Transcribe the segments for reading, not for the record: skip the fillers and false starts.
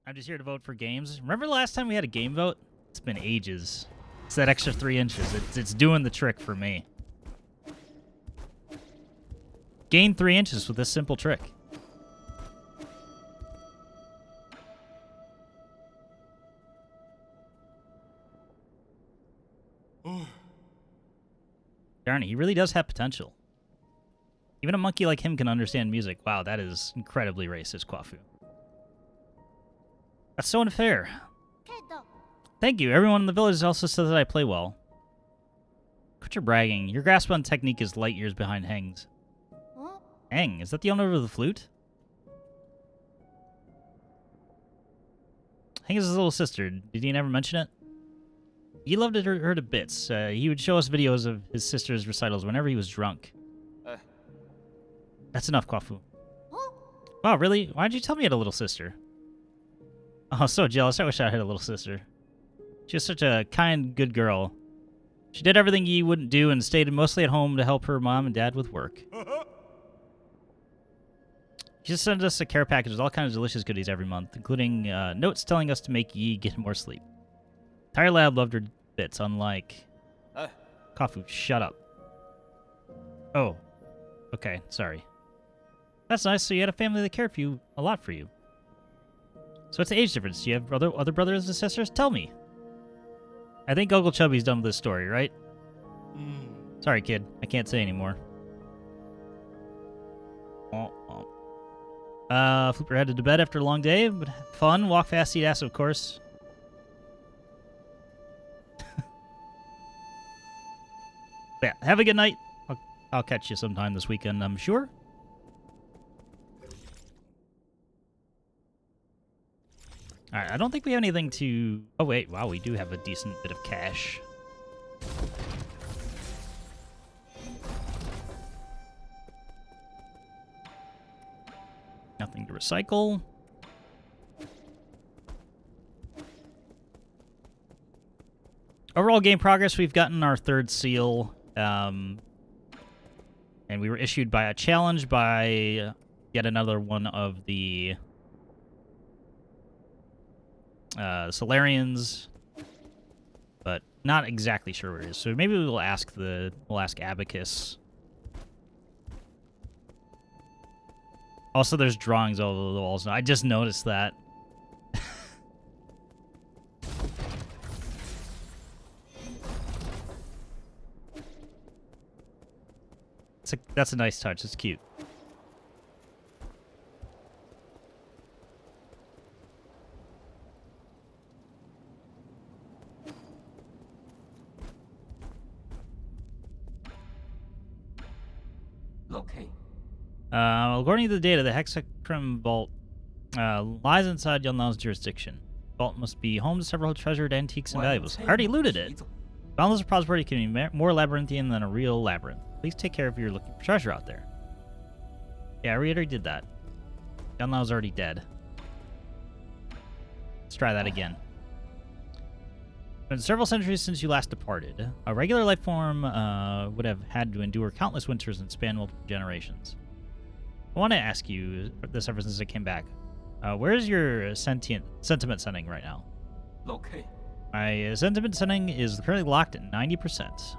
I'm just here to vote for games. Remember the last time we had a game vote? It's been ages. It's that extra 3 inches. It's doing the trick for me. Gain 3 inches with this simple trick. Darn it, he really does have potential. Even a monkey like him can understand music. Wow, that is incredibly racist, Kwafu. That's so unfair. Thank you. Everyone in the village also says that I play well. Quit your bragging. Your grasp on technique is light years behind Heng's. Heng, is that the owner of the flute? Heng is his little sister. Did he never mention it? He loved her to bits. He would show us videos of his sister's recitals whenever he was drunk. That's enough, Kwafu. Wow, really? Why did you tell me you had a little sister? Oh, so jealous. I wish I had a little sister. She was such a kind, good girl. She did everything Yi wouldn't do and stayed mostly at home to help her mom and dad with work. She just sent us a care package with all kinds of delicious goodies every month, including notes telling us to make Yi get more sleep. Entire lab loved her bits, unlike... Kwafu, shut up. Oh. Okay, sorry. That's nice, so you had a family that cared for you, a lot for you. So what's the age difference? Do you have other brothers and sisters? Tell me. I think Uncle Chubby's done with this story, right? Sorry, kid. I can't say anymore. Flipper headed to bed after a long day, but fun. Walk fast, eat ass, of course. Yeah, have a good night. I'll catch you sometime this weekend, I'm sure. Alright, I don't think we have anything to... Oh, wait. Wow, we do have a decent bit of cash. Nothing to recycle. Overall game progress, we've gotten our 3rd seal. And we were issued by a challenge by yet another one of the... Solarians, but not exactly sure where it is. So maybe we'll ask Abacus. Also, there's drawings all over the walls now. I just noticed that. That's a nice touch. It's cute. According to the data, the Hexacrim Vault lies inside Yunlau's jurisdiction. The vault must be home to several treasured antiques and valuables. I already looted it. Boundless prosperity can be more labyrinthian than a real labyrinth. Please take care if you're looking for treasure out there. Yeah, I already did that. Yunlau's already dead. Let's try that again. It's been several centuries since you last departed. A regular life form would have had to endure countless winters and span multiple generations. I want to ask you this ever since I came back. Where's your sentiment setting right now? Okay. My sentiment setting is currently locked at 90%.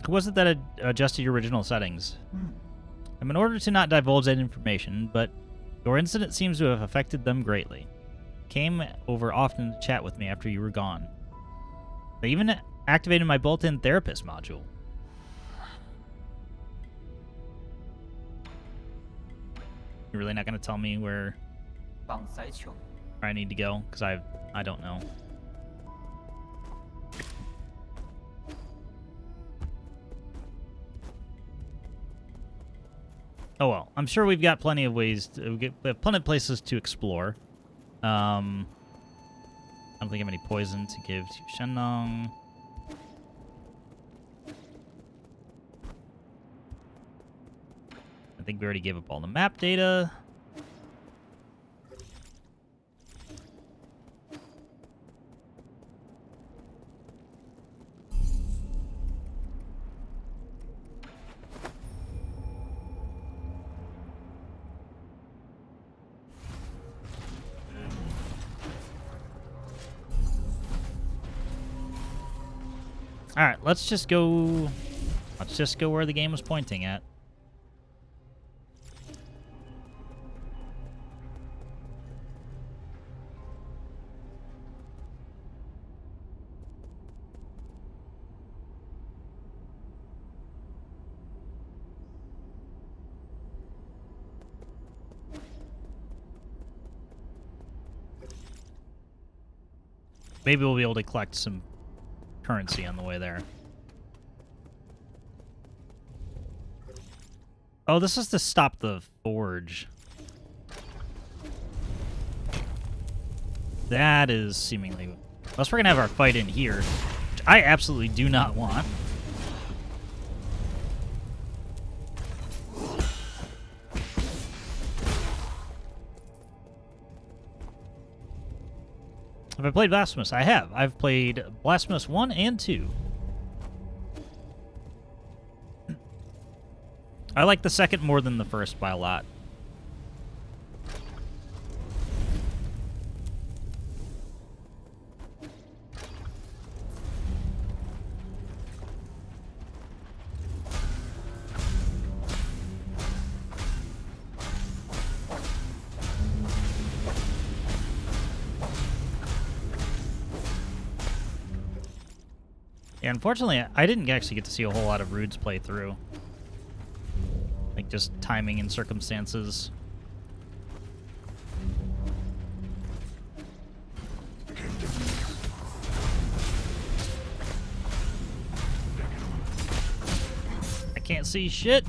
Who was it that adjusted your original settings? I'm in order to not divulge that information, but your incident seems to have affected them greatly. Came over often to chat with me after you were gone. They even activated my built-in therapist module. You're really not going to tell me where I need to go? Because I don't know. Oh well, I'm sure we've got plenty of ways. We have plenty of places to explore. I don't think I have any poison to give to Shenlong. I think we already gave up all the map data. Alright, let's just go... Let's just go where the game was pointing at. Maybe we'll be able to collect some currency on the way there. Oh, this is to stop the forge. That is seemingly... Unless we're going to have our fight in here, which I absolutely do not want. Have I played Blasphemous? I have. I've played Blasphemous 1 and 2. I like the second more than the first by a lot. Yeah, unfortunately, I didn't actually get to see a whole lot of Rude's play through. Like, just timing and circumstances. I can't see shit.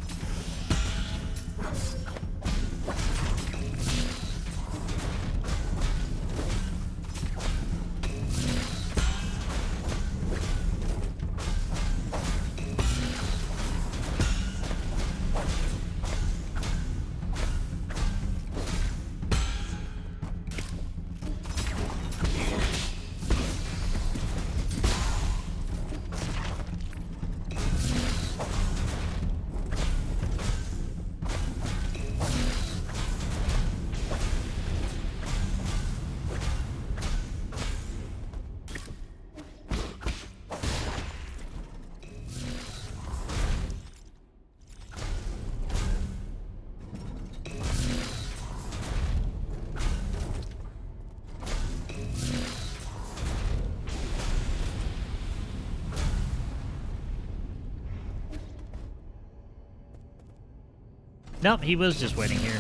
Nope, he was just waiting here.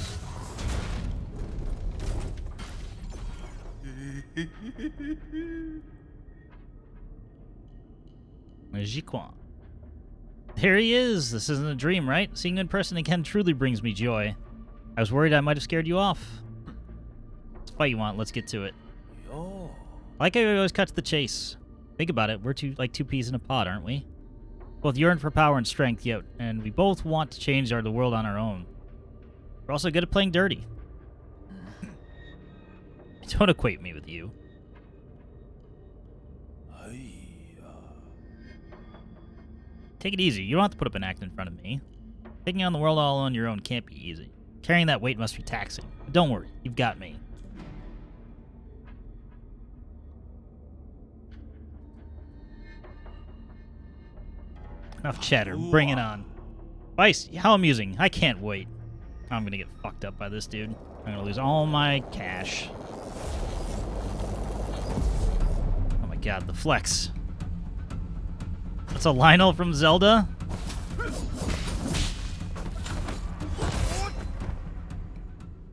Jiequan. There he is! This isn't a dream, right? Seeing you in person again truly brings me joy. I was worried I might have scared you off. It's a fight you want, let's get to it. I like how we always cut to the chase. Think about it, we're like two peas in a pod, aren't we? Both yearn for power and strength, yet, and we both want to change the world on our own. We're also good at playing dirty. Don't equate me with you. Take it easy. You don't have to put up an act in front of me. Taking on the world all on your own can't be easy. Carrying that weight must be taxing. But don't worry, you've got me. Enough chatter. Bring it on. Vice, how amusing. I can't wait. I'm gonna get fucked up by this dude. I'm gonna lose all my cash. Oh my god, the flex. That's a Lionel from Zelda?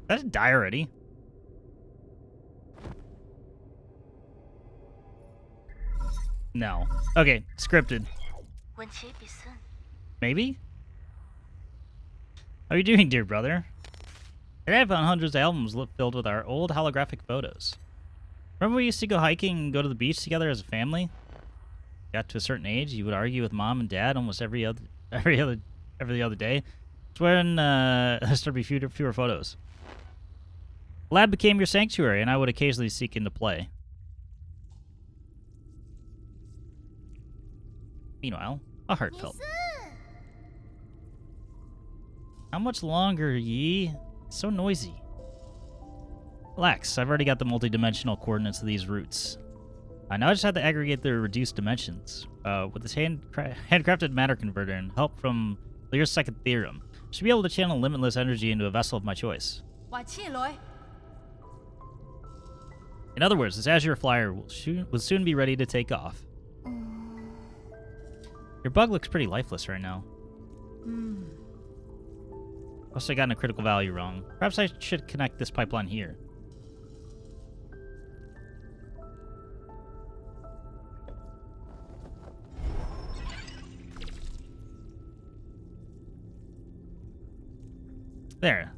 Did it die already? No. Okay, scripted. Maybe? How are you doing, dear brother? Today I found hundreds of albums filled with our old holographic photos. Remember we used to go hiking and go to the beach together as a family? Got to a certain age, you would argue with mom and dad almost every other day. It's when there started to be fewer photos. The lab became your sanctuary, and I would occasionally seek into play. Meanwhile, a heartfelt. How much longer, Yi? It's so noisy. Relax, I've already got the multi-dimensional coordinates of these routes. Now I just have to aggregate the reduced dimensions. With this handcrafted matter converter and help from Lear's second theorem, I should be able to channel limitless energy into a vessel of my choice. In other words, this Azure Flyer will soon be ready to take off. Your bug looks pretty lifeless right now. Must have gotten a critical value wrong. Perhaps I should connect this pipeline here. There.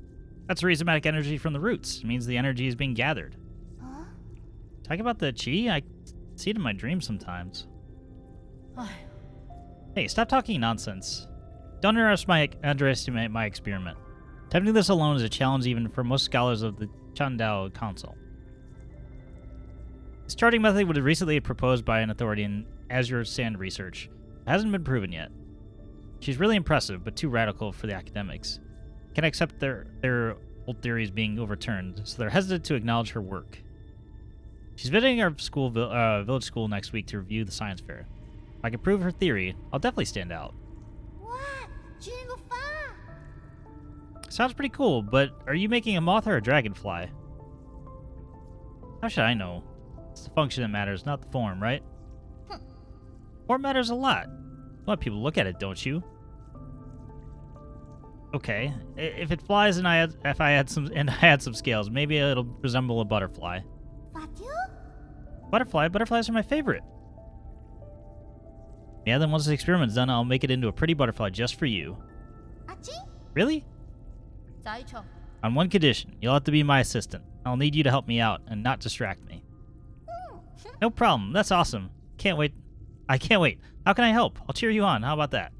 That's rhizomatic energy from the roots. It means the energy is being gathered. Huh? Talking about the chi? I see it in my dreams sometimes. Hey, stop talking nonsense. Don't underestimate my experiment. Attempting this alone is a challenge even for most scholars of the Chandao Council. This charting method was recently proposed by an authority in Azure Sand research. It hasn't been proven yet. She's really impressive, but too radical for the academics. Can't accept their old theories being overturned, so they're hesitant to acknowledge her work. She's visiting our school, village school next week to review the science fair. If I can prove her theory, I'll definitely stand out. Sounds pretty cool, but are you making a moth or a dragonfly? How should I know? It's the function that matters, not the form, right? Form matters a lot. You want people to look at it, don't you? Okay, if it flies and I had some scales, maybe it'll resemble a butterfly. Butterflies are my favorite. Yeah, then once the experiment's done, I'll make it into a pretty butterfly just for you. Really? On one condition, you'll have to be my assistant. I'll need you to help me out and not distract me. No problem, that's awesome. Can't wait. I can't wait. How can I help? I'll cheer you on. How about that?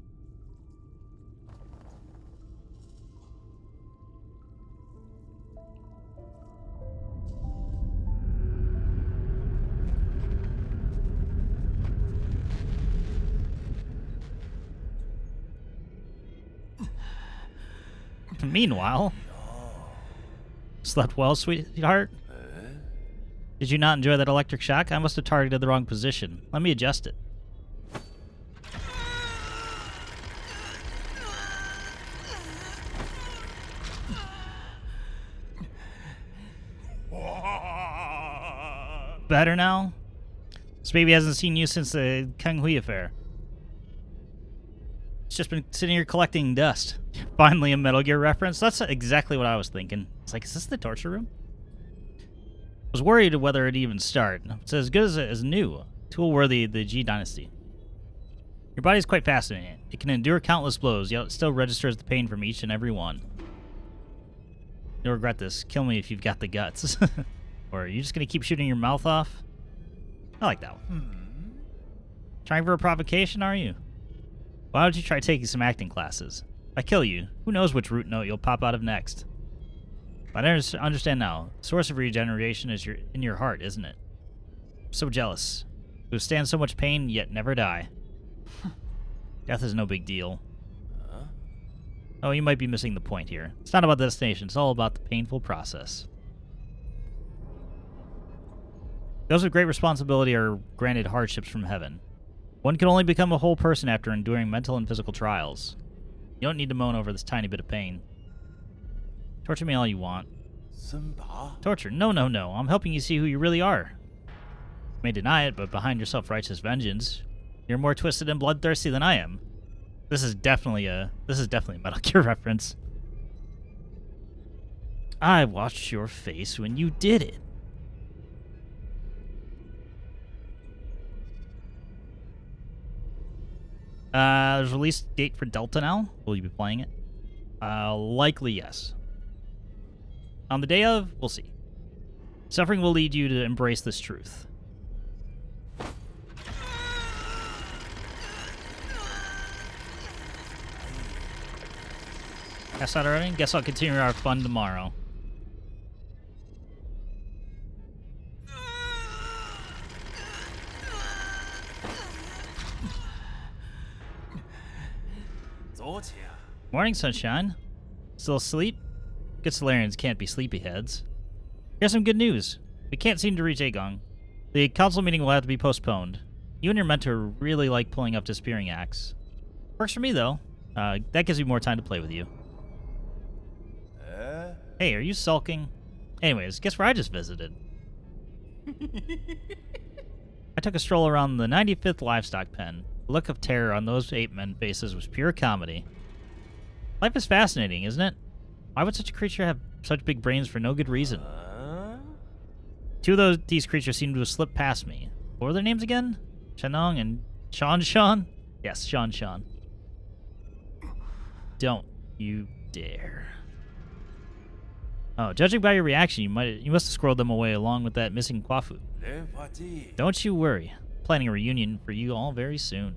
Meanwhile, slept well, sweetheart? Did you not enjoy that electric shock? I must have targeted the wrong position. Let me adjust it. Better now? This baby hasn't seen you since the Kanghui affair. It's just been sitting here collecting dust. Finally a Metal Gear reference. That's exactly what I was thinking. It's like, is this the torture room? I was worried whether it'd even start. It's as good as new. Tool worthy of the G Dynasty. Your body's quite fascinating. It can endure countless blows, yet it still registers the pain from each and every one. You'll regret this. Kill me if you've got the guts. Or are you just going to keep shooting your mouth off? I like that one. Trying for a provocation, are you? Why don't you try taking some acting classes? If I kill you, who knows which root note you'll pop out of next. But I understand now. The source of regeneration is in your heart, isn't it? I'm so jealous. You withstand so much pain, yet never die. Death is no big deal. Oh, you might be missing the point here. It's not about the destination. It's all about the painful process. Those with great responsibility are granted hardships from heaven. One can only become a whole person after enduring mental and physical trials. You don't need to moan over this tiny bit of pain. Torture me all you want. Torture? No, no, no. I'm helping you see who you really are. You may deny it, but behind your self-righteous vengeance, you're more twisted and bloodthirsty than I am. This is definitely a Metal Gear reference. I watched your face when you did it. There's a release date for Delta now. Will you be playing it? Likely yes. On the day of, we'll see. Suffering will lead you to embrace this truth. Passed out already? Guess I'll continue our fun tomorrow. Morning, sunshine. Still asleep? Good Solarians can't be sleepyheads. Here's some good news. We can't seem to reach Agong. The council meeting will have to be postponed. You and your mentor really like pulling up disappearing acts. Works for me, though. That gives me more time to play with you. Hey, are you sulking? Anyways, guess where I just visited? I took a stroll around the 95th livestock pen. The look of terror on those ape men faces was pure comedy. Life is fascinating, isn't it? Why would such a creature have such big brains for no good reason? Two of these creatures seem to have slipped past me. What were their names again? Shenong and Sean? Yes, Sean. Don't you dare. Oh, judging by your reaction, you must have squirreled them away along with that missing Quafu. Don't you worry. I'm planning a reunion for you all very soon.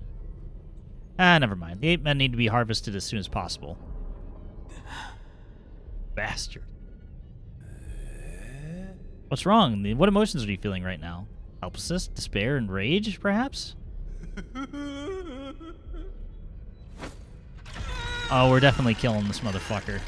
Never mind. The ape men need to be harvested as soon as possible. Bastard. What's wrong? What emotions are you feeling right now? Helplessness, despair, and rage, perhaps? Oh, we're definitely killing this motherfucker.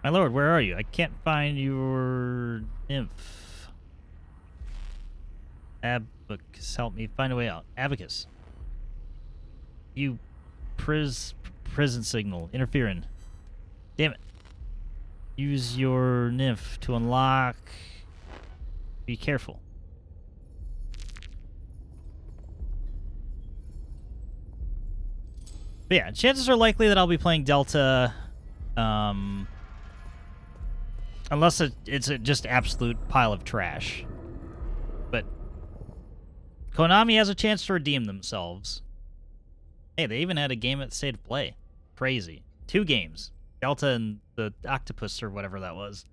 My lord, where are you? I can't find your nymph. Abacus, help me find a way out. Abacus. You prison signal. Interfering. Damn it. Use your nymph to unlock. Be careful. But yeah, chances are likely that I'll be playing Delta. Unless it's a just absolute pile of trash. But Konami has a chance to redeem themselves. Hey, they even had a game at State of Play. Crazy. 2 games. Delta and the Octopus or whatever that was.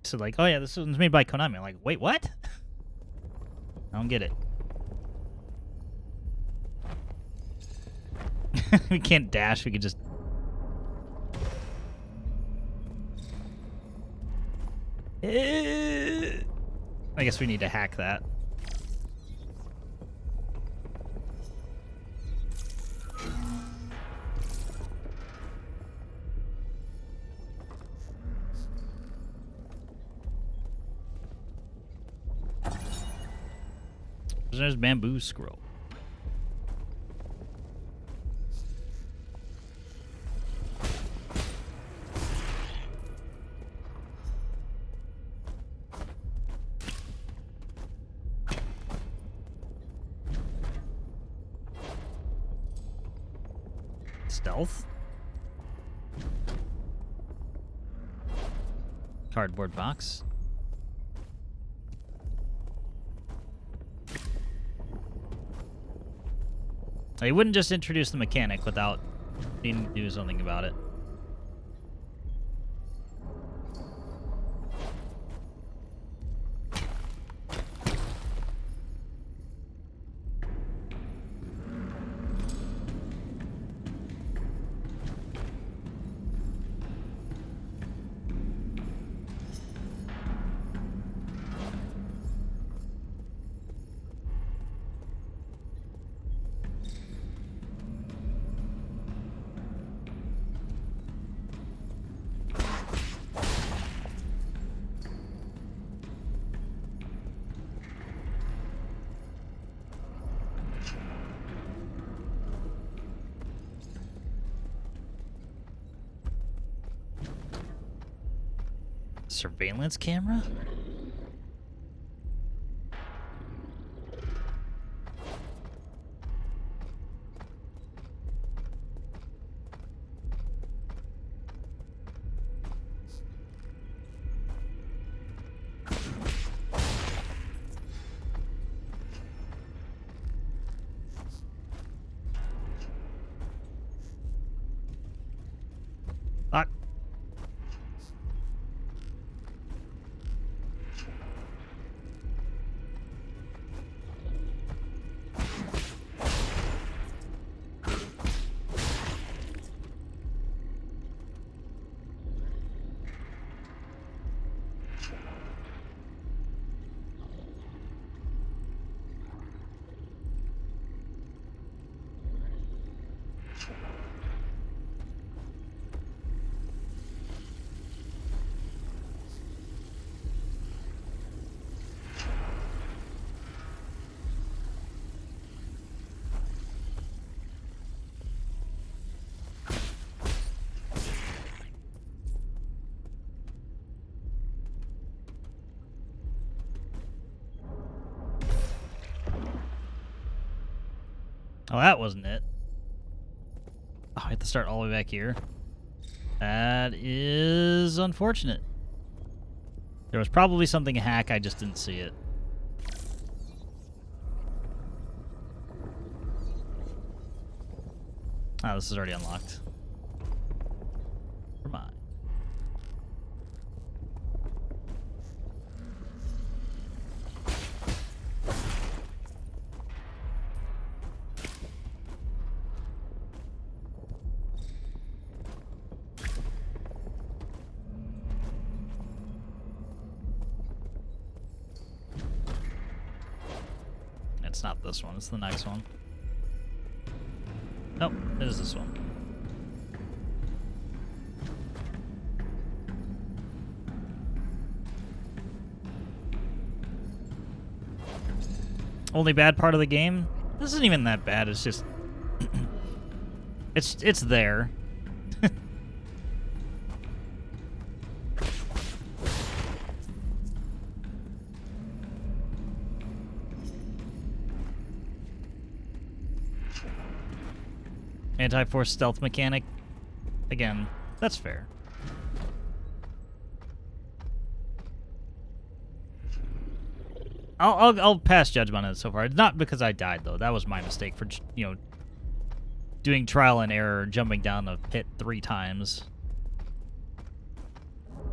So like, oh yeah, this one's made by Konami. I'm like, wait, what? I don't get it. We can't dash, we could just... I guess we need to hack that. There's bamboo scroll. Stealth. Cardboard box. He wouldn't just introduce the mechanic without needing to do something about it. Surveillance camera? Oh, that wasn't it. Oh, I have to start all the way back here. That is unfortunate. There was probably something hack, I just didn't see it. Oh, this is already unlocked. Never mind. It's not this one, it's the next one. Nope, it is this one. Only bad part of the game? This isn't even that bad, it's just... it's there. Anti-force stealth mechanic. Again, that's fair. I'll pass judgment on it so far. Not because I died though. That was my mistake for, you know, doing trial and error, jumping down the pit 3 times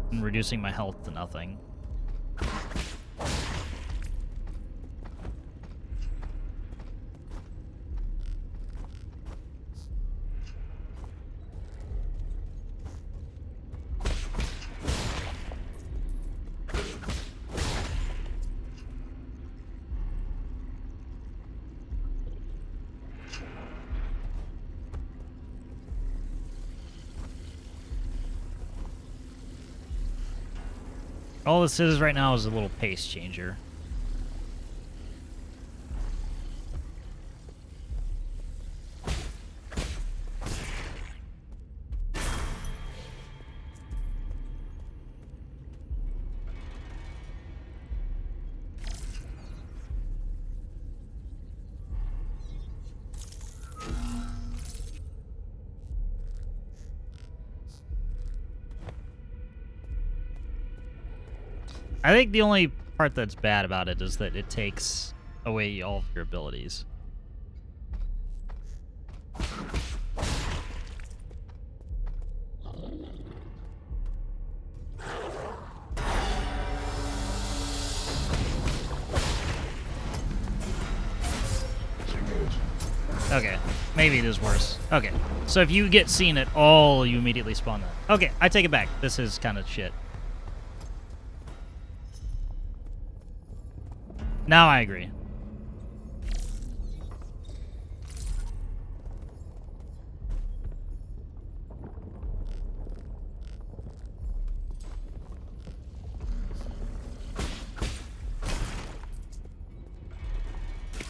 and reducing my health to nothing. All this is right now is a little pace changer. I think the only part that's bad about it is that it takes away all of your abilities. Okay, maybe it is worse. Okay, so if you get seen at all, you immediately spawn that. Okay, I take it back. This is kind of shit. Now I agree.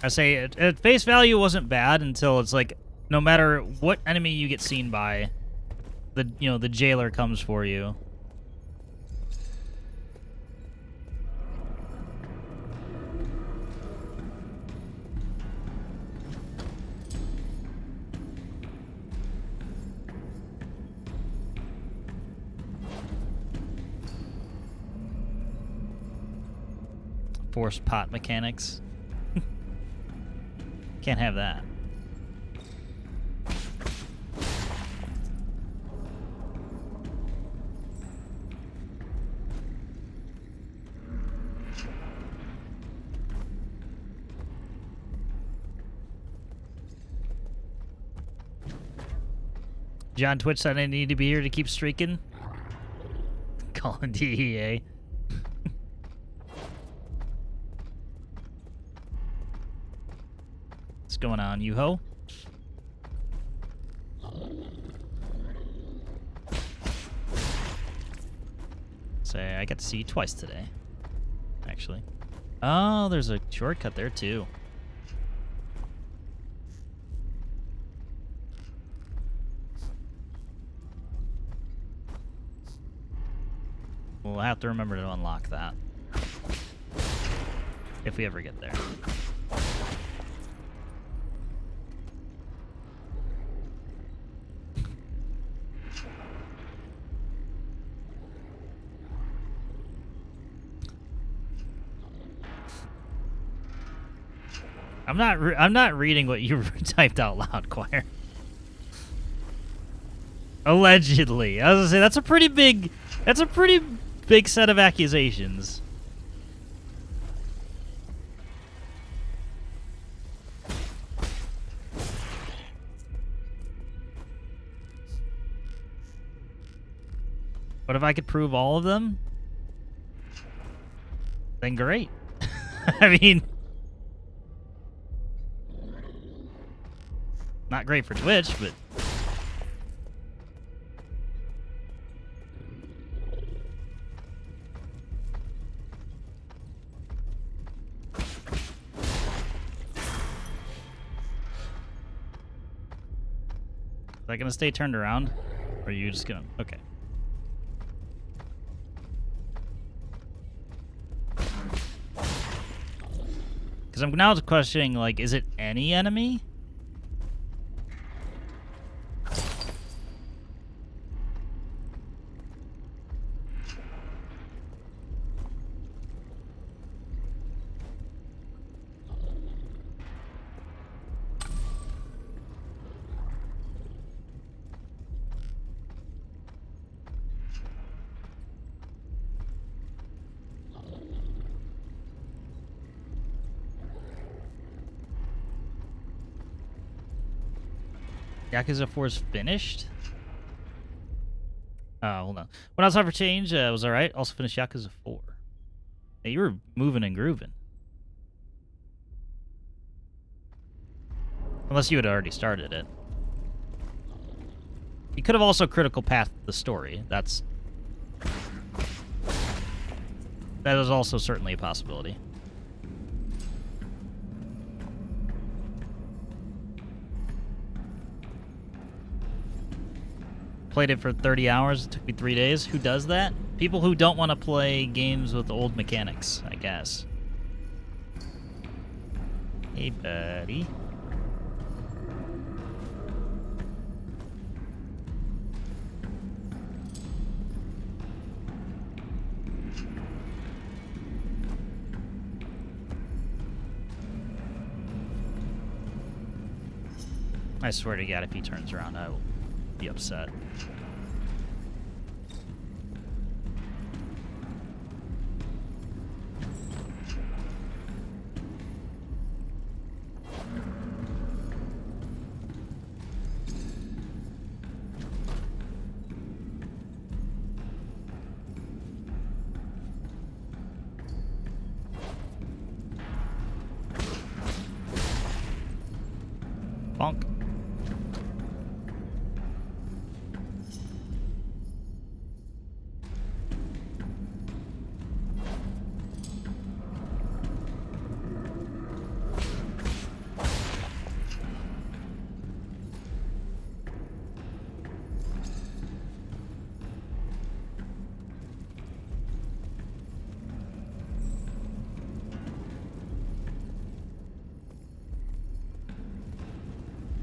I say at face value wasn't bad until it's like no matter what enemy you get seen by, the jailer comes for you. Forced pot mechanics. Can't have that. John Twitch said I need to be here to keep streaking. Calling DEA. What's going on, you-ho? Say, I got to see you twice today, actually. Oh, there's a shortcut there, too. We'll have to remember to unlock that. If we ever get there. I'm not reading what you typed out loud, Choir. Allegedly. I was gonna say that's a pretty big set of accusations. But if I could prove all of them, then great. I mean, not great for Twitch, but is that gonna stay turned around? Or are you just gonna... Okay. Because I'm now questioning, like, is it any enemy? Yakuza 4 is finished? Hold on. When I was out for change, was alright. Also finished Yakuza 4. Hey, you were moving and grooving. Unless you had already started it. You could have also critical pathed the story. That is also certainly a possibility. Played it for 30 hours. It took me 3 days. Who does that? People who don't want to play games with old mechanics, I guess. Hey, buddy. I swear to God, if he turns around, I will be upset. Bonk.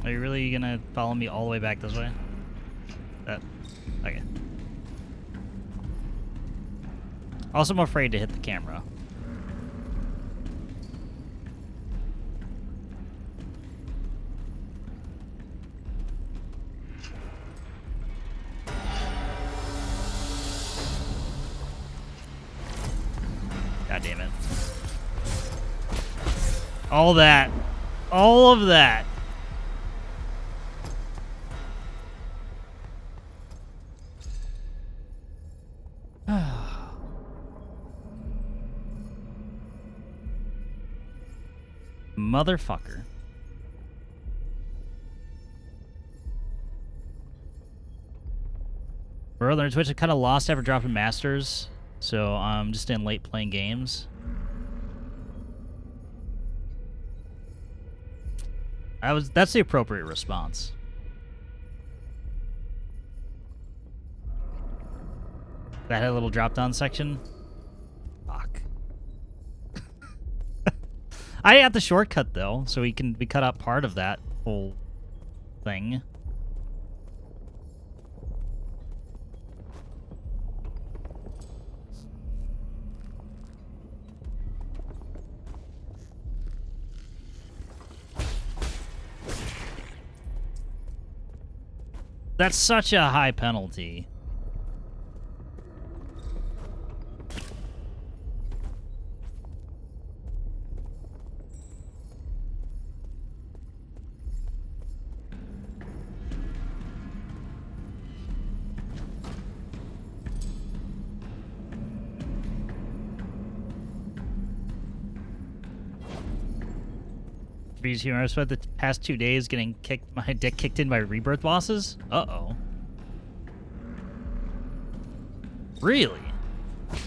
Are you really gonna follow me all the way back this way? Okay. Also, I'm afraid to hit the camera. God damn it. All that. All of that. Motherfucker. Brother, Twitch, I kind of lost after dropping Masters, so I'm just in late playing games. That's the appropriate response. That had a little drop-down section. Fuck. I had the shortcut, though, so we cut out part of that whole thing. That's such a high penalty. Here, I spent the past 2 days getting my dick kicked in by rebirth bosses. Uh-oh. Really? The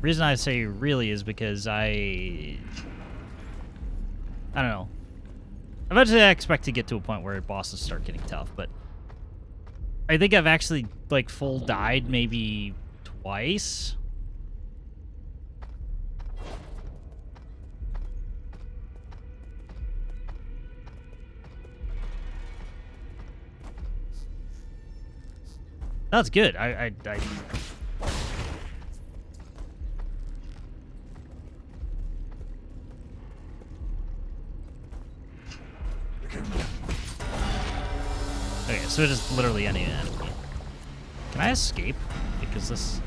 reason I say really is because I don't know. Eventually I expect to get to a point where bosses start getting tough, but I think I've actually, like, full died maybe twice. That's good. I Okay, so it is literally any enemy. Can I escape? Because this...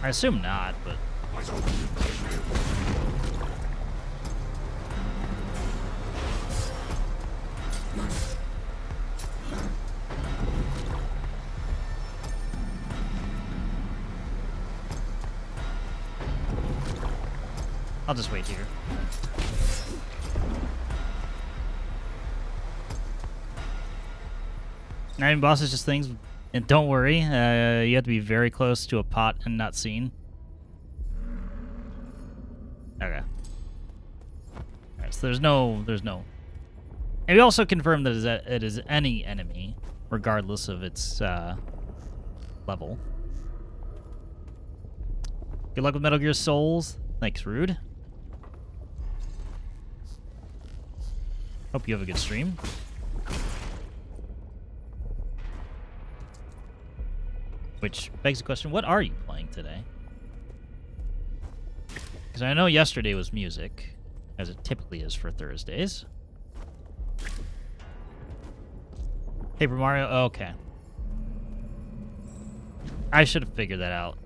I assume not, but... I'll just wait here. Iron boss is just things, and don't worry, you have to be very close to a pot and not seen. Okay. Alright, so there's no. And we also confirmed that it is any enemy, regardless of its level. Good luck with Metal Gear Souls. Thanks, Rude. Hope you have a good stream. Which begs the question, what are you playing today? Because I know yesterday was music, as it typically is for Thursdays. Paper Mario? Okay. I should have figured that out.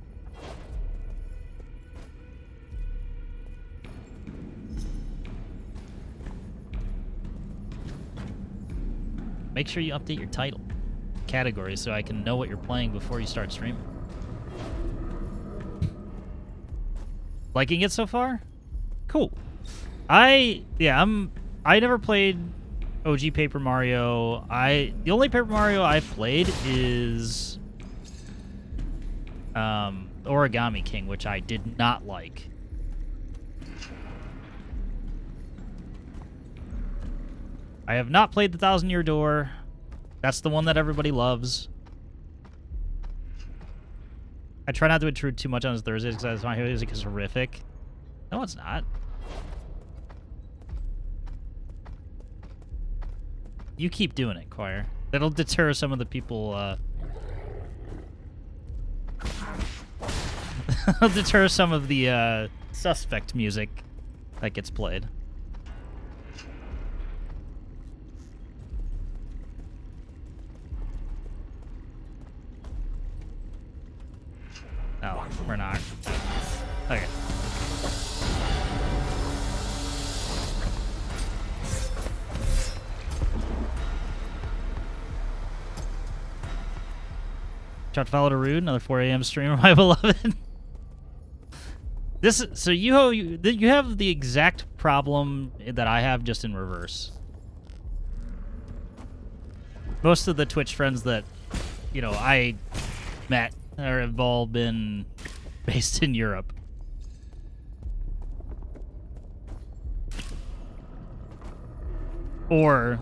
Make sure you update your title category so I can know what you're playing before you start streaming. Liking it so far? Cool. I never played OG Paper Mario. The only Paper Mario I've played is Origami King, which I did not like. I have not played the 1000-Year Door. That's the one that everybody loves. I try not to intrude too much on Thursdays because my music is horrific. No, it's not. You keep doing it, Choir. That'll deter some of the people, That'll deter some of the, suspect music that gets played. No, we're not. Okay. Try to follow to Rude, another 4 a.m. streamer, my beloved. So you have the exact problem that I have, just in reverse. Most of the Twitch friends that, I met have all been based in Europe. Or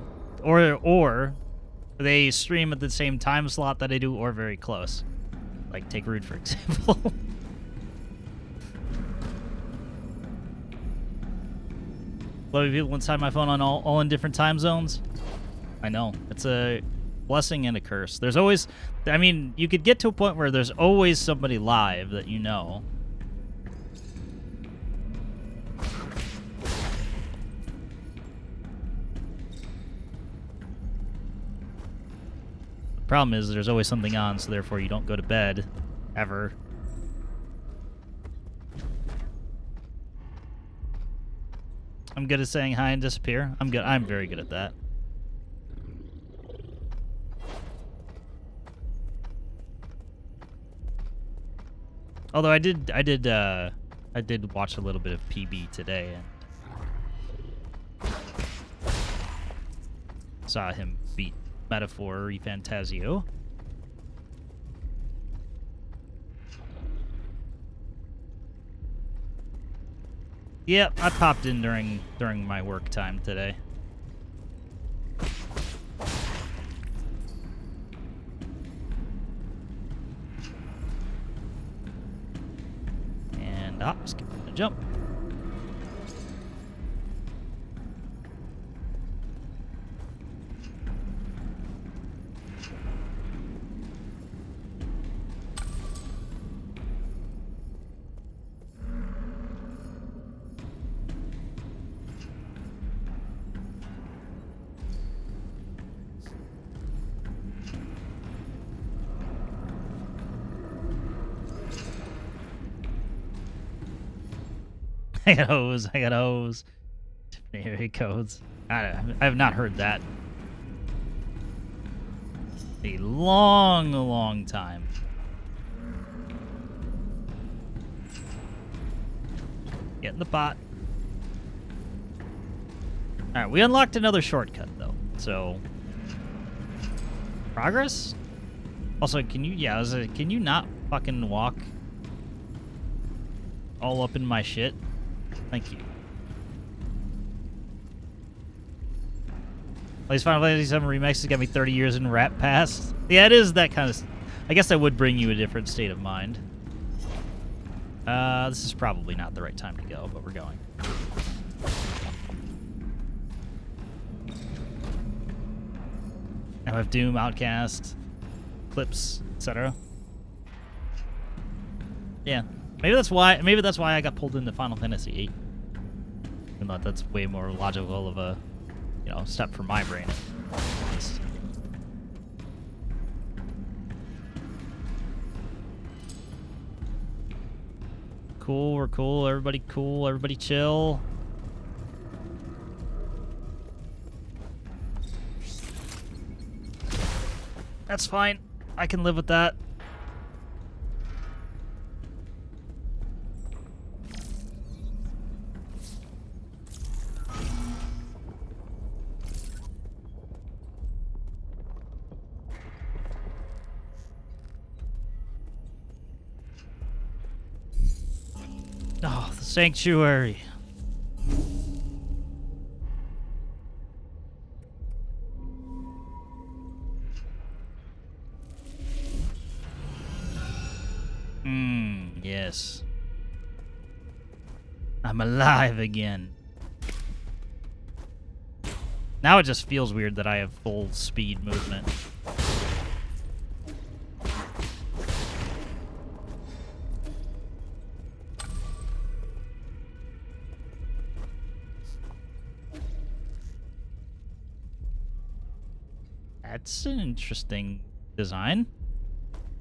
they stream at the same time slot that I do, or very close. Like, take Rude, for example. Lovely people inside my phone on all in different time zones. I know. It's a Blessing and a curse. There's always... I mean, you could get to a point where there's always somebody live that you know. The problem is there's always something on, so therefore you don't go to bed. Ever. I'm good at saying hi and disappear. I'm good. I'm very good at that. Although I did watch a little bit of PB today and saw him beat Metaphor Fantasio. Yep, I popped in during my work time today. And skip the jump. I got hose. Tiffany codes. I have not heard that. A long time. Get in the pot. Alright, we unlocked another shortcut though. So progress? Also, can you not fucking walk all up in my shit? Thank you. At least Final Fantasy VII Remix has got me 30 years in Rat Pass. Yeah, it is that kind of... I guess that would bring you a different state of mind. This is probably not the right time to go, but we're going. Now I have Doom, Outcast, Clips, etc. Yeah. Maybe that's why I got pulled into Final Fantasy VIII. Even though that's way more logical of a, step for my brain. At least. Cool, we're cool. Everybody cool. Everybody chill. That's fine. I can live with that. Oh, the sanctuary. Yes. I'm alive again. Now it just feels weird that I have full speed movement. That's an interesting design.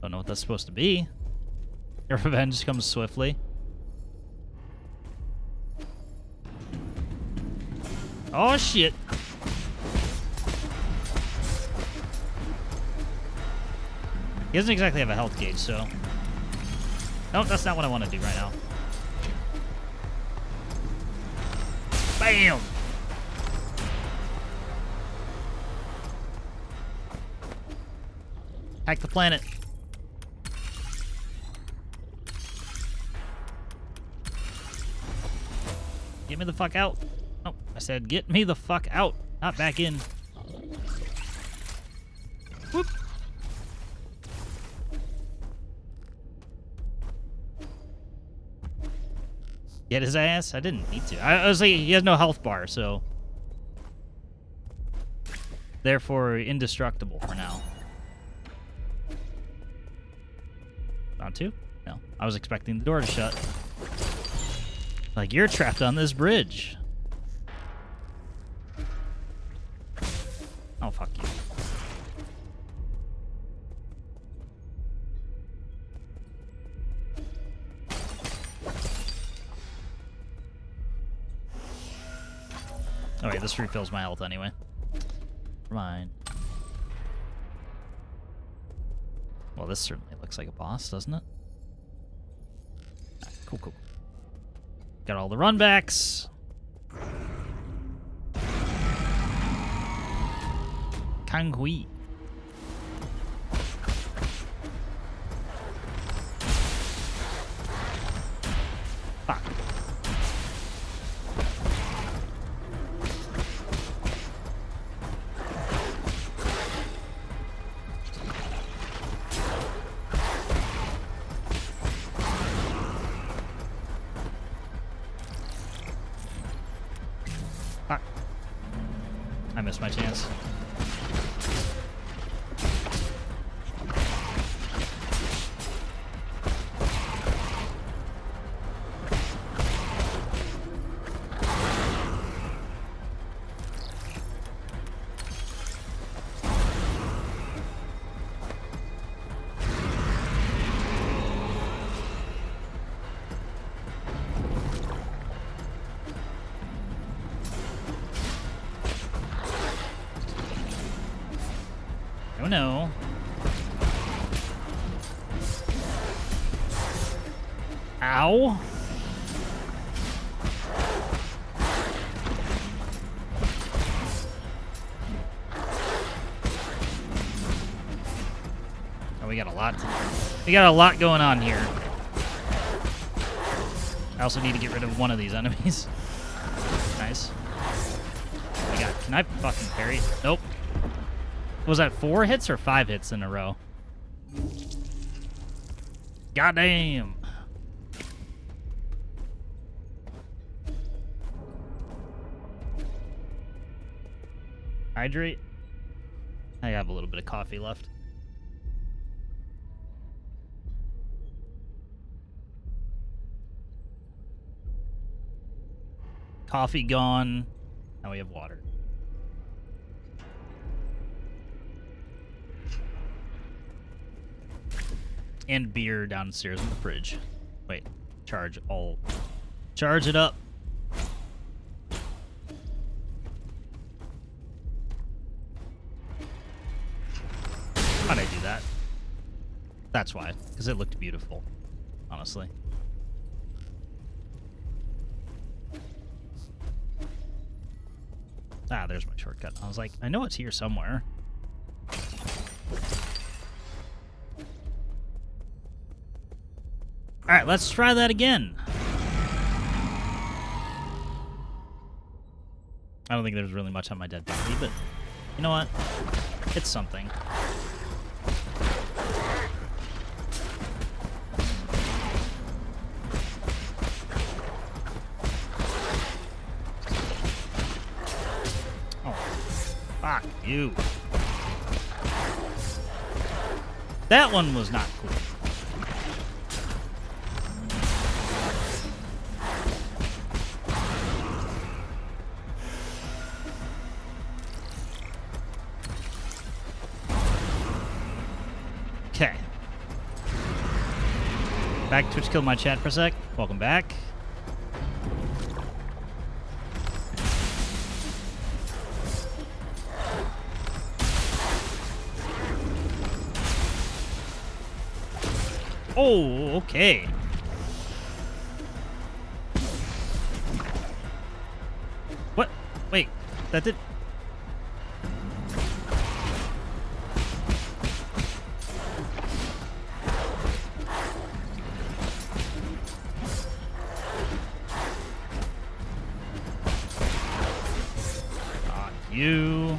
Don't know what that's supposed to be. Your revenge comes swiftly. Oh shit. He doesn't exactly have a health gauge, so... Nope, that's not what I want to do right now. Bam! Hack the planet. Get me the fuck out. Oh, I said get me the fuck out, not back in. Whoop. Get his ass? I didn't need to. I was like, he has no health bar, so... Therefore, indestructible for now. Round 2? No. I was expecting the door to shut. Like, you're trapped on this bridge. Oh, fuck you. Oh wait, this refills my health anyway. Never mind. Well, this certainly looks like a boss, doesn't it? Cool, cool. Got all the runbacks. Kanghui. Fuck. Fuck. I missed my chance. Oh no. Ow. Oh, we got a lot. We got a lot going on here. I also need to get rid of one of these enemies. Nice. What we got? Can I fucking parry? Nope. Was that 4 hits or 5 hits in a row? Goddamn. Hydrate. I have a little bit of coffee left. Coffee gone. Now we have water. And beer downstairs in the fridge. Wait, charge it up. How'd I do that? That's why, because it looked beautiful, honestly. Ah, there's my shortcut. I was like, I know it's here somewhere. Alright, let's try that again. I don't think there's really much on my dead body, but you know what? It's something. Oh, fuck you. That one was not cool. Okay. Back. Twitch killed my chat for a sec. Welcome back. Oh, okay. What? Wait, that did... You.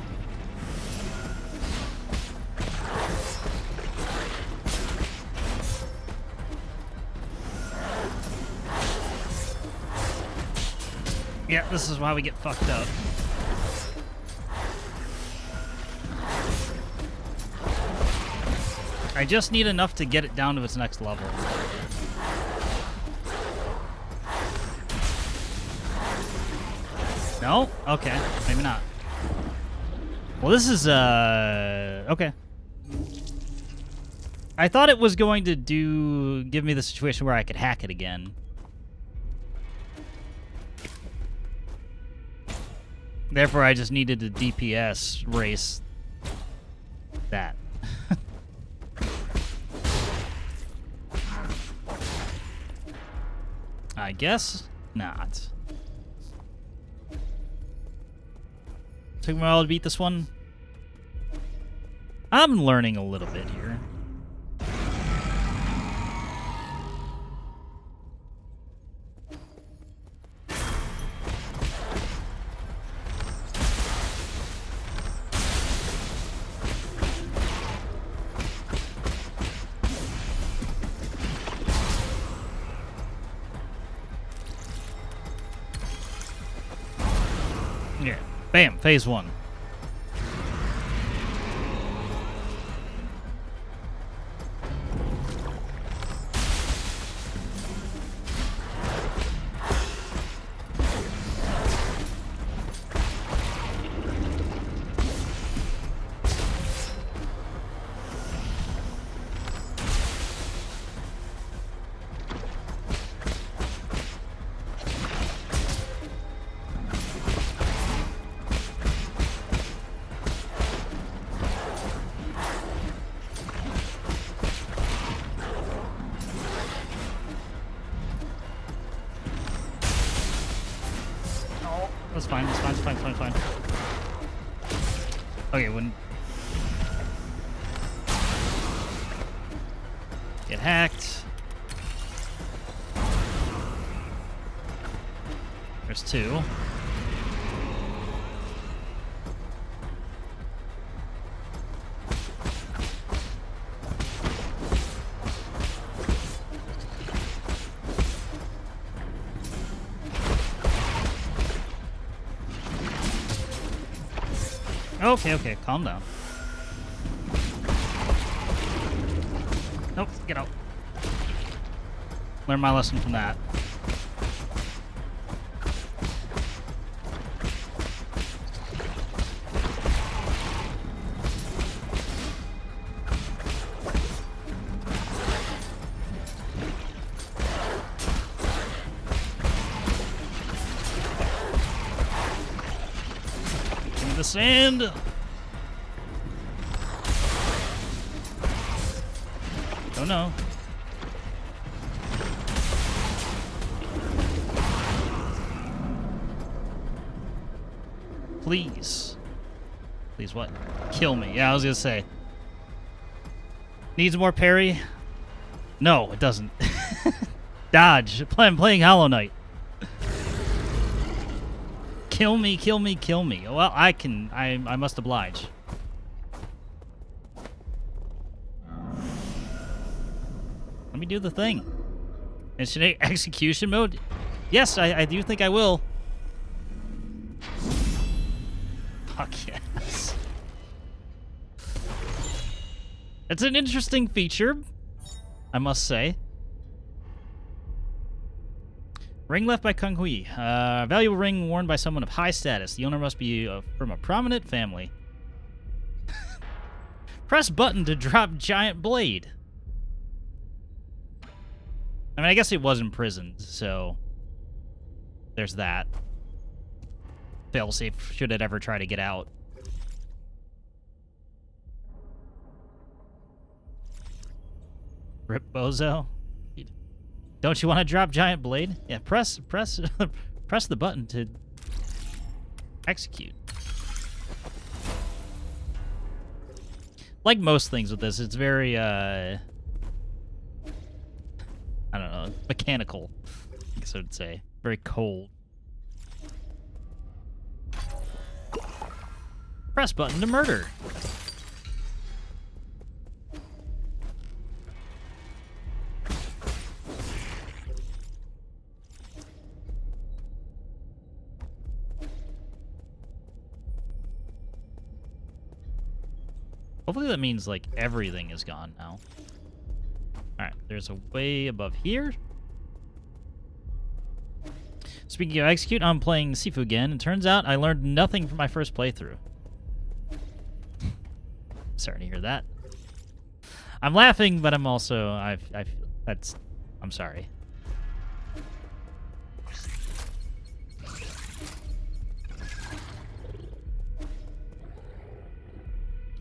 Yeah, this is why we get fucked up. I just need enough to get it down to its next level. No? Okay. Maybe not. Well, this is, okay. I thought it was going to give me the situation where I could hack it again. Therefore, I just needed to DPS race that. I guess not. Took me a while to beat this one. I'm learning a little bit here. Yeah. Bam, phase 1. That's fine, that's fine, that's fine, fine, fine. Okay, when... Get hacked. There's 2. Okay, okay, calm down. Nope, get out. Learn my lesson from that. Give me the sand. Oh no. Please. Please what? Kill me. Yeah, I was gonna say. Needs more parry? No, it doesn't. Dodge. I'm playing Hollow Knight. Kill me, kill me, kill me. Well, I can. I must oblige. Let me do the thing. Instant execution mode? Yes, I do think I will. Fuck yes. It's an interesting feature, I must say. Ring left by Kanghui. Valuable ring worn by someone of high status. The owner must be from a prominent family. Press button to drop giant blade. I mean, I guess it was imprisoned, so there's that. Failsafe should it ever try to get out. Rip Bozo. Don't you want to drop giant blade? Yeah, press the button to execute. Like most things with this, it's very I don't know, mechanical, I guess I would say. Very cold. Press button to murder. Hopefully that means, like, everything is gone now. Alright, there's a way above here. Speaking of execute, I'm playing Sifu again, and turns out I learned nothing from my first playthrough. Sorry to hear that. I'm laughing, but I'm also, I'm sorry.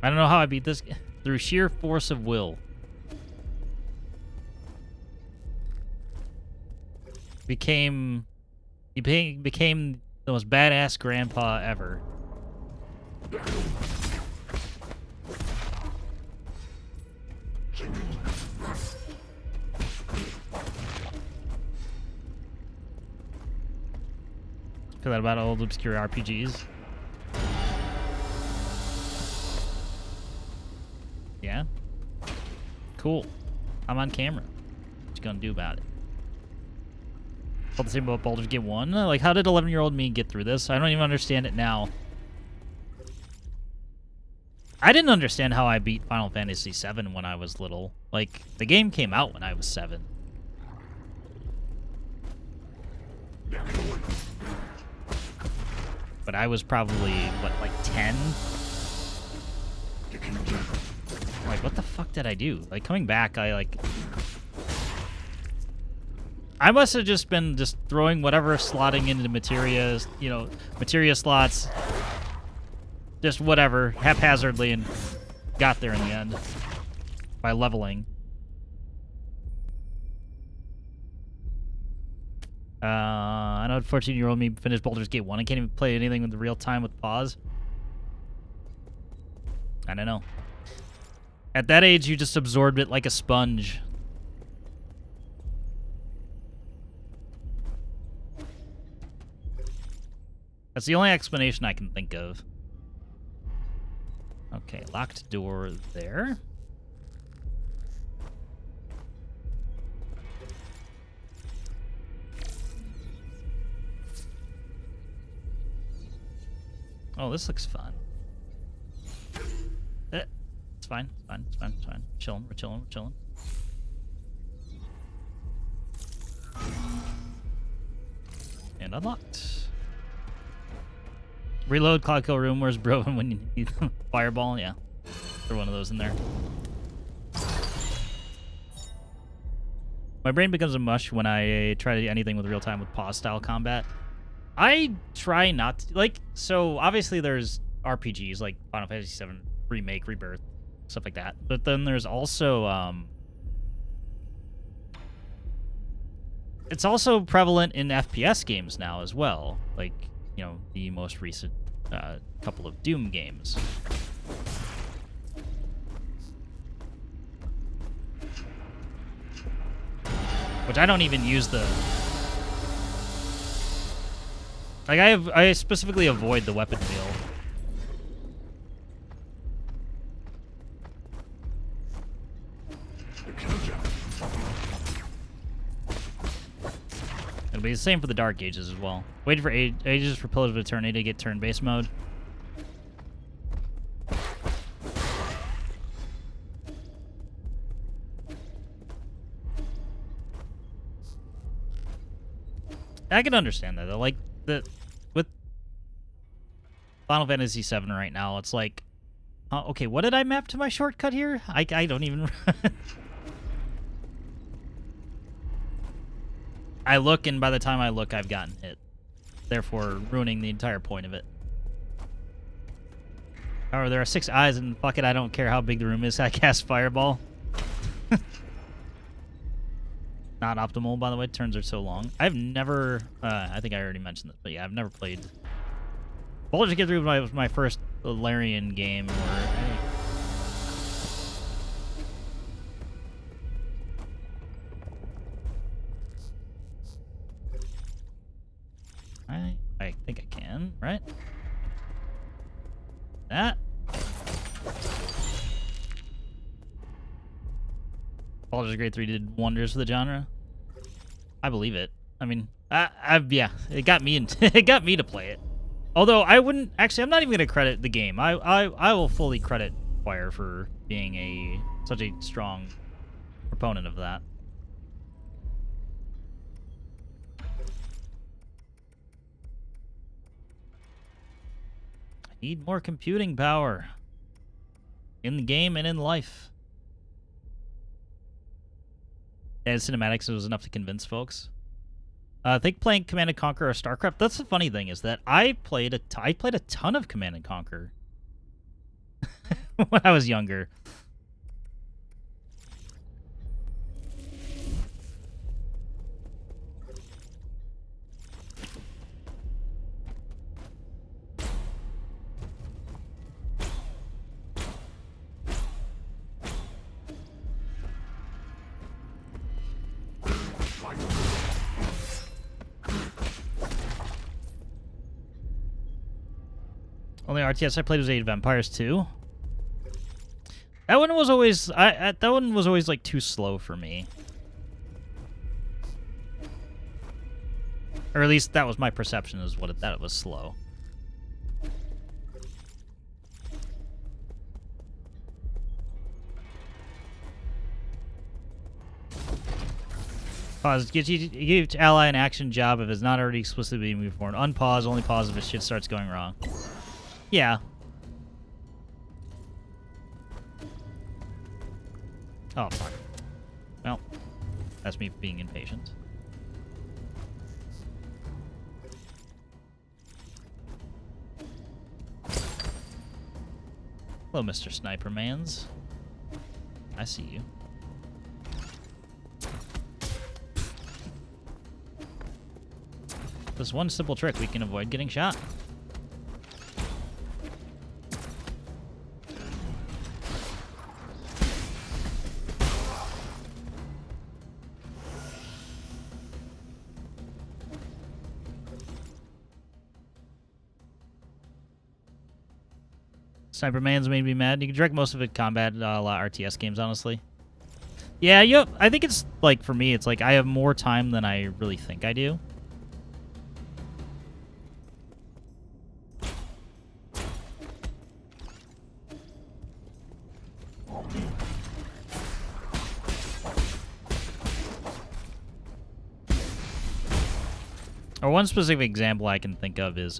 I don't know how I beat this through sheer force of will. Became the most badass grandpa ever. Feel that about old obscure RPGs. Yeah? Cool. I'm on camera. What you gonna do about it? Felt the same about Baldur's Gate 1. Like, how did 11-year-old me get through this? I don't even understand it now. I didn't understand how I beat Final Fantasy VII when I was little. Like, the game came out when I was 7. But I was probably, what, like 10? Like, what the fuck did I do? Like, coming back, I must have just been throwing whatever slotting into materia, you know, materia slots, just whatever, haphazardly, and got there in the end by leveling. I know 14-year-old me finished Baldur's Gate 1. I can't even play anything with the real time with pause. I don't know. At that age, you just absorbed it like a sponge. That's the only explanation I can think of. Okay, locked door there. Oh, this looks fun. It's fine, it's fine, it's fine, it's fine. Chilling, we're chilling, we're chilling. And unlocked. Reload, cloud kill room. Where's Brew when you need fireball? Yeah. Throw one of those in there. My brain becomes a mush when I try to do anything with real time with pause style combat. I try not to, like, so obviously there's RPGs like Final Fantasy VII Remake, Rebirth, stuff like that. But then there's also, it's also prevalent in FPS games now as well. Like, you know, the most recent couple of Doom games. Which I don't even use the... Like, I specifically avoid the weapon wheel. It'll be the same for the Dark Ages as well. Waiting for ages for Pillars of Eternity to get turn-based mode. I can understand that though. Like with Final Fantasy VII right now, it's like, okay, what did I map to my shortcut here? I don't even. I look, and by the time I look, I've gotten hit, therefore ruining the entire point of it. However, there are 6 eyes, and fuck it, I don't care how big the room is. I cast Fireball. Not optimal, by the way. Turns are so long. I've never... I think I already mentioned this, but yeah, I've never played... Baldur's Gate 3 was my first Solarian game where... I think I can, right? That. Baldur's Gate 3 did wonders for the genre. I believe it. I mean, yeah, it got me it got me to play it. Although I wouldn't actually, I'm not even gonna credit the game. I will fully credit acquire for being such a strong proponent of that. I need more computing power in the game and in life. And cinematics was enough to convince folks. I think playing Command & Conquer or StarCraft, that's the funny thing, is that I played a ton of Command & Conquer when I was younger. Only RTS I played was Age of Empires 2. That one was always that one was always like too slow for me. Or at least that was my perception, is that it was slow. Pause. Give each ally an action job if it's not already explicitly moved forward. Unpause. Only pause if his shit starts going wrong. Yeah. Oh, fuck. Well, that's me being impatient. Hello, Mr. Sniper Mans. I see you. There's one simple trick: we can avoid getting shot. Sniper Man's made me mad. You can direct most of it combat a lot of RTS games, honestly. Yeah, yep. I think it's like, for me, it's like I have more time than I really think I do. Or one specific example I can think of is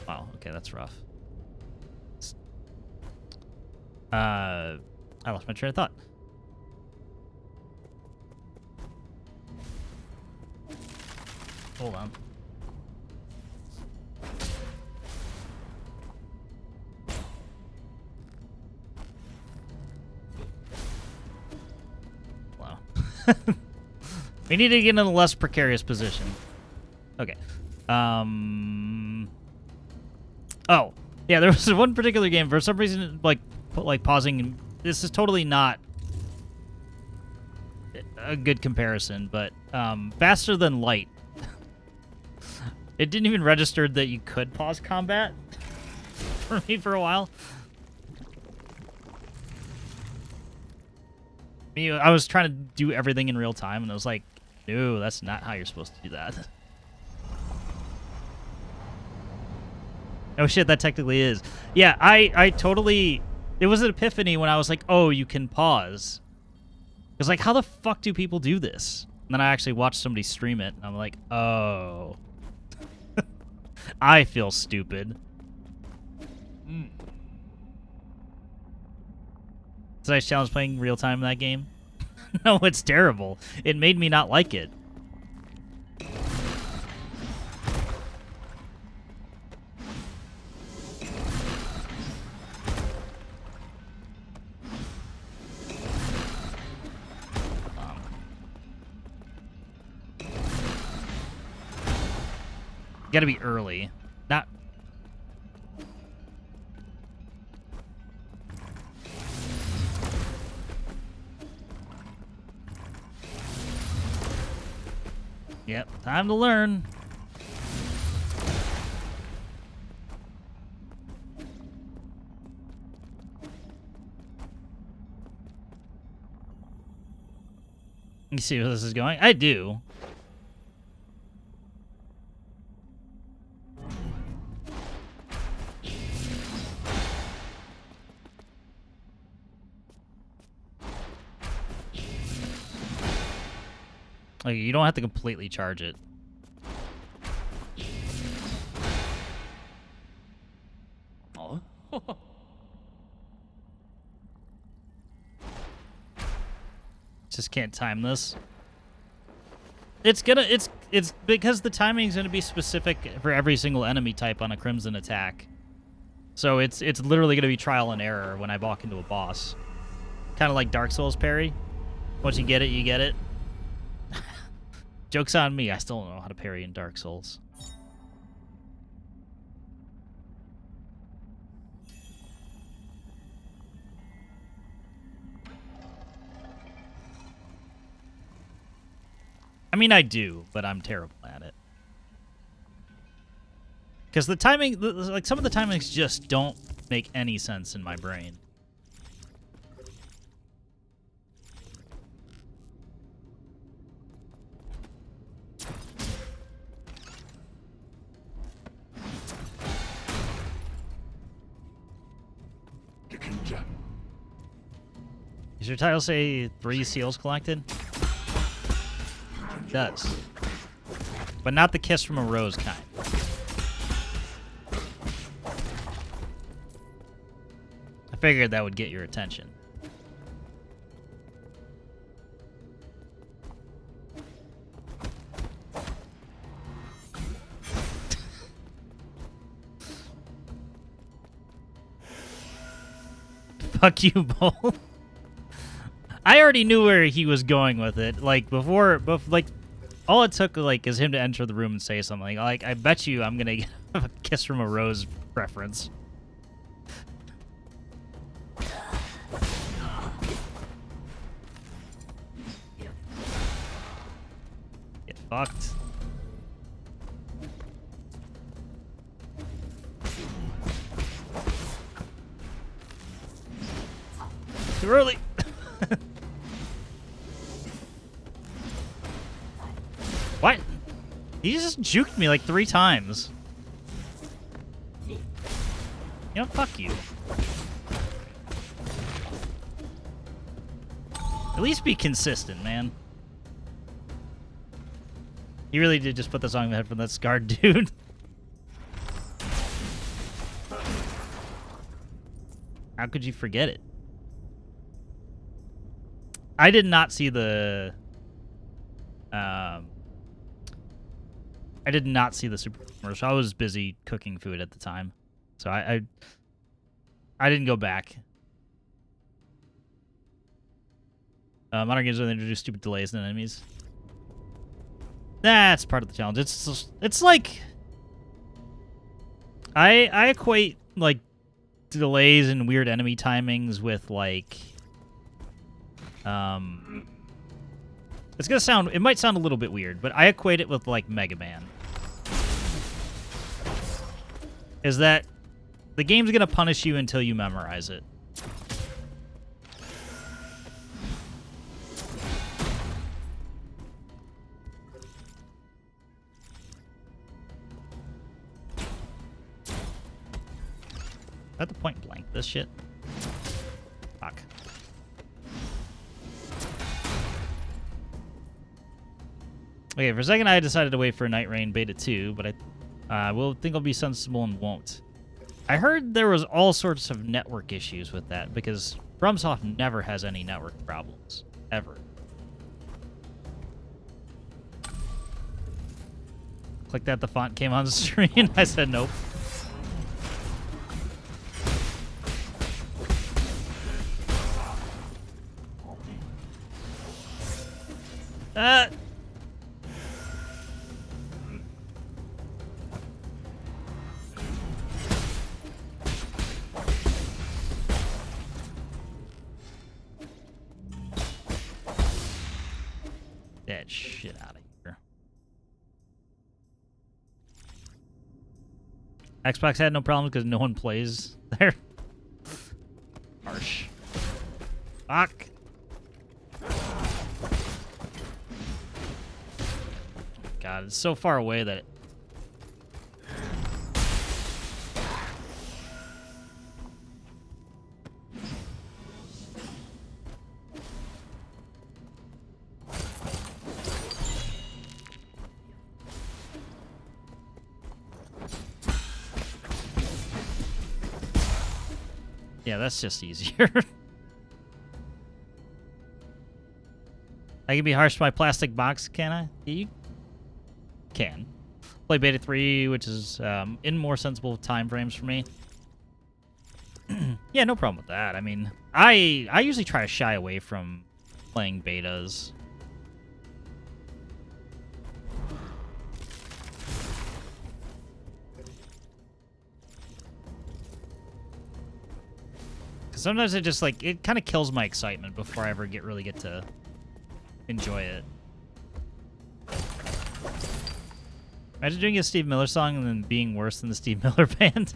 wow, okay, that's rough. I lost my train of thought. Hold on. Wow. We need to get in a less precarious position. Okay. Oh, yeah, there was one particular game, for some reason, like pausing. This is totally not a good comparison, but Faster Than Light. It didn't even register that you could pause combat for me for a while. I was trying to do everything in real time, and I was like, no, that's not how you're supposed to do that. Oh shit, that technically is. Yeah, I totally... It was an epiphany when I was like, oh, you can pause. It was like, how the fuck do people do this? And then I actually watched somebody stream it, and I'm like, oh. I feel stupid. It's a nice challenge playing real time in that game. No, it's terrible. It made me not like it. Gotta be early. Not... Yep, time to learn. You see where this is going? I do. Like, you don't have to completely charge it. Oh. Just can't time this. It's because the timing's gonna be specific for every single enemy type on a Crimson attack. So it's literally gonna be trial and error when I walk into a boss. Kind of like Dark Souls parry. Once you get it, you get it. Joke's on me, I still don't know how to parry in Dark Souls. I mean, I do, but I'm terrible at it. Because the timing, like some of the timings just don't make any sense in my brain. Does your title say 3 seals collected? It does. But not the kiss from a rose kind. I figured that would get your attention. Fuck you both. I already knew where he was going with it. Like before, like all it took like is him to enter the room and say something. Like I bet you I'm gonna get a kiss from a rose reference. Get fucked. Too early. What? He just juked me like 3 times. You know, fuck you. At least be consistent, man. You really did just put the song in the head from that scarred dude. How could you forget it? I did not see the... I did not see the Super commercial. I was busy cooking food at the time, so I didn't go back. Modern games where they introduce stupid delays in enemies. That's part of the challenge. It's like I equate like delays and weird enemy timings with like it's gonna sound, it might sound a little bit weird, but I equate it with like Mega Man. Is that the game's gonna punish you until you memorize it. At the point blank, this shit. Fuck. Okay, for a second I decided to wait for Night Rain Beta 2, but I will think I'll be sensible and won't. I heard there was all sorts of network issues with that, because FromSoft never has any network problems. Ever. Click that, the font came on the screen. I said nope. That shit out of here. Xbox had no problems because no one plays there. Harsh. Fuck. God, it's so far away that Yeah, that's just easier. I can be harsh to my plastic box, can I? Yeah, you can. Play beta 3, which is in more sensible time frames for me. Yeah, no problem with that. I mean, I usually try to shy away from playing betas. Because sometimes it just, like, it kind of kills my excitement before I ever really get to enjoy it. Imagine doing a Steve Miller song and then being worse than the Steve Miller band.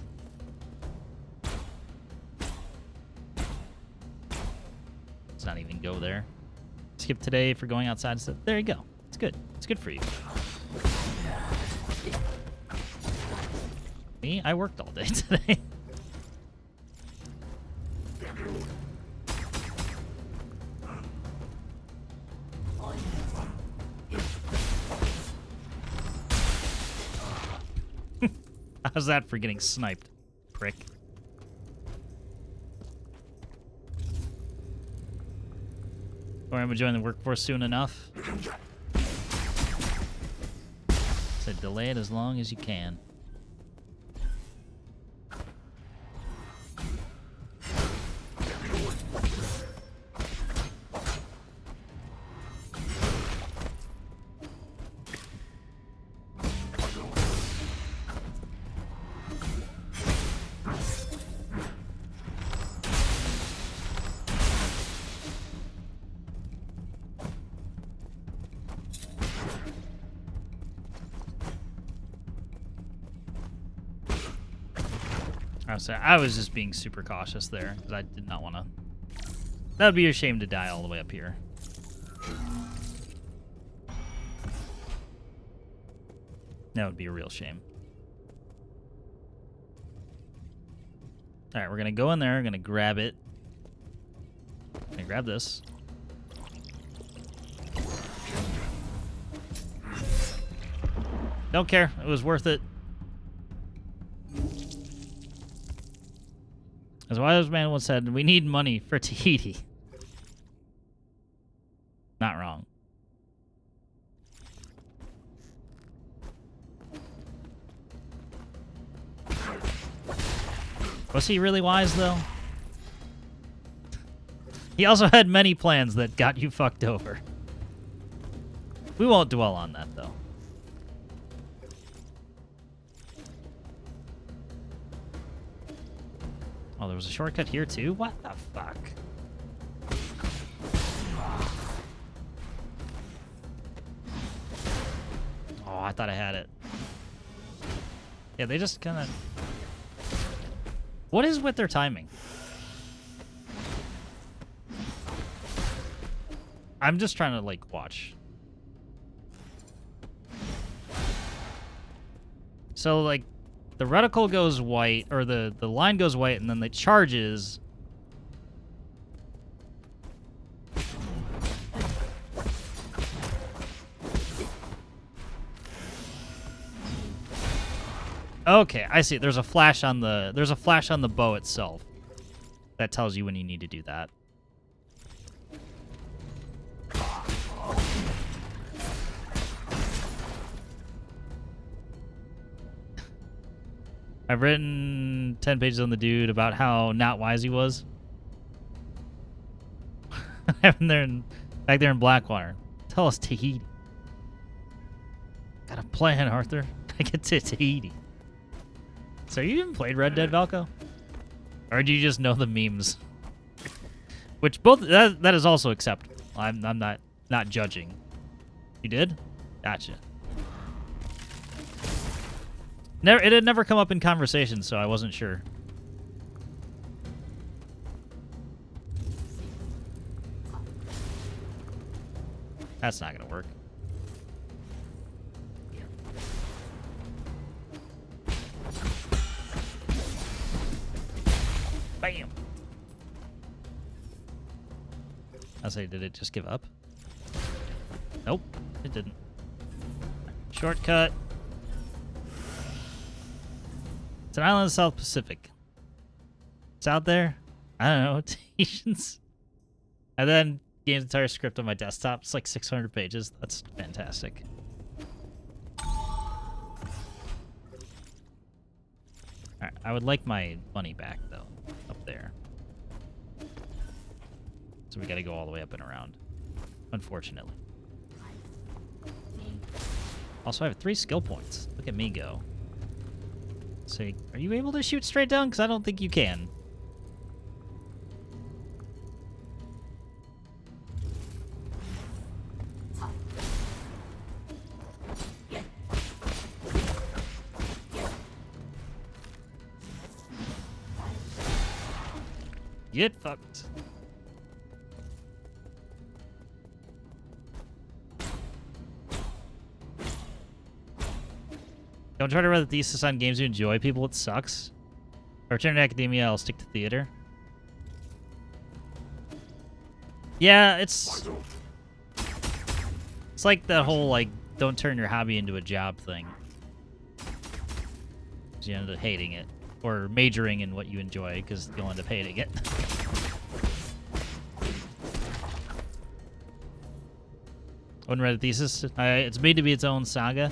Let's not even go there. Skip today for going outside and stuff. There you go. It's good. It's good for you. Me? I worked all day today. How's that for getting sniped, prick? Or am I joining the workforce soon enough? So delay it as long as you can. I was just being super cautious there, because I did not want to... That would be a shame to die all the way up here. That would be a real shame. Alright, we're going to go in there, we're going to grab it. I'm going to grab this. Don't care, it was worth it. As a wise man once said, we need money for Tahiti. Not wrong. Was he really wise, though? He also had many plans that got you fucked over. We won't dwell on that, though. Oh, there was a shortcut here, too? What the fuck? Oh, I thought I had it. Yeah, they just kind of... What is with their timing? I'm just trying to, like, watch. So, like... The reticle goes white, or the line goes white, and then it charges. Okay, I see. There's a flash on the bow itself that tells you when you need to do that. I've written 10 pages on the dude about how not wise he was. Back there in Blackwater. Tell us Tahiti. Got a plan, Arthur. I get to Tahiti. So you even played Red Dead, Valko? Or do you just know the memes? Which both that is also acceptable. I'm not judging. You did? Gotcha. It had never come up in conversation, so I wasn't sure. That's not gonna work. Bam! I say, did it just give up? Nope, it didn't. Shortcut. It's an island in the South Pacific. It's out there. I don't know, annotations. And then game's entire script on my desktop. It's like 600 pages. That's fantastic. Alright, I would like my money back, though, up there. So we gotta go all the way up and around, unfortunately. Also, I have 3 skill points. Look at me go. So, are you able to shoot straight down? Because I don't think you can. Get fucked. Don't try to run the thesis on games you enjoy, people. It sucks. If I return to academia, I'll stick to theater. Yeah, it's like the whole, like, don't turn your hobby into a job thing. 'Cause you end up hating it. Or majoring in what you enjoy, because you'll end up hating it. Wouldn't read a thesis. It's made to be its own saga.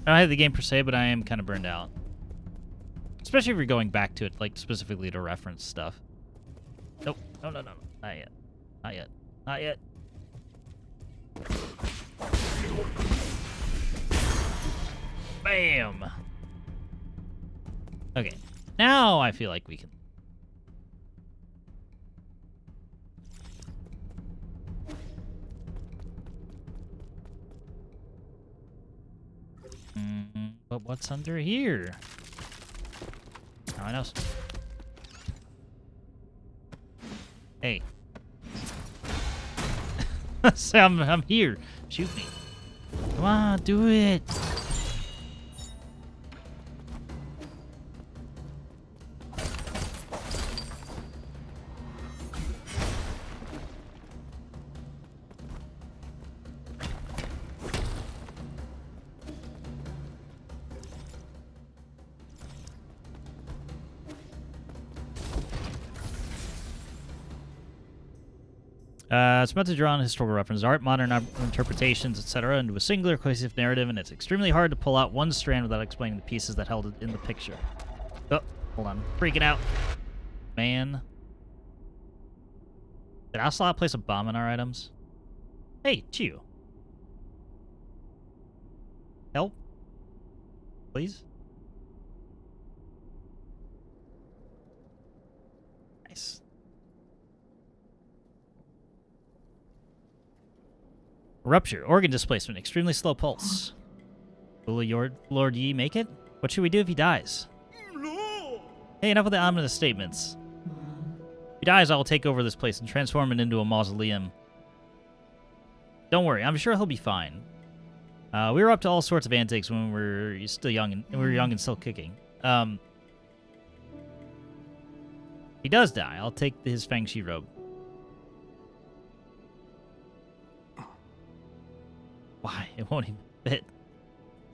I don't have the game per se, but I am kind of burned out. Especially if you're going back to it, like, specifically to reference stuff. Nope. No. Not yet. Not yet. Not yet. Bam! Okay. Now I feel like we can... But what's under here? Oh, I know. Hey. I'm here. Shoot me. Come on, do it. It's meant to draw on historical references, art, modern interpretations, etc., into a singular cohesive narrative, and it's extremely hard to pull out one strand without explaining the pieces that held it in the picture. Oh, hold on. Freaking out. Man. Did Ocelot place a bomb in our items? Hey, Chew. Help? Please? Nice. Rupture. Organ displacement. Extremely slow pulse. Will Lord Yi make it? What should we do if he dies? Hey, enough of the ominous statements. If he dies, I will take over this place and transform it into a mausoleum. Don't worry, I'm sure he'll be fine. We were up to all sorts of antics when we were still young, and we were young and still kicking. He does die. I'll take his Fang Shi robe. Why? It won't even fit.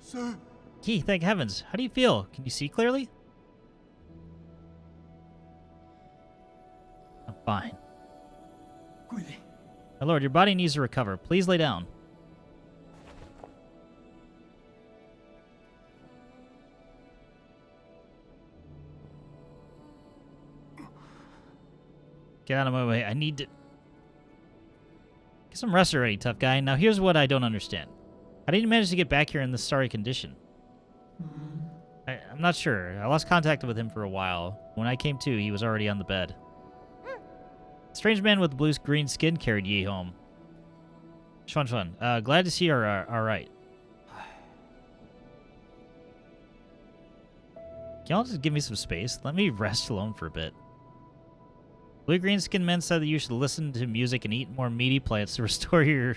Sir. Key, thank heavens. How do you feel? Can you see clearly? I'm fine. My lord, your body needs to recover. Please lay down. Get out of my way. I need to... Get some rest already, tough guy. Now here's what I don't understand. How did you manage to get back here in this sorry condition? I'm not sure. I lost contact with him for a while. When I came to, he was already on the bed. A strange man with blue-green skin carried Yi home. Shun. Glad to see you're alright. Can y'all just give me some space? Let me rest alone for a bit. Blue-green skin men said that you should listen to music and eat more meaty plants to restore your...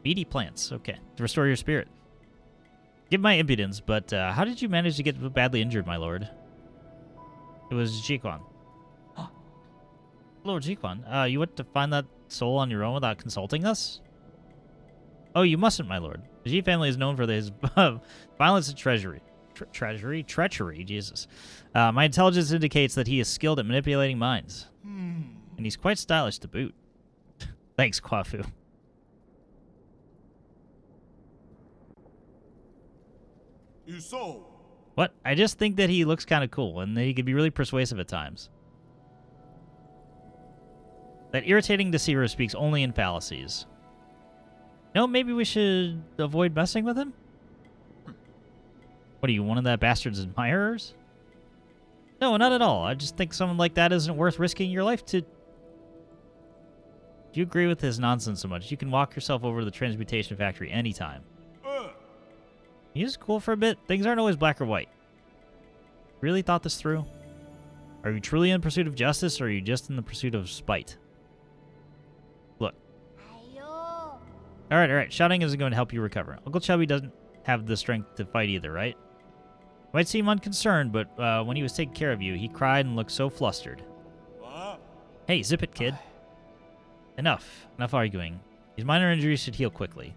Meaty plants, okay. To restore your spirit. Give my impudence, but how did you manage to get badly injured, my lord? It was Jiequan. Lord Jiequan, you went to find that soul on your own without consulting us? Oh, you mustn't, my lord. The Ji family is known for his violence and treachery, Jesus. My intelligence indicates that he is skilled at manipulating minds. And he's quite stylish to boot. Thanks, Kwafu. What? I just think that he looks kind of cool, and that he could be really persuasive at times. That irritating deceiver speaks only in fallacies. No, maybe we should avoid messing with him? What are you, one of that bastard's admirers? No, not at all. I just think someone like that isn't worth risking your life to... Do you agree with his nonsense so much? You can walk yourself over to the transmutation factory anytime. He's cool for a bit. Things aren't always black or white. Really thought this through? Are you truly in pursuit of justice, or are you just in the pursuit of spite? Look. Alright. Shouting isn't going to help you recover. Uncle Chubby doesn't have the strength to fight either, right? Might seem unconcerned, but when he was taking care of you, he cried and looked so flustered. Hey, zip it, kid. Enough arguing. These minor injuries should heal quickly.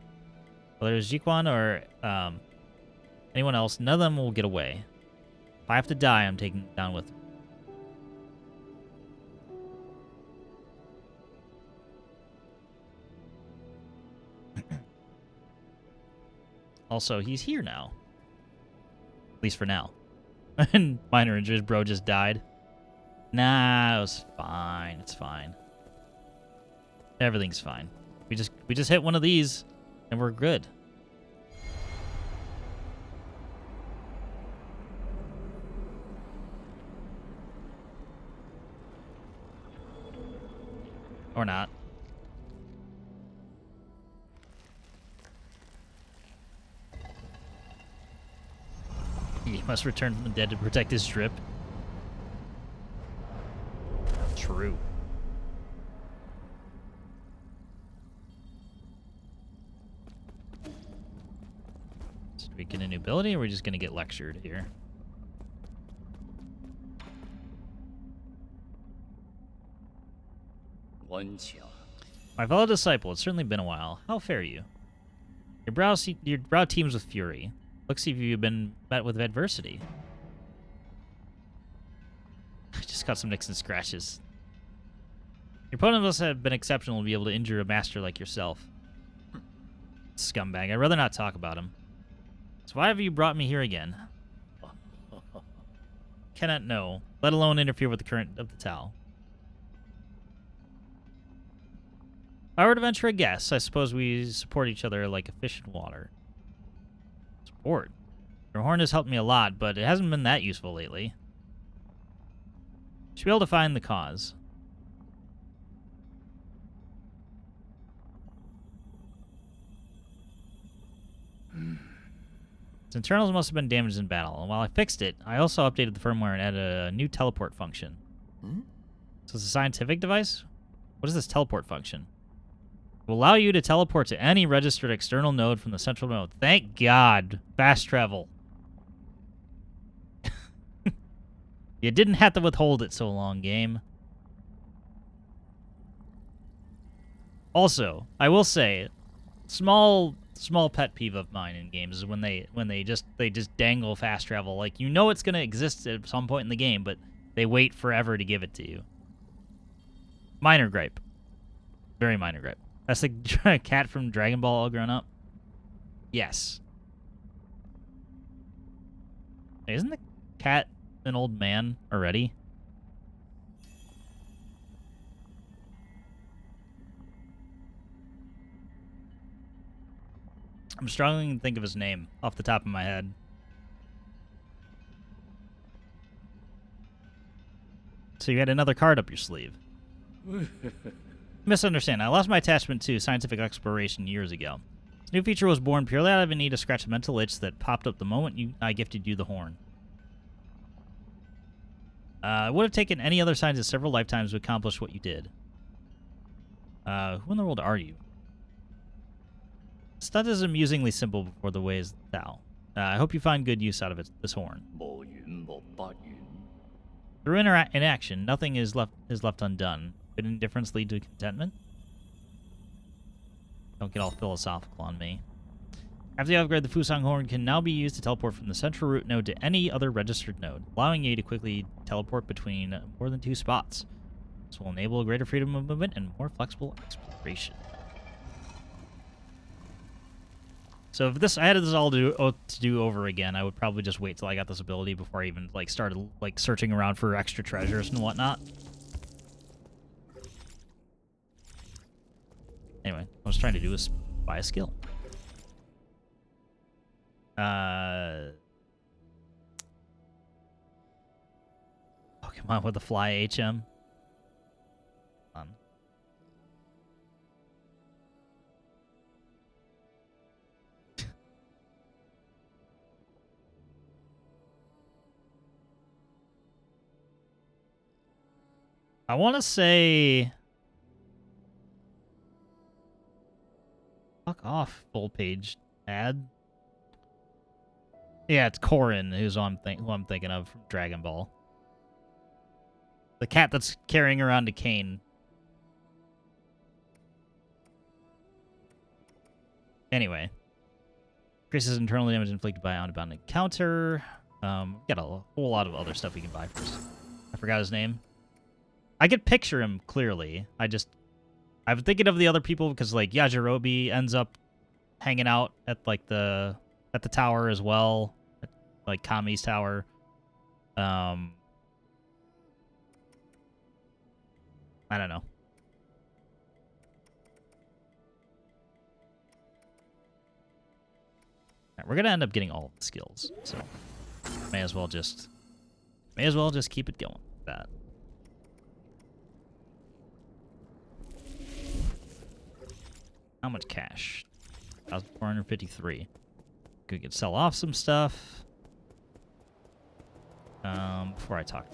Whether it's Jiequan or anyone else, none of them will get away. If I have to die, I'm taking it down with me. Also, he's here now. At least for now. And minor injuries, bro just died. Nah, it was fine. It's fine. Everything's fine. We just hit one of these, and we're good. Or not. He must return from the dead to protect his strip. True. So do we get a new ability, or are we just going to get lectured here? My fellow disciple, it's certainly been a while. How fare you? Your brow teems with fury. Looks like you've been met with adversity. I just got some nicks and scratches. Your opponent must have been exceptional to be able to injure a master like yourself. Scumbag. I'd rather not talk about him. So why have you brought me here again? Cannot know, let alone interfere with the current of the Tao. If I were to venture a guess, I suppose we support each other like a fish in water. Support? Your horn has helped me a lot, but it hasn't been that useful lately. Should be able to find the cause. Its internals must have been damaged in battle, and while I fixed it, I also updated the firmware and added a new teleport function. So it's a scientific device? What is this teleport function? It will allow you to teleport to any registered external node from the central node. Thank God. Fast travel. You didn't have to withhold it so long, game. Also, I will say, small pet peeve of mine in games is when they just dangle fast travel. Like, you know it's going to exist at some point in the game, but they wait forever to give it to you. Minor gripe. Very minor gripe. That's the cat from Dragon Ball all grown up? Yes. Hey, isn't the cat an old man already? I'm struggling to think of his name off the top of my head. So you had another card up your sleeve. Misunderstand. I lost my attachment to scientific exploration years ago. This new feature was born purely out of a need to scratch a mental itch that popped up the moment I gifted you the horn. It would have taken any other scientist several lifetimes to accomplish what you did. Who in the world are you? Stunt is amusingly simple before the ways of Tao. I hope you find good use out of this horn. 無怨無不怨。 Through inaction, nothing is left undone. Could indifference lead to contentment? Don't get all philosophical on me. After you upgrade, the Fusang Horn can now be used to teleport from the central root node to any other registered node, allowing you to quickly teleport between more than 2 spots. This will enable a greater freedom of movement and more flexible exploration. So if I had this all to do over again, I would probably just wait till I got this ability before I even like started like searching around for extra treasures and whatnot. Anyway, what I was trying to do is buy a skill. Pokemon with a fly HM. I want to say... Fuck off, full page ad. Yeah, it's Corrin who I'm thinking of from Dragon Ball. The cat that's carrying around a cane. Anyway. Increases internal damage inflicted by outbound encounter. Got a whole lot of other stuff we can buy first. I forgot his name. I could picture him clearly. I'm thinking of the other people because like Yajirobe ends up hanging out at like the tower as well, at, like Kami's tower. I don't know. Right, we're gonna end up getting all the skills, so may as well just keep it going with that. How much cash? 1,453. We could sell off some stuff. Before I talk.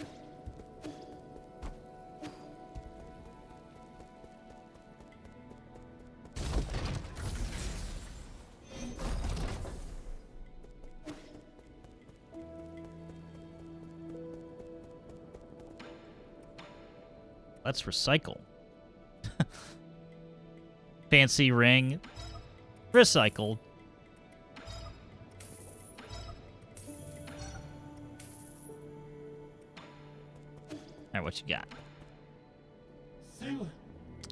Let's recycle. Fancy ring. Recycled. Alright, what you got?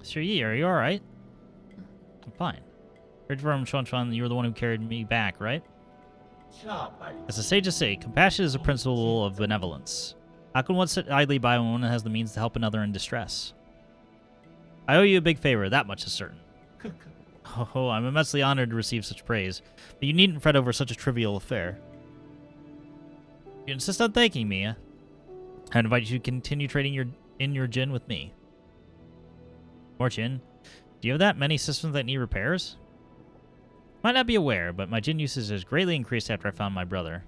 Sure, Yi, are you alright? I'm fine. Heard from Chuan, you were the one who carried me back, right? As the sages say, compassion is a principle of benevolence. How can one sit idly by when one has the means to help another in distress? I owe you a big favor, that much is certain. Oh, I'm immensely honored to receive such praise, but you needn't fret over such a trivial affair. You insist on thanking me, I invite you to continue trading in your gin with me. More gin? Do you have that many systems that need repairs? Might not be aware, but my gin usage has greatly increased after I found my brother.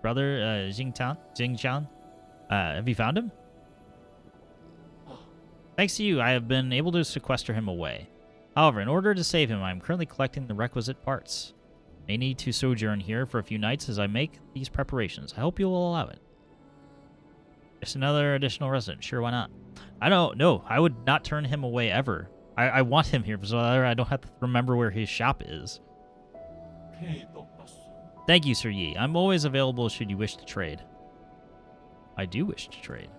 Brother, Jingchan? Have you found him? Thanks to you, I have been able to sequester him away. However, in order to save him, I am currently collecting the requisite parts. I may need to sojourn here for a few nights as I make these preparations. I hope you will allow it. Just another additional resident. Sure, why not? I don't know. I would not turn him away ever. I want him here so that I don't have to remember where his shop is. Thank you, Sir Yi. I'm always available should you wish to trade. I do wish to trade.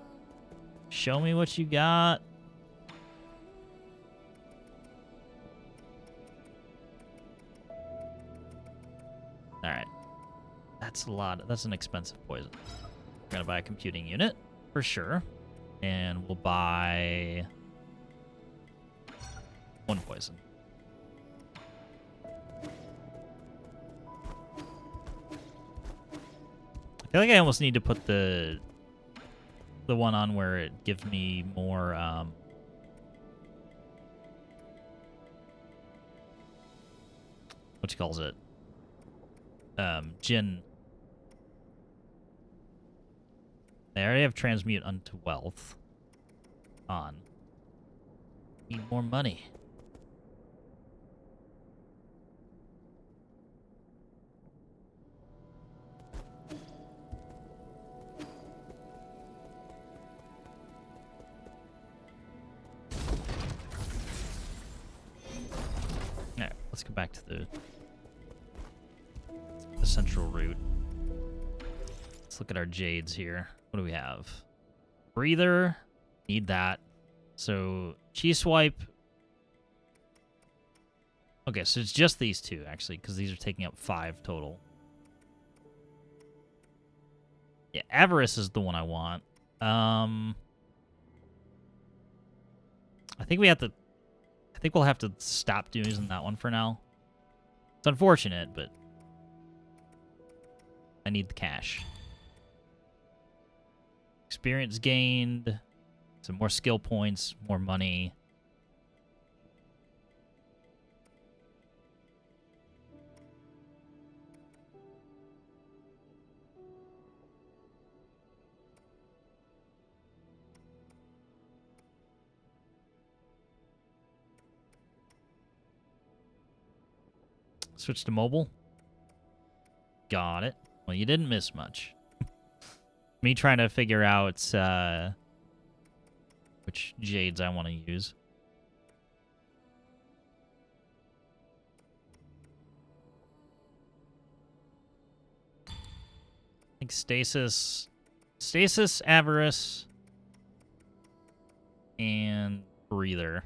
Show me what you got. Alright. That's a lot. That's an expensive poison. We're going to buy a computing unit, for sure. And we'll buy 1 poison. I feel like I almost need to put the one on where it gives me more, what you calls it? Jin. They already have transmute unto wealth on. Need more money. let's go back to the central route. Let's look at our jades here. What do we have? Breather. Need that. So, chi swipe. Okay, so it's just these two, actually, because these are taking up 5 total. Yeah, Avarice is the one I want. I think we have to... I think we'll have to stop using that one for now. It's unfortunate, but... I need the cash. Experience gained. Some more skill points, more money. Switch to mobile. Got it. Well, you didn't miss much. Me trying to figure out which jades I want to use. I think Stasis, Avarice, and Breather.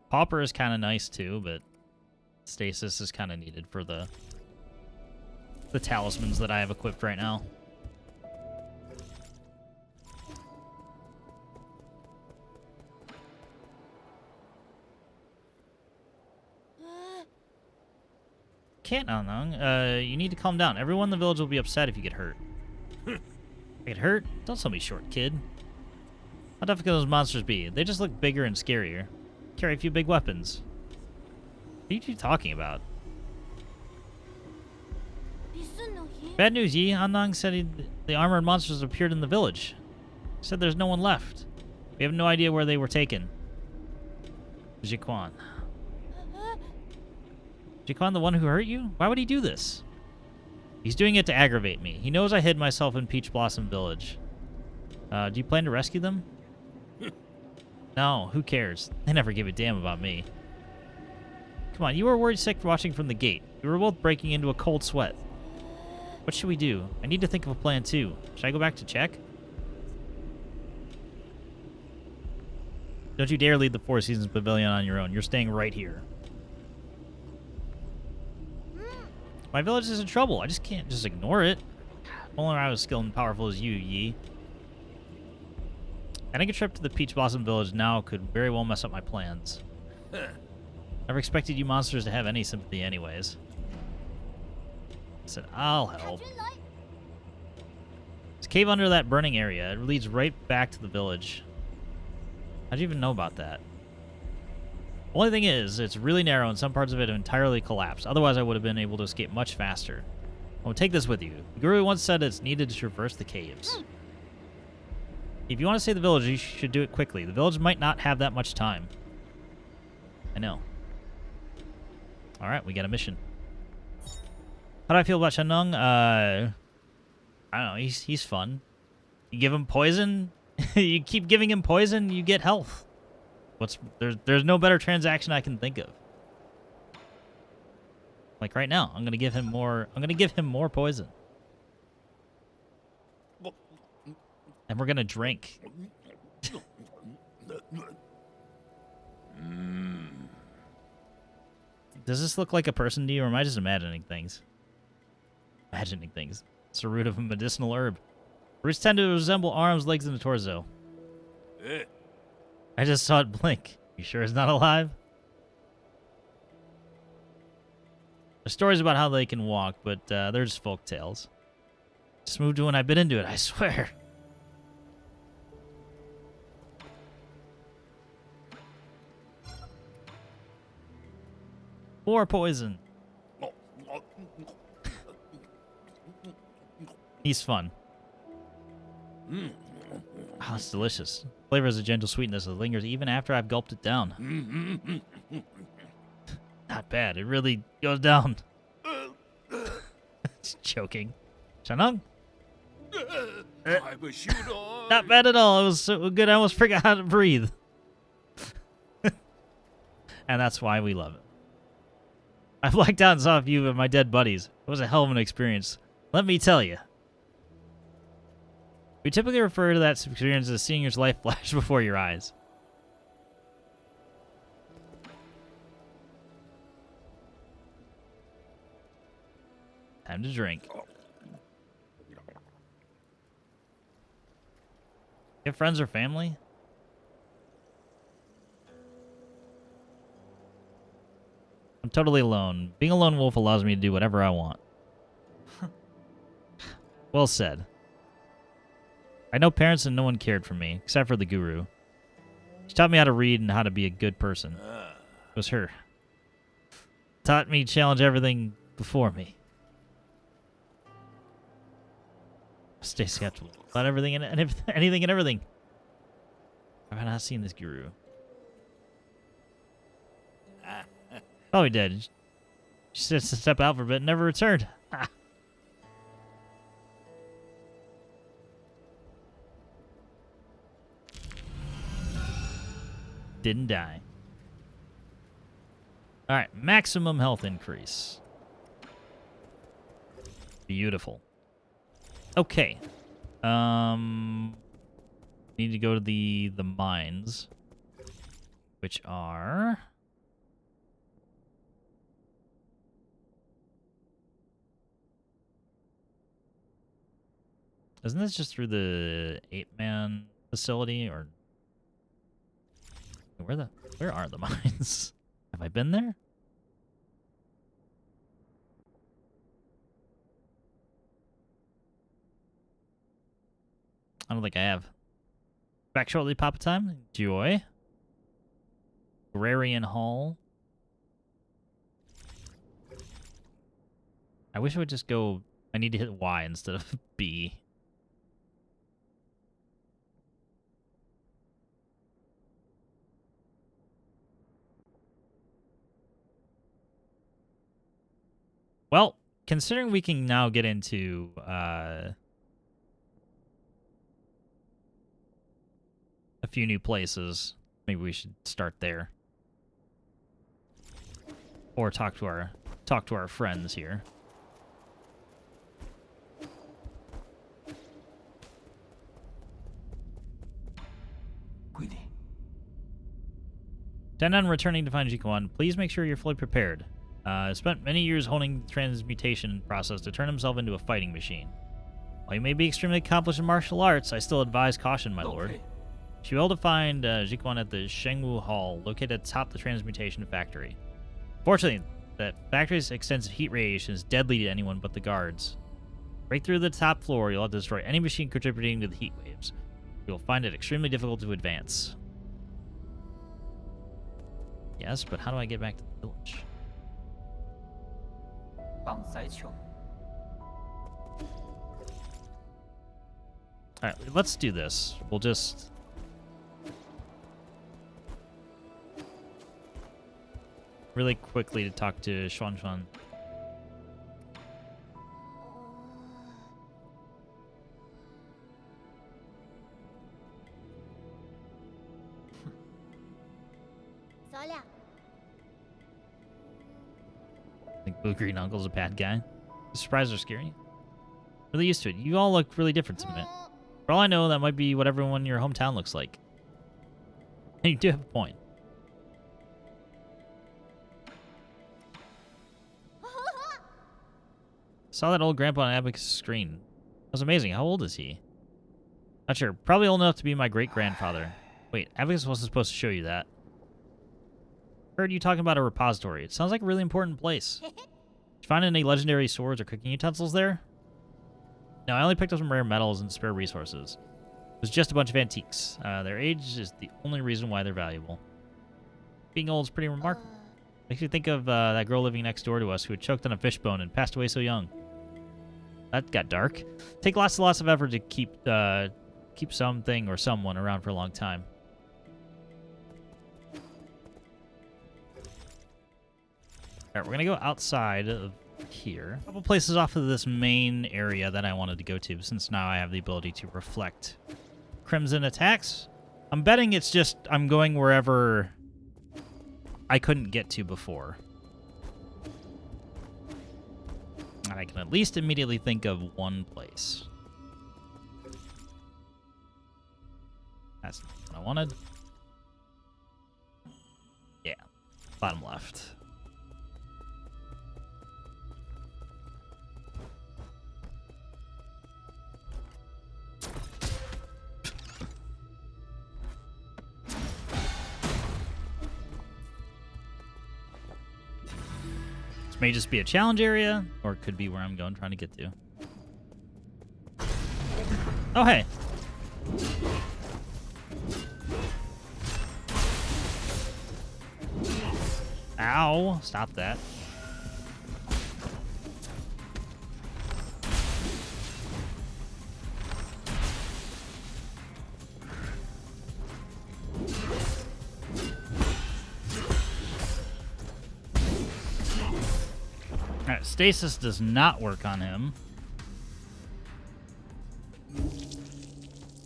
Pauper is kind of nice too, but Stasis is kind of needed for the talismans that I have equipped right now. Can't, you need to calm down. Everyone in the village will be upset if you get hurt. Get hurt? Don't sell me short, kid. How tough can those monsters be? They just look bigger and scarier. Carry a few big weapons. What are you talking about? Bad news, Yi. Annang said the armored monsters appeared in the village. He said there's no one left. We have no idea where they were taken. Jiequan. Jiequan, the one who hurt you? Why would he do this? He's doing it to aggravate me. He knows I hid myself in Peach Blossom Village. Do you plan to rescue them? No, who cares? They never give a damn about me. Come on, you were worried sick watching from the gate. We were both breaking into a cold sweat. What should we do? I need to think of a plan too. Should I go back to check? Don't you dare leave the Four Seasons Pavilion on your own. You're staying right here. My village is in trouble. I just can't just ignore it. If only I was skilled and powerful as you, Yi. Adding a trip to the Peach Blossom Village now could very well mess up my plans. Never expected you monsters to have any sympathy anyways. I said, I'll help. This cave under that burning area. It leads right back to the village. How'd you even know about that? Only thing is, it's really narrow and some parts of it have entirely collapsed. Otherwise, I would have been able to escape much faster. Oh, take this with you. The guru once said it's needed to traverse the caves. If you want to save the village, you should do it quickly. The village might not have that much time. I know. Alright, we got a mission. How do I feel about Shanung? I don't know, he's fun. You give him poison, you keep giving him poison, you get health. There's no better transaction I can think of. Like right now, I'm gonna give him more poison. And we're gonna drink. Does this look like a person to you, or am I just imagining things? Imagining things. It's the root of a medicinal herb. Roots tend to resemble arms, legs, and a torso. I just saw it blink. You sure it's not alive? There's stories about how they can walk, but they're just folk tales. Just moved to when I bit into it, I swear. More poison. He's fun. Oh, it's delicious. Flavor has a gentle sweetness that lingers even after I've gulped it down. Not bad. It really goes down. It's choking. Shanung? Not bad at all. It was so good I almost forgot how to breathe. And that's why we love it. I blacked out and saw a few of my dead buddies. It was a hell of an experience. Let me tell you. We typically refer to that experience as seeing your life flash before your eyes. Time to drink. You have friends or family? I'm totally alone. Being a lone wolf allows me to do whatever I want. Well said. I had no parents and no one cared for me, except for the guru. She taught me how to read and how to be a good person. It was her. Taught me to challenge everything before me. Stay skeptical about everything and anything and everything. Have I not seen this guru? Oh, he did. She said to step out for a bit and never returned. Didn't die. Alright, maximum health increase. Beautiful. Okay. Need to go to the mines, which are isn't this just through the 8-man facility, or where are the mines? Have I been there? I don't think I have. Back shortly, Papa Time. Joy. Agrarian Hall. I wish I would just go... I need to hit Y instead of B. Well, considering we can now get into... a few new places, maybe we should start there, or talk to our friends here. Tennon returning to find Jiequan. Please make sure you're fully prepared. Spent many years honing the transmutation process to turn himself into a fighting machine. While you may be extremely accomplished in martial arts, I still advise caution, my lord. You should be able to find Jiequan at the Shengwu Hall, located atop the transmutation factory. Fortunately, that factory's extensive heat radiation is deadly to anyone but the guards. Break through the top floor, you'll have to destroy any machine contributing to the heat waves. You'll find it extremely difficult to advance. Yes, but how do I get back to the village? Alright, let's do this. We'll just... really quickly to talk to Xuan. I think Blue Green Uncle's a bad guy. Surprised or scary? Really used to it. You all look really different to me. For all I know, that might be what everyone in your hometown looks like. And you do have a point. Saw that old grandpa on Abacus' screen. That was amazing. How old is he? Not sure. Probably old enough to be my great-grandfather. Wait, Abacus wasn't supposed to show you that. Heard you talking about a repository. It sounds like a really important place. Did you find any legendary swords or cooking utensils there? No, I only picked up some rare metals and spare resources. It was just a bunch of antiques. Their age is the only reason why they're valuable. Being old is pretty remarkable. Makes you think of that girl living next door to us who had choked on a fishbone and passed away so young. That got dark. Take lots and lots of effort to keep something or someone around for a long time. Alright, we're gonna go outside of here. A couple places off of this main area that I wanted to go to, since now I have the ability to reflect crimson attacks. I'm betting it's just I'm going wherever I couldn't get to before. And I can at least immediately think of one place. That's not what I wanted. Yeah, bottom left. This may just be a challenge area, or it could be where I'm going, trying to get to. Oh, hey. Ow! Stop that. Alright, stasis does not work on him.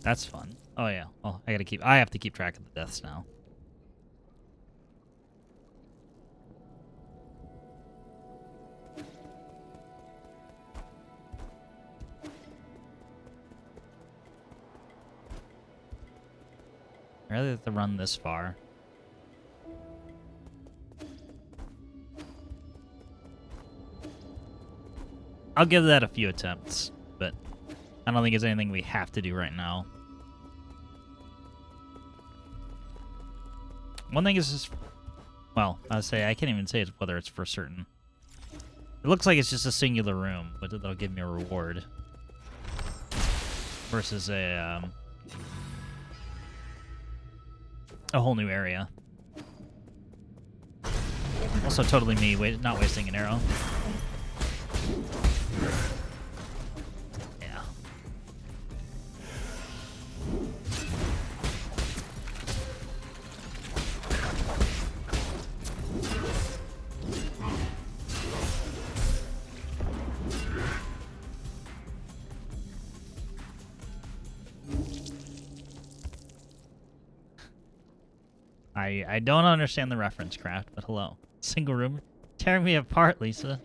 That's fun. Oh yeah. Oh, I have to keep track of the deaths now. I really have to run this far. I'll give that a few attempts, but I don't think it's anything we have to do right now. One thing is just, well, I can't even say whether it's for certain. It looks like it's just a singular room, but that'll give me a reward. Versus a whole new area. Also totally me not wasting an arrow. Yeah. I don't understand the reference, Craft, but hello. Single room. Tearing me apart, Lisa.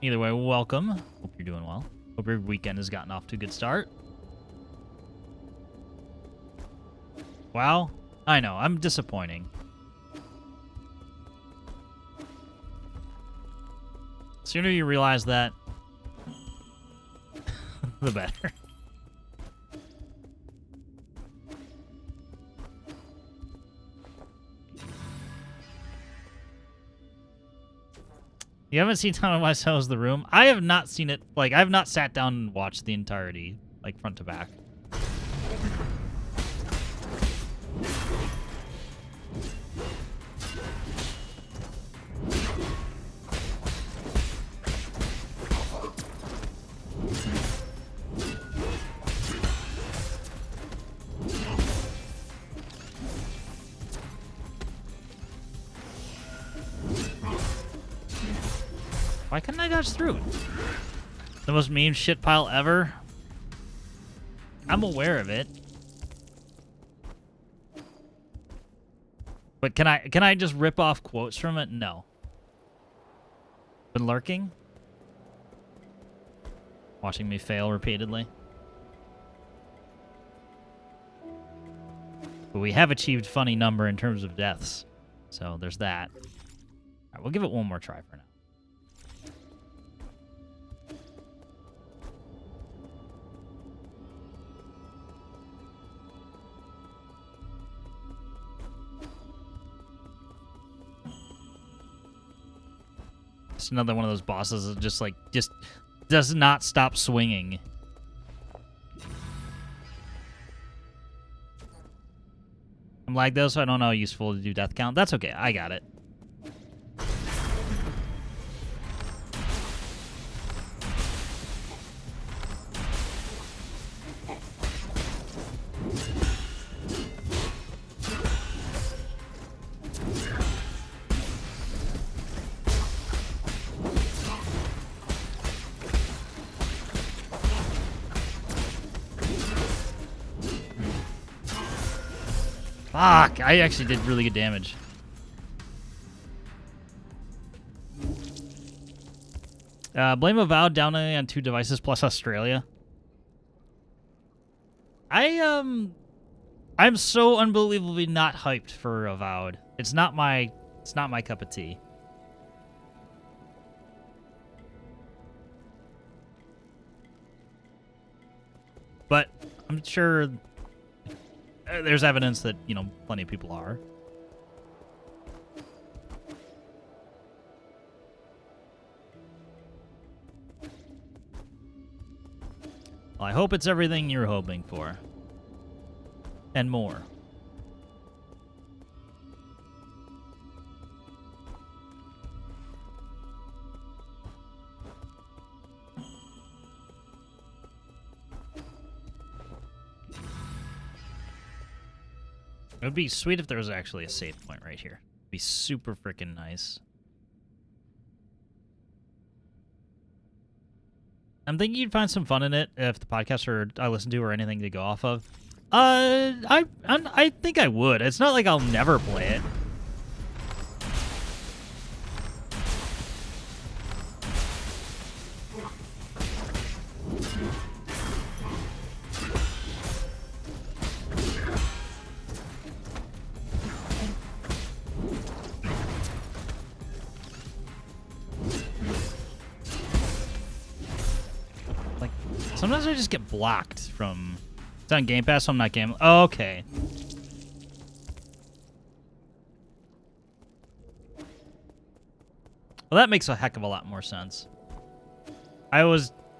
Either way, welcome. Hope you're doing well. Hope your weekend has gotten off to a good start. Wow. I know, I'm disappointing. Sooner you realize that, the better. You haven't seen Time of Myself the Room? I have not seen it. Like, I have not sat down and watched the entirety, like, front to back. Why couldn't I dodge through? The most meme shit pile ever? I'm aware of it. But can I just rip off quotes from it? No. Been lurking? Watching me fail repeatedly. But we have achieved funny number in terms of deaths. So there's that. Alright, we'll give it one more try for now. It's another one of those bosses that just does not stop swinging. I'm lagged though, so I don't know how useful to do death count. That's okay, I got it. Fuck! I actually did really good damage. Blame Avowed down on 2 devices plus Australia. I'm so unbelievably not hyped for Avowed. It's not my cup of tea. But I'm sure there's evidence that, you know, plenty of people are. Well, I hope it's everything you're hoping for. And more. It would be sweet if there was actually a save point right here. It'd be super freaking nice. I'm thinking you'd find some fun in it if the podcasts I listen to or anything to go off of. I think I would. It's not like I'll never play it. Sometimes I just get blocked from... It's on Game Pass, so I'm not game... Oh, okay. Well, that makes a heck of a lot more sense. I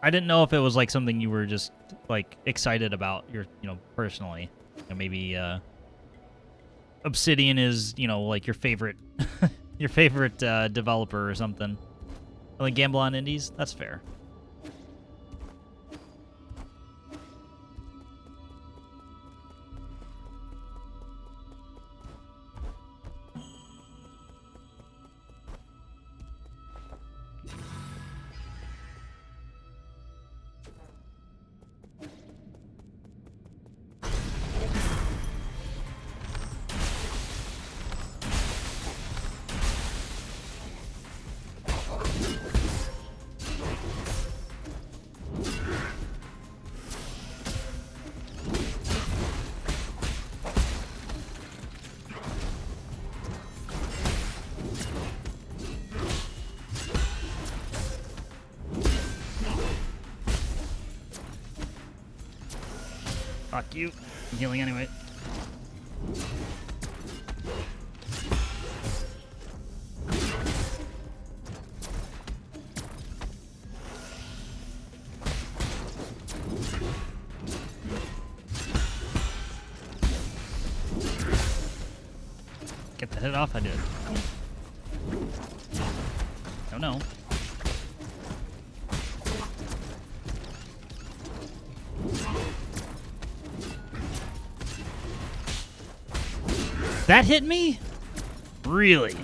didn't know if it was like something you were just like excited about, personally. Maybe Obsidian is, like your favorite your favorite developer or something. Like gamble on indies? That's fair. Fuck you. I'm healing anyway. Get the hit off? I did. Oh no. That hit me? Really?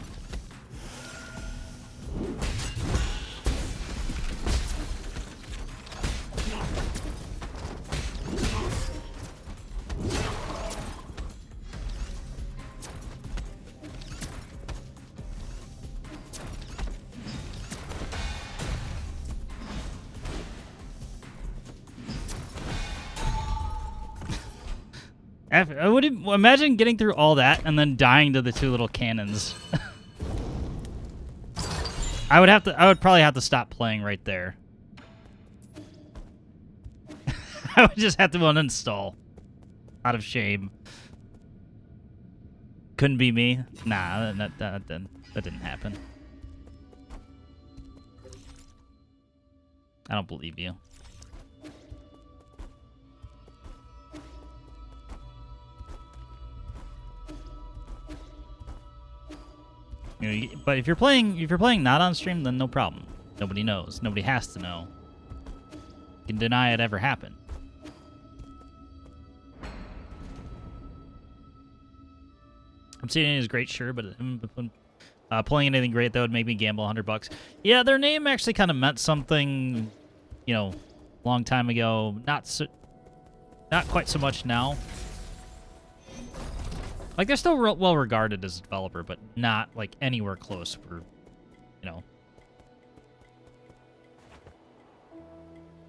I would imagine getting through all that and then dying to the 2 little cannons. I would probably have to stop playing right there. I would just have to uninstall. Out of shame. Couldn't be me. Nah, that didn't happen. I don't believe you. But if you're playing not on stream, then no problem. Nobody knows. Nobody has to know. You can deny it ever happened. Obsidian is great, sure, but pulling anything great that would make me gamble $100. Yeah, their name actually kind of meant something, long time ago. Not quite so much now. Like, they're still well regarded as a developer, but not, like, anywhere close for, you know.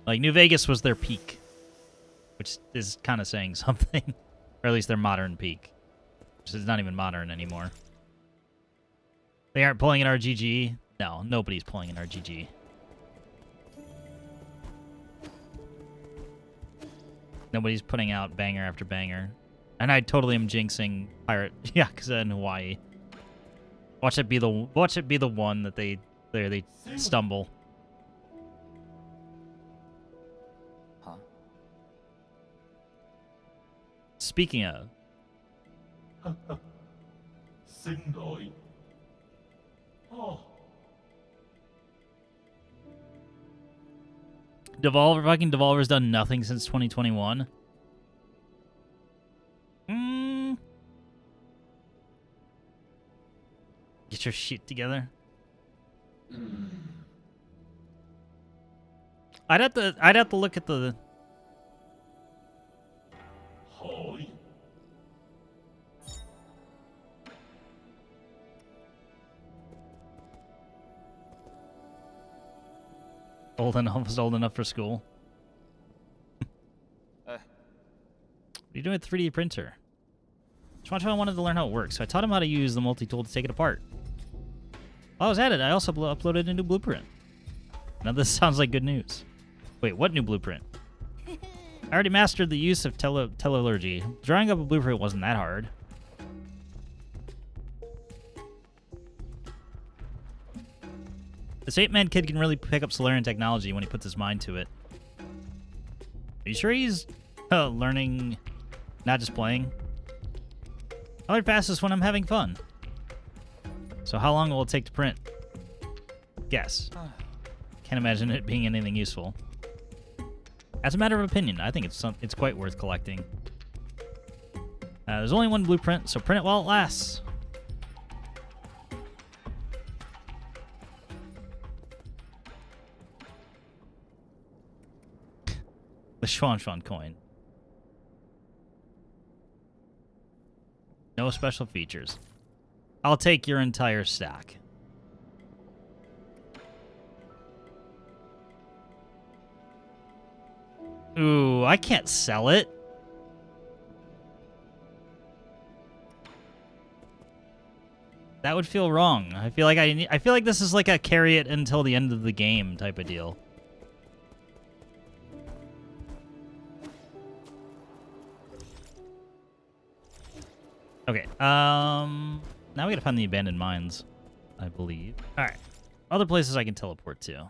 Like, New Vegas was their peak, which is kind of saying something. Or at least their modern peak, which is not even modern anymore. They aren't pulling an RGG? No, nobody's pulling an RGG. Nobody's putting out banger after banger. And I totally am jinxing Pirate Yakuza in Hawaii. Watch it be the one that they stumble. Huh? Speaking of, Devolver's done nothing since 2021. Get your shit together. I'd have to look at the. Almost old enough for school. What are you doing with 3D printer? Schwancho wanted to learn how it works, so I taught him how to use the multi-tool to take it apart. While I was at it, I also uploaded a new blueprint. Now this sounds like good news. Wait, what new blueprint? I already mastered the use of teleurgy. Drawing up a blueprint wasn't that hard. This 8-man kid can really pick up Solarian technology when he puts his mind to it. Are you sure he's learning, not just playing? I learn fastest when I'm having fun. So how long will it take to print? Guess. Can't imagine it being anything useful. As a matter of opinion, I think it's quite worth collecting. There's only one blueprint, so print it while it lasts. The Schwan coin. No special features. I'll take your entire stack. Ooh, I can't sell it. That would feel wrong. I feel like this is like a carry it until the end of the game type of deal. Okay, now we gotta find the abandoned mines, I believe. Alright, other places I can teleport to.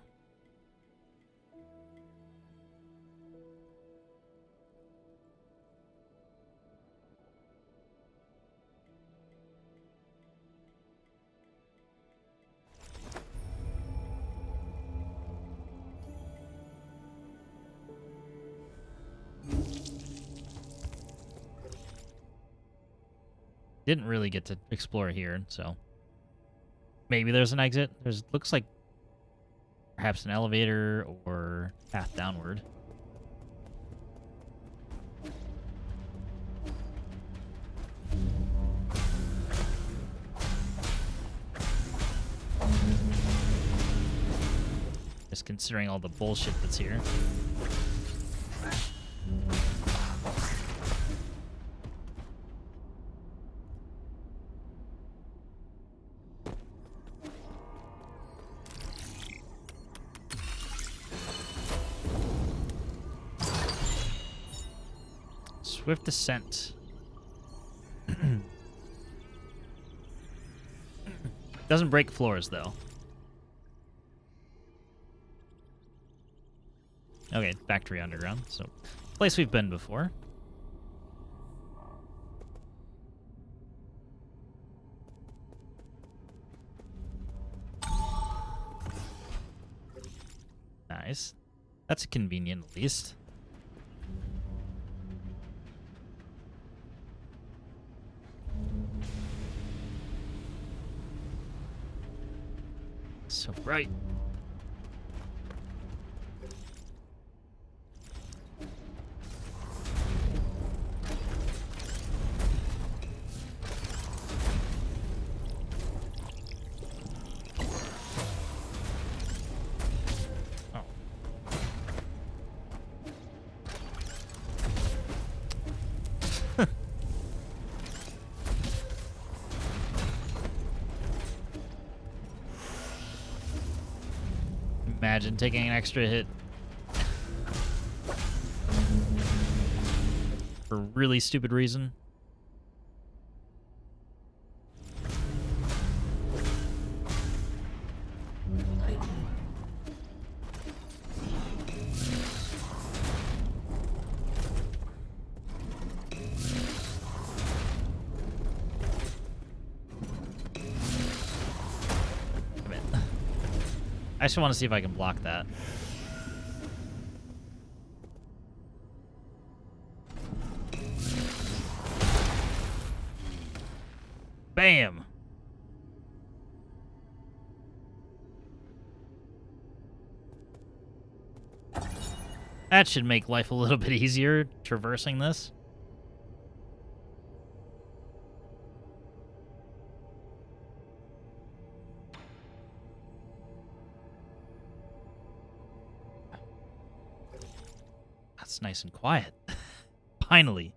Didn't really get to explore here, so maybe there's an exit. Looks like perhaps an elevator or path downward. Just considering all the bullshit that's here. Swift descent. Doesn't break floors, though. Okay, factory underground. So, place we've been before. Nice. That's convenient, at least. So bright. imagine taking an extra hit for a really stupid reason. I just want to see if I can block that. Bam! That should make life a little bit easier, traversing this. That's nice and quiet. Finally.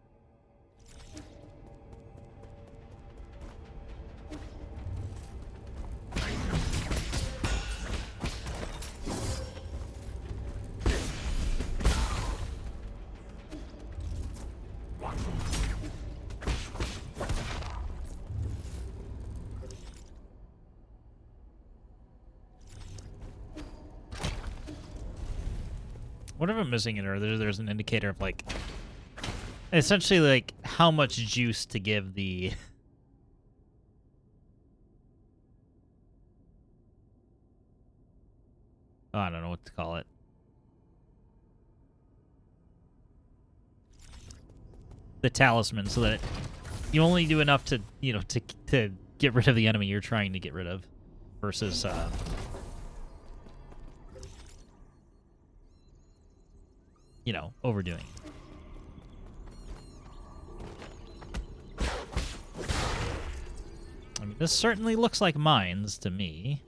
Whatever I'm missing in earlier, there's an indicator of, like, essentially, like, how much juice to give the... Oh, I don't know what to call it. The talisman, so that you only do enough to, you know, to get rid of the enemy you're trying to get rid of, versus, you know, overdoing it. I mean, this certainly looks like mines to me.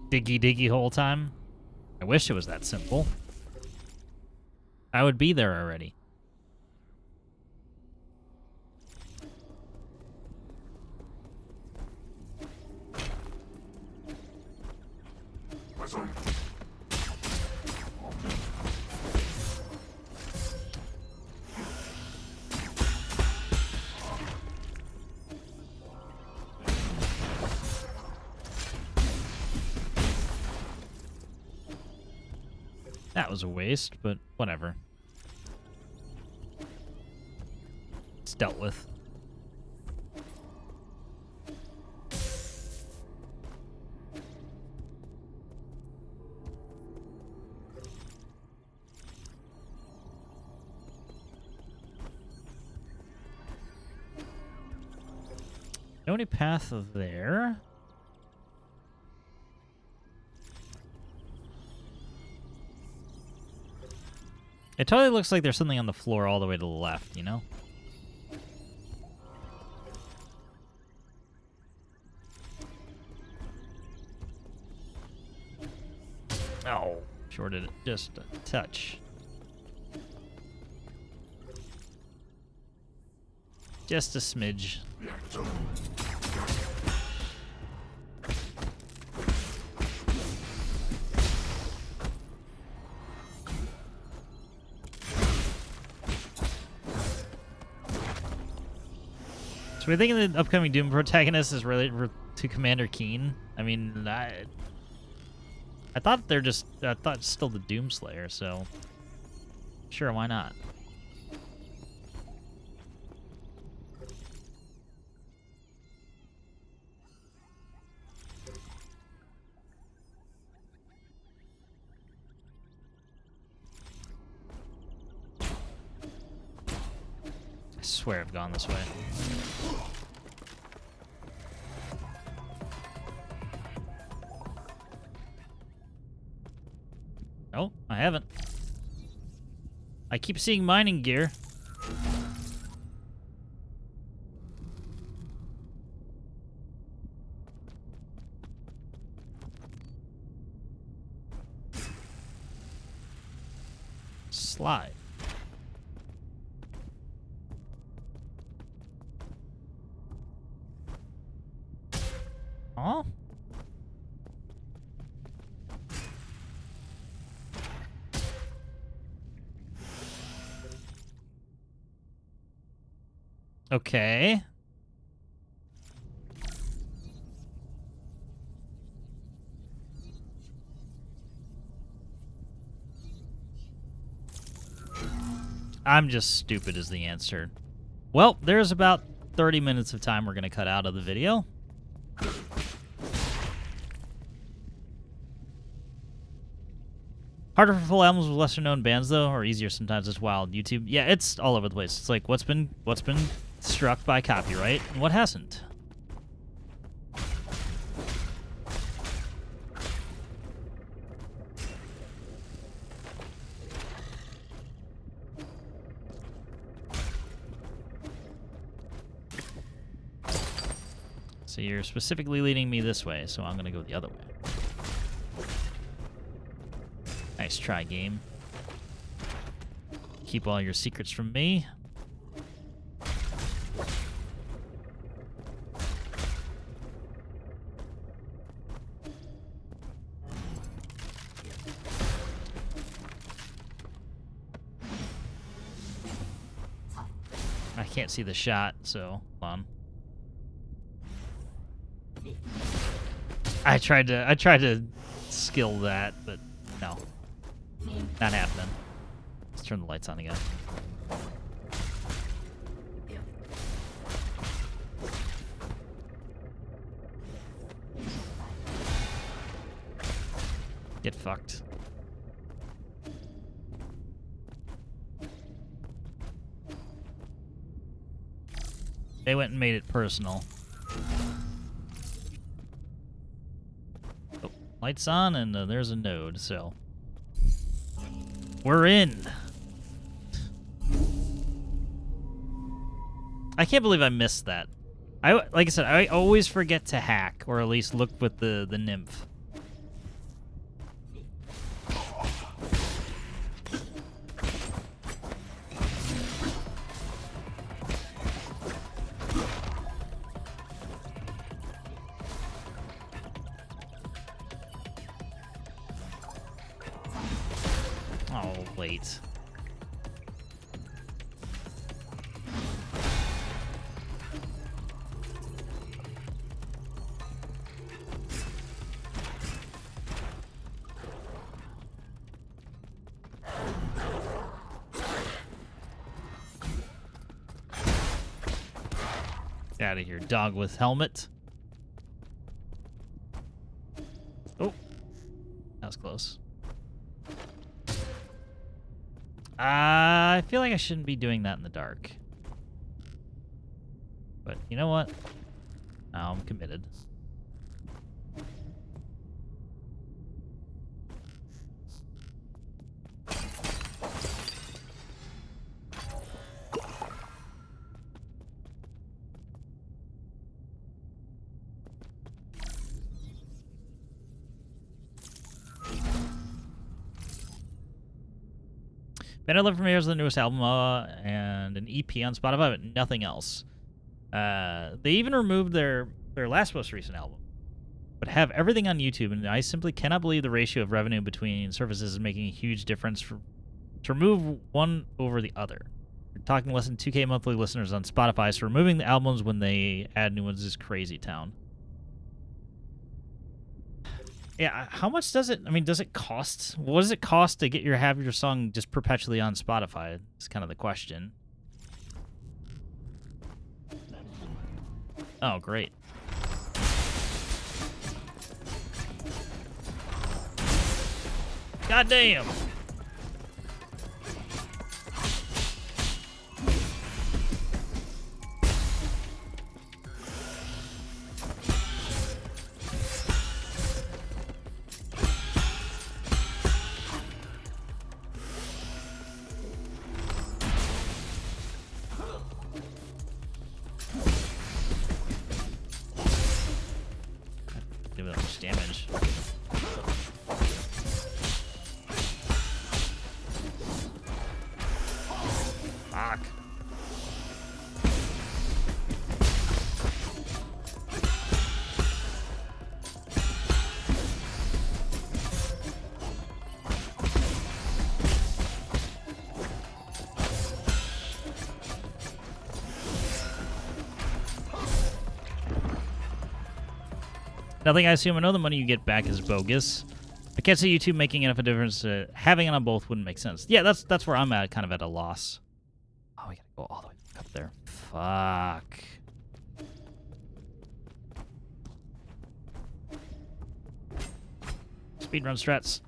Diggy diggy whole time. I wish it was that simple. I would be there already. That was a waste, but whatever. It's dealt with. No any path there. It totally looks like there's something on the floor all the way to the left, you know? Oh, shorted it just a touch. Just a smidge. So we're thinking the upcoming Doom protagonist is related to Commander Keen. I mean, I thought they're just, I thought it's still the Doomslayer, so sure, why not? I swear I've gone this way. Oh, I haven't. I keep seeing mining gear. slide. Huh? Okay. I'm just stupid is the answer. Well, there's about 30 minutes of time we're going to cut out of the video. Harder for full albums with lesser known bands though, or easier sometimes as wild. YouTube, yeah, it's all over the place. It's like what's been struck by copyright and what hasn't. So you're specifically leading me this way, so I'm gonna go the other way. Nice try, game. Keep all your secrets from me. I can't see the shot, so hold on. I tried to skill that, but no. Not happening. Let's turn the lights on again. Get fucked. They went and made it personal. Oh, lights on, and there's a node, so we're in. I can't believe I missed that. Like I said, I always forget to hack, or at least look with the nymph. Oh, wait. Out of here, dog with helmet. Oh, that was close. I feel like I shouldn't be doing that in the dark. But you know what? Now I'm committed. Been 11 premieres of the newest album and an EP on Spotify, but nothing else. They even removed their last most recent album, but have everything on YouTube, and I simply cannot believe the ratio of revenue between services is making a huge difference to remove one over the other. We're talking less than 2K monthly listeners on Spotify, so removing the albums when they add new ones is crazy town. Yeah, how much does it, I mean, does it cost? What does it cost to have your song just perpetually on Spotify? It's kind of the question. Oh, great. God damn. Damage. Fuck. Nothing I assume. I know the money you get back is bogus. I can't see you two making enough of a difference. Having it on both wouldn't make sense. Yeah, that's where I'm at, kind of at a loss. Oh, we gotta go all the way up there. Fuck. Speedrun strats.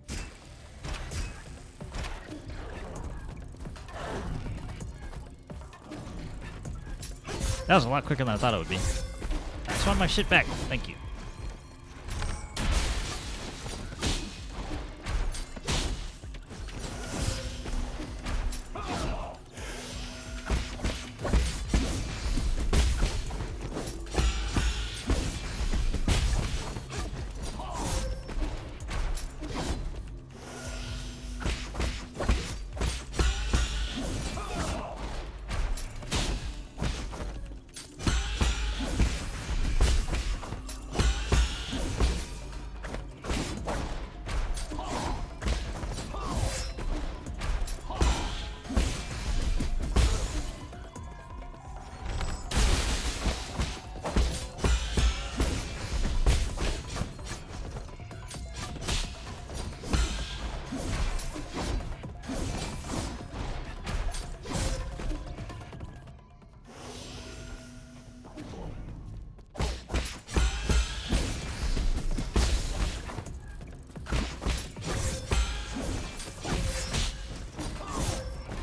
That was a lot quicker than I thought it would be. I just want my shit back. Thank you.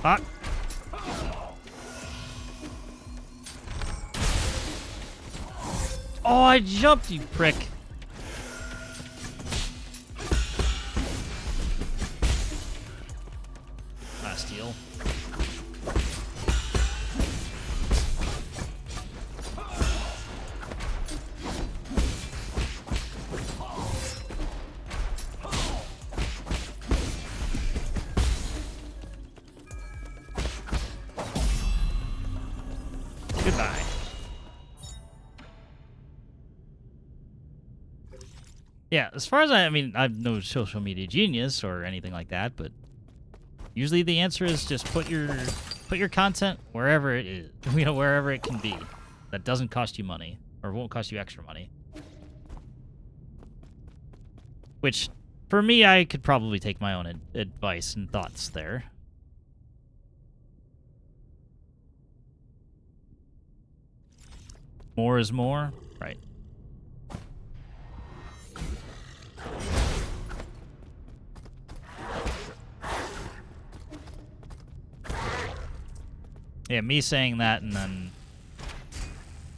Fuck. Oh, I jumped, you prick. Steal. Goodbye. Yeah, as far as I mean, I'm no social media genius or anything like that, but usually the answer is just put your content wherever it is, wherever it can be, that doesn't cost you money or won't cost you extra money. Which, for me, I could probably take my own advice and thoughts there. More is more, right? Yeah, me saying that and then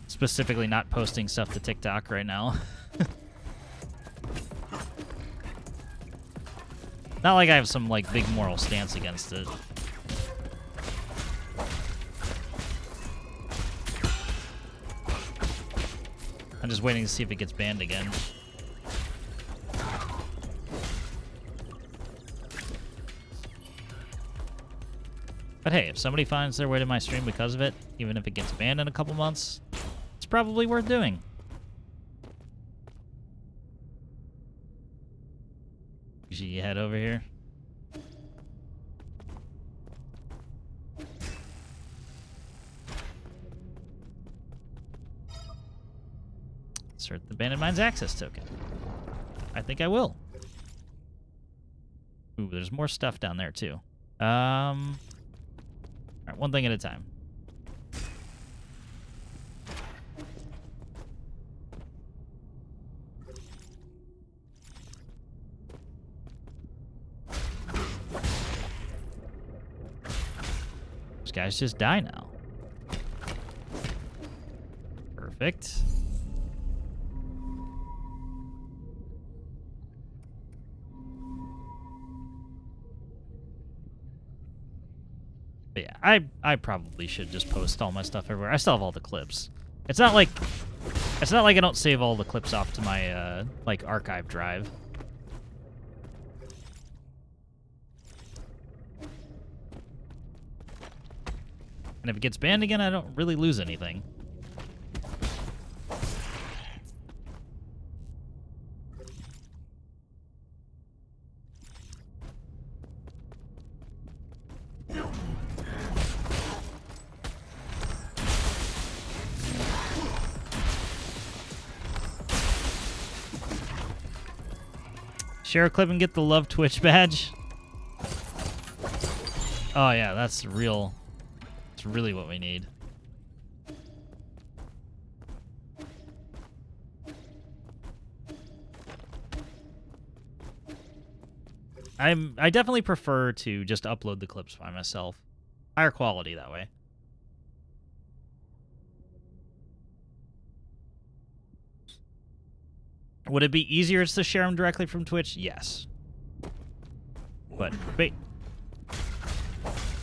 specifically not posting stuff to TikTok right now. Not like I have some like big moral stance against it. I'm just waiting to see if it gets banned again. But hey, if somebody finds their way to my stream because of it, even if it gets banned in a couple months, it's probably worth doing. You should head over here. Insert the Banded Mines access token. I think I will. Ooh, there's more stuff down there too. Alright, one thing at a time. Those guys just die now. Perfect. But yeah, I probably should just post all my stuff everywhere. I still have all the clips. It's not like I don't save all the clips off to my like archive drive. And if it gets banned again, I don't really lose anything. Share a clip and get the Love Twitch badge. Oh yeah, that's real. It's really what we need. I definitely prefer to just upload the clips by myself. Higher quality that way. Would it be easier to share them directly from Twitch? Yes. But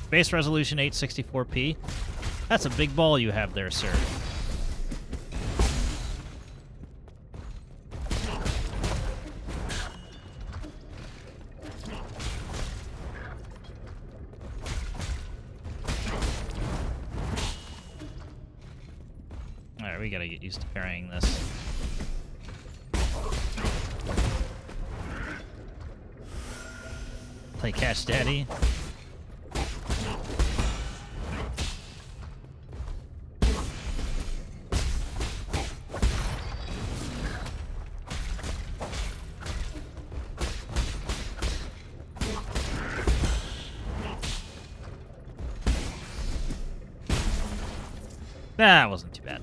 base resolution 864p. That's a big ball you have there, sir. Alright, we gotta get used to parrying this. Play Catch Daddy. That wasn't too bad.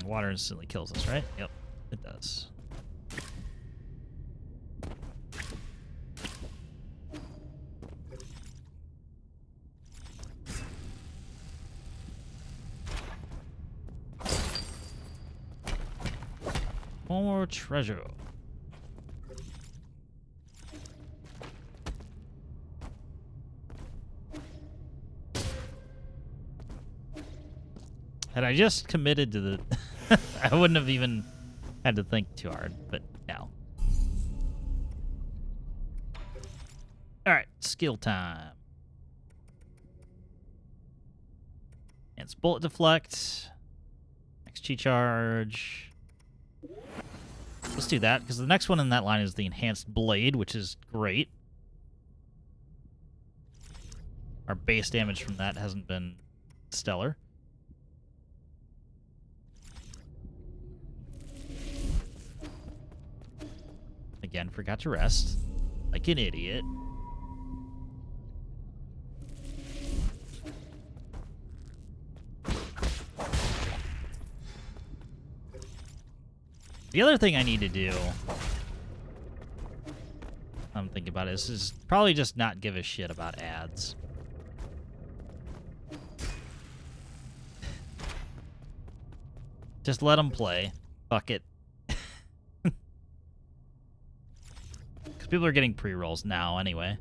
Water instantly kills us, right? Yep, it does. More treasure. Had I just committed to the... I wouldn't have even had to think too hard, but now. Alright, skill time. And it's bullet deflect. XG charge. Let's do that, because the next one in that line is the enhanced blade, which is great. Our base damage from that hasn't been stellar. Again, forgot to rest. Like an idiot. The other thing I need to do, I'm thinking about it, is probably just not give a shit about ads. Just let them play. Fuck it. People are getting pre-rolls now anyway.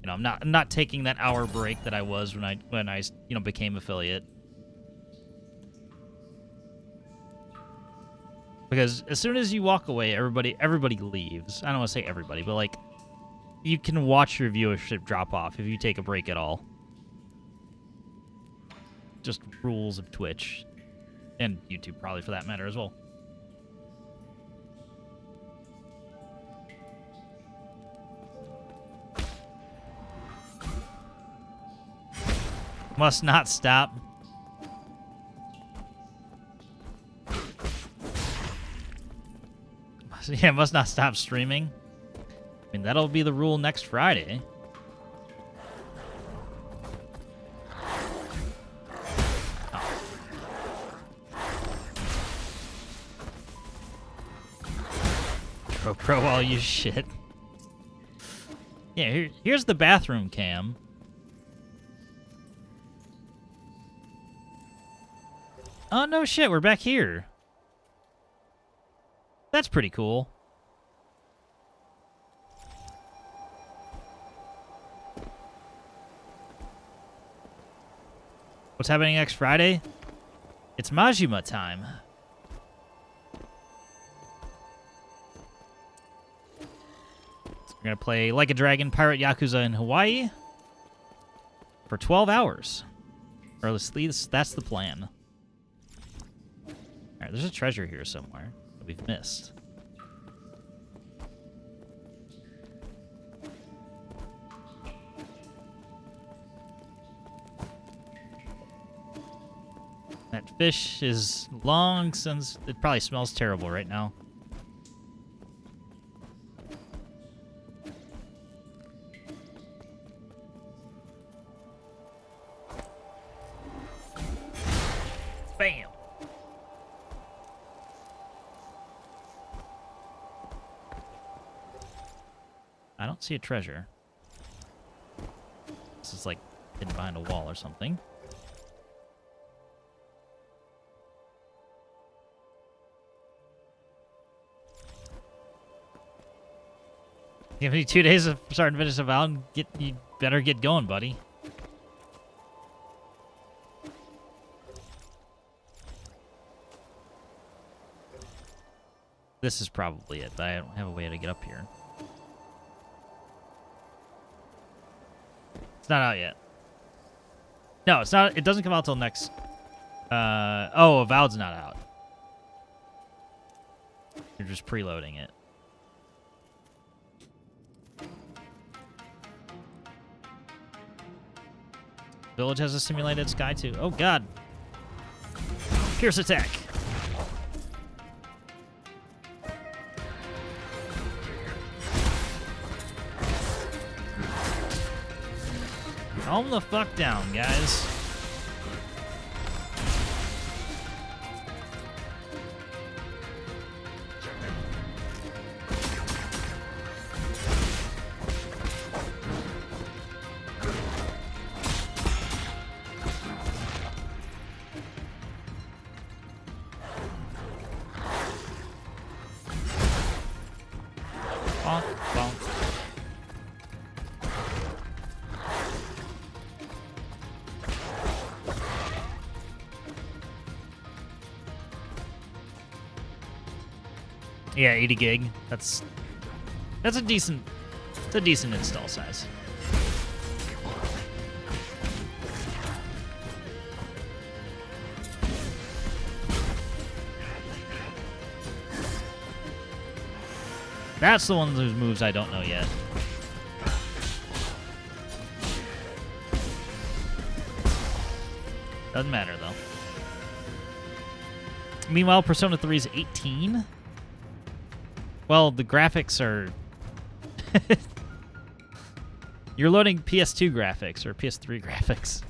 You know, I'm not taking that hour break that I was when I became affiliate. Because as soon as you walk away, everybody leaves. I don't want to say everybody, but like you can watch your viewership drop off if you take a break at all. Just rules of Twitch and YouTube probably for that matter as well. Must not stop. Yeah, must not stop streaming. I mean, that'll be the rule next Friday. Oh. Pro all you shit. Yeah, here's the bathroom cam. Oh, no shit, we're back here. That's pretty cool. What's happening next Friday? It's Majima time. We're going to play Like a Dragon Pirate Yakuza in Hawaii for 12 hours. Or at least that's the plan. Alright, there's a treasure here somewhere that we've missed. That fish is long since... It probably smells terrible right now. Bam! I don't see a treasure. This is like hidden behind a wall or something. You have any 2 days of starting to finish a vow? You better get going, buddy. This is probably it, but I don't have a way to get up here. It's not out yet. No, it's not. It doesn't come out till next. Oh, Avowed's not out. You're just preloading it. Village has a simulated sky too. Oh god. Pierce attack. Calm the fuck down, guys. Bonk, bonk. Yeah, 80 gig. That's a decent install size. That's the one whose moves I don't know yet. Doesn't matter though. Meanwhile, Persona 3 is 18. Well, the graphics are... You're loading PS2 graphics or PS3 graphics.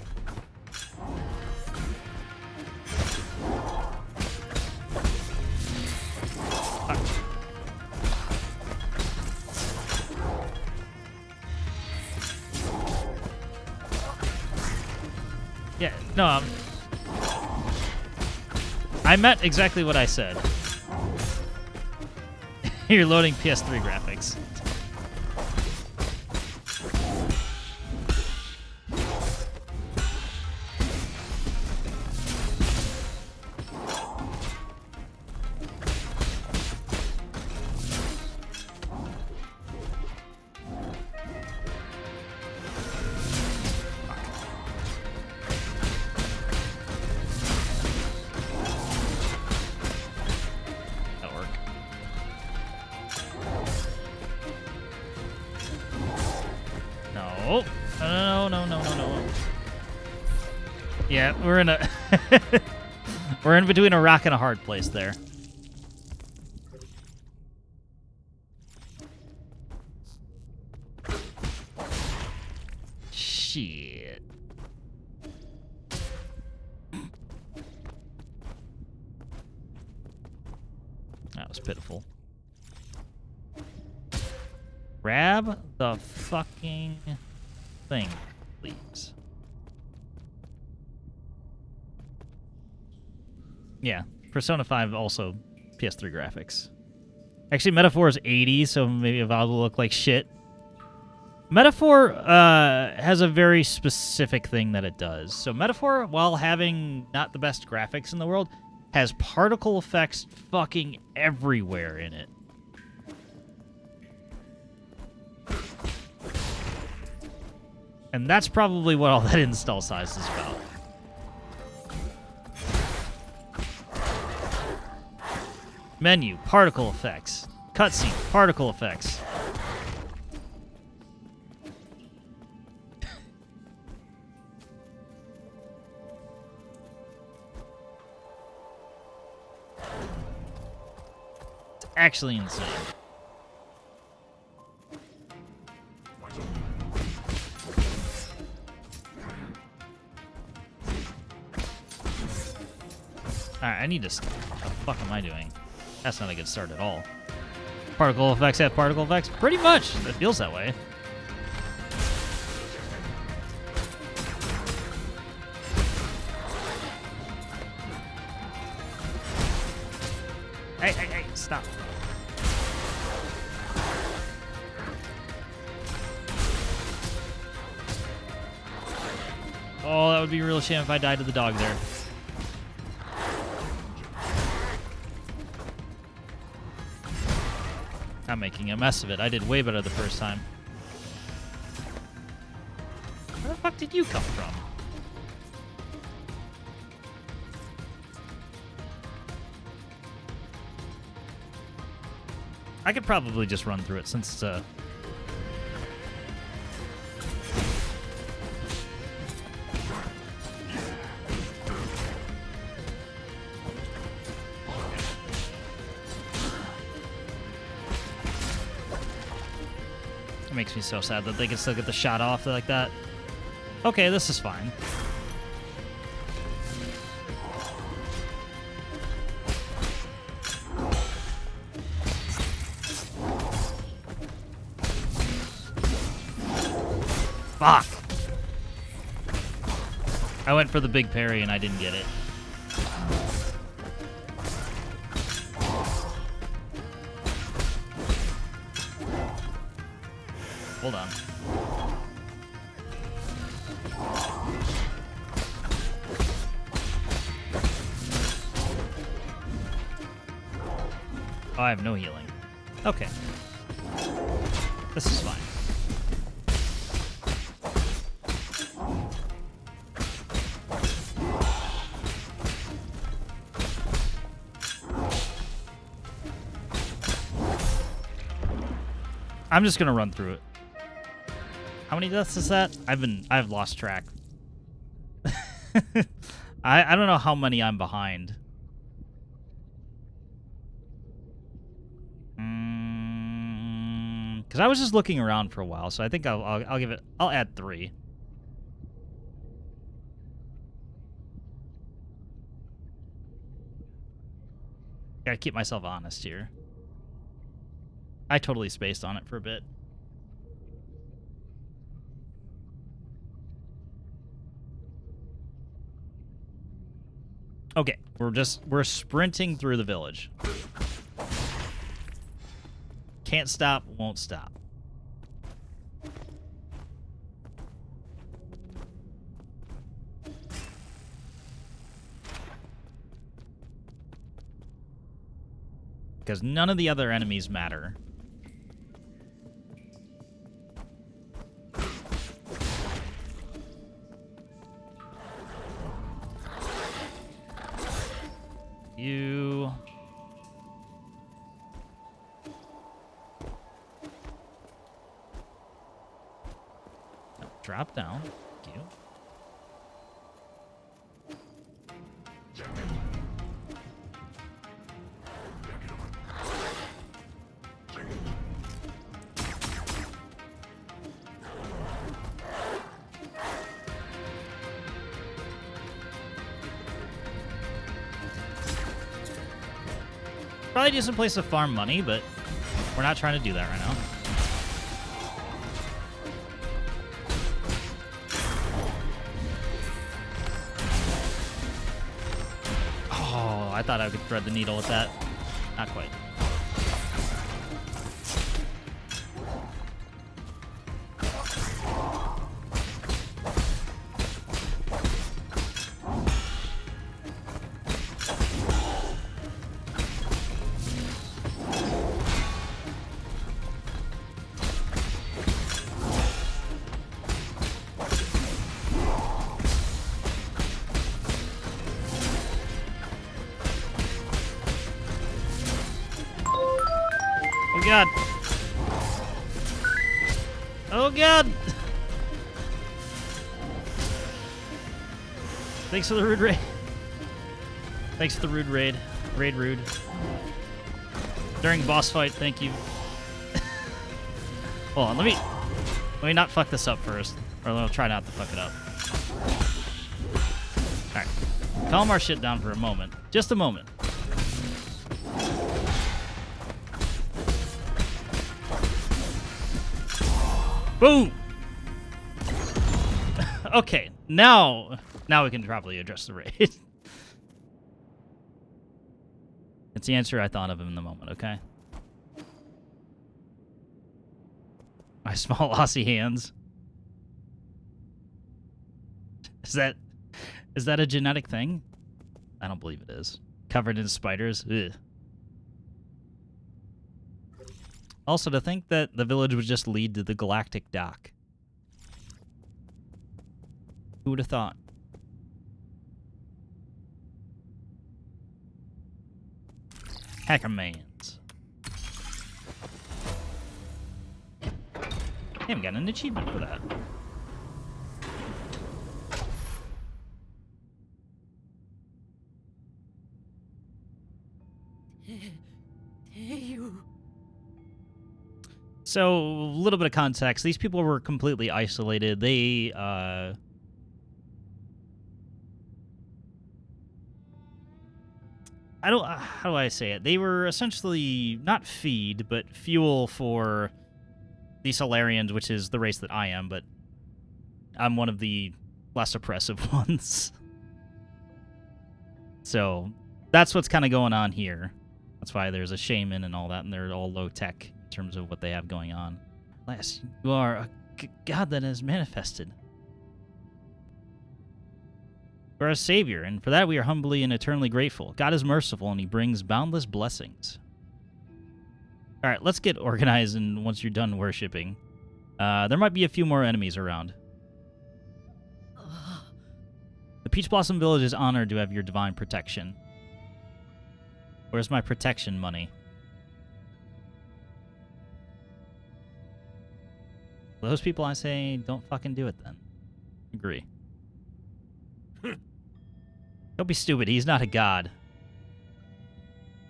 Yeah, no, I meant exactly what I said. You're loading PS3 graphics. No. Yeah, we're in a... we're in between a rock and a hard place there. Shit. That was pitiful. Grab the fucking thing, please. Yeah, Persona 5 also PS3 graphics. Actually, Metaphor is 80, so maybe Avowed will look like shit. Metaphor has a very specific thing that it does. So Metaphor, while having not the best graphics in the world, has particle effects fucking everywhere in it. And that's probably what all that install size is about. Menu, particle effects. Cutscene, particle effects. It's actually insane. Alright, I need to... What the fuck am I doing? That's not a good start at all. Particle effects at particle effects? Pretty much. It feels that way. Hey, stop. Oh, that would be a real shame if I died to the dog there. I'm making a mess of it. I did way better the first time. Where the fuck did you come from? I could probably just run through it since it's a... It makes me so sad that they can still get the shot off like that. Okay, this is fine. Fuck! I went for the big parry and I didn't get it. Hold on. Oh, I have no healing. Okay. This is fine. I'm just gonna run through it. How many deaths is that? I've lost track. I don't know how many I'm behind. Because I was just looking around for a while, so I think I'll give it. I'll add 3. Gotta keep myself honest here. I totally spaced on it for a bit. Okay, we're sprinting through the village. Can't stop, won't stop. Because none of the other enemies matter. You... No, drop down. Thank you. Probably decent place to farm money, but we're not trying to do that right now. Oh, I thought I could thread the needle with that. Not quite. god. Oh god. Thanks for the rude raid. Thanks for the rude raid. Raid rude. During boss fight, thank you. Hold on, let me not fuck this up first. Or I'll try not to fuck it up. Alright. Calm our shit down for a moment. Just a moment. Boom! Okay, now we can properly address the raid. It's the answer I thought of in the moment, okay? My small Aussie hands. Is that a genetic thing? I don't believe it is. Covered in spiders? Ugh. Also, to think that the village would just lead to the galactic dock. Who would have thought? Hackermans. Hey, we got an achievement for that. So, a little bit of context. These people were completely isolated. They, how do I say it? They were essentially not feed, but fuel for the Solarians, which is the race that I am, but I'm one of the less oppressive ones. So, that's what's kind of going on here. That's why there's a shaman and all that, and they're all low-tech in terms of what they have going on. Alas, you are a god that has manifested. You are a savior, and for that we are humbly and eternally grateful. God is merciful, and he brings boundless blessings. All right, let's get organized, and once you're done worshipping, there might be a few more enemies around. The Peach Blossom Village is honored to have your divine protection. Where's my protection money? Those people, I say, don't fucking do it then. Agree. Don't be stupid. He's not a god.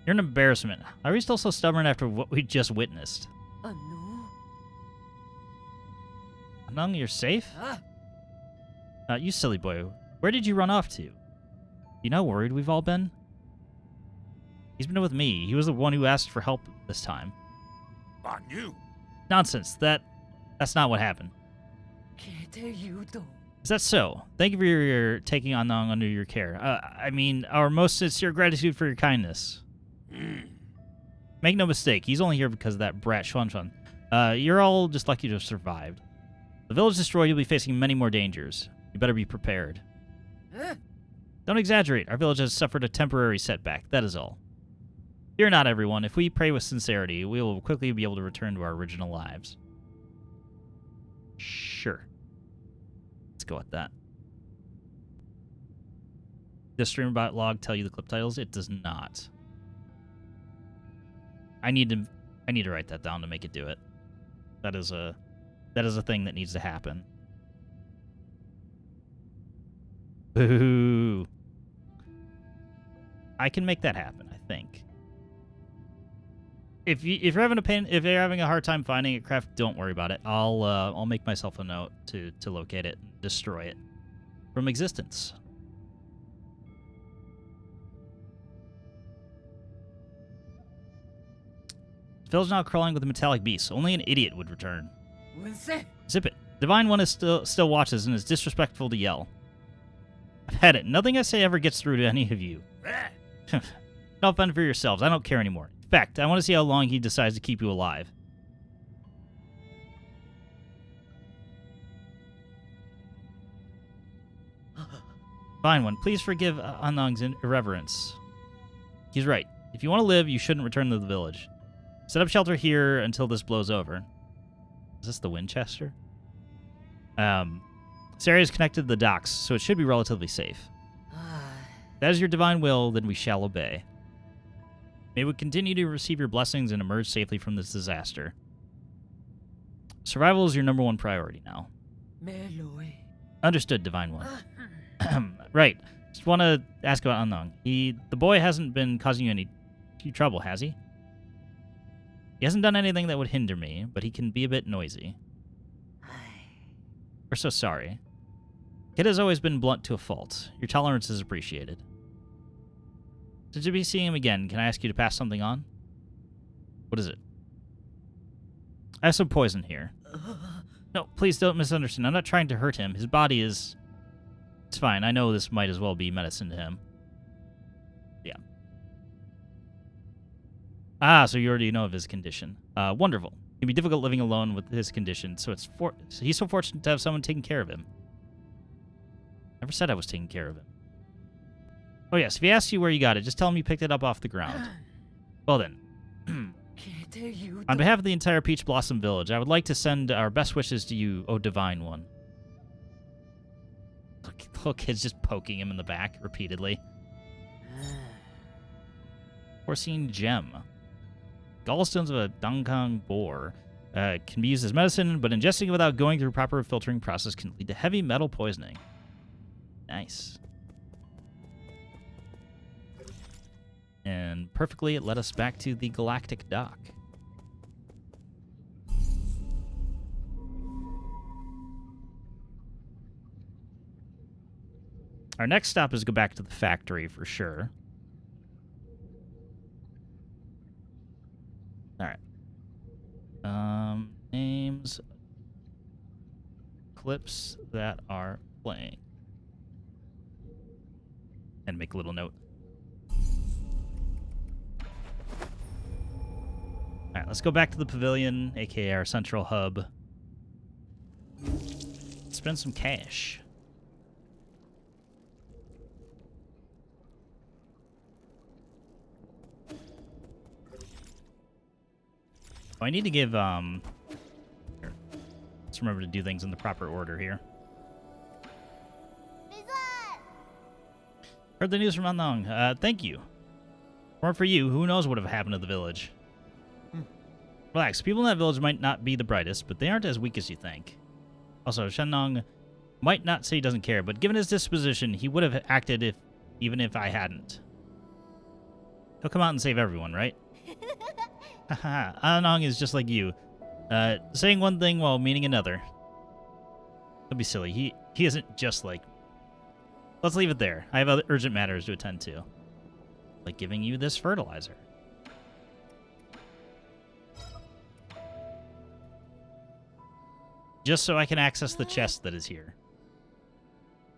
You're an embarrassment. Are we still so stubborn after what we just witnessed? Anung, you're safe? You silly boy. Where did you run off to? You know how worried we've all been? He's been with me. He was the one who asked for help this time. Nonsense. That's not what happened. Is that so? Thank you for your taking Anung under your care. I mean, our most sincere gratitude for your kindness. Make no mistake, he's only here because of that brat Xuanfan. You're all just lucky to have survived. The village destroyed, you'll be facing many more dangers. You better be prepared. Don't exaggerate. Our village has suffered a temporary setback, that is all. Fear not, everyone. If we pray with sincerity, we will quickly be able to return to our original lives. Sure. Let's go with that. Does stream about log tell you the clip titles? It does not. I need to write that down to make it do it. That is a thing that needs to happen. Boo. I can make that happen, I think. If you're having a hard time finding it, Craft, don't worry about it. I'll make myself a note to locate it and destroy it from existence. Phil's now crawling with a metallic beast. Only an idiot would return. Zip it. Divine One is still watches and is disrespectful to yell. I've had it. Nothing I say ever gets through to any of you. Don't fend for yourselves. I don't care anymore. In fact, I want to see how long he decides to keep you alive. Fine One, please forgive Anung's irreverence. He's right. If you want to live, you shouldn't return to the village. Set up shelter here until this blows over. Is this the Winchester? This area is connected to the docks, so it should be relatively safe. If that is your divine will, then we shall obey. May we continue to receive your blessings and emerge safely from this disaster. Survival is your #1 priority now. Understood, Divine One. Right. Just want to ask about Annong. The boy hasn't been causing you any trouble, has he? He hasn't done anything that would hinder me, but he can be a bit noisy. We're so sorry. Kid has always been blunt to a fault. Your tolerance is appreciated. Since you'll be seeing him again, can I ask you to pass something on? What is it? I have some poison here. No, please don't misunderstand. I'm not trying to hurt him. His body is... It's fine. I know this might as well be medicine to him. Yeah. Ah, so you already know of his condition. Wonderful. It can be difficult living alone with his condition, so he's so fortunate to have someone taking care of him. Never said I was taking care of him. Oh yes, if he asks you where you got it, just tell him you picked it up off the ground. Well then. On behalf of the entire Peach Blossom Village, I would like to send our best wishes to you, O Divine One. Little kid's just poking him in the back repeatedly. Porcine Gem. Gallstones of a Dongkang boar can be used as medicine, but ingesting it without going through proper filtering process can lead to heavy metal poisoning. Nice. And perfectly, it led us back to the Galactic Dock. Our next stop is to go back to the factory for sure. Alright. Names. Clips that are playing. And make a little note. Alright, let's go back to the Pavilion, aka our central hub. Spend some cash. Oh, I need to give, here. Let's remember to do things in the proper order here. Heard the news from Annong. Thank you. If it weren't for you, who knows what would have happened to the village? Relax, people in that village might not be the brightest, but they aren't as weak as you think. Also, Shenlong might not say he doesn't care, but given his disposition, he would have acted even if I hadn't. He'll come out and save everyone, right? Haha, Annong is just like you. Saying one thing while meaning another. Don't be silly. He isn't just like me. Let's leave it there. I have other urgent matters to attend to. Like giving you this fertilizer. Just so I can access the chest that is here.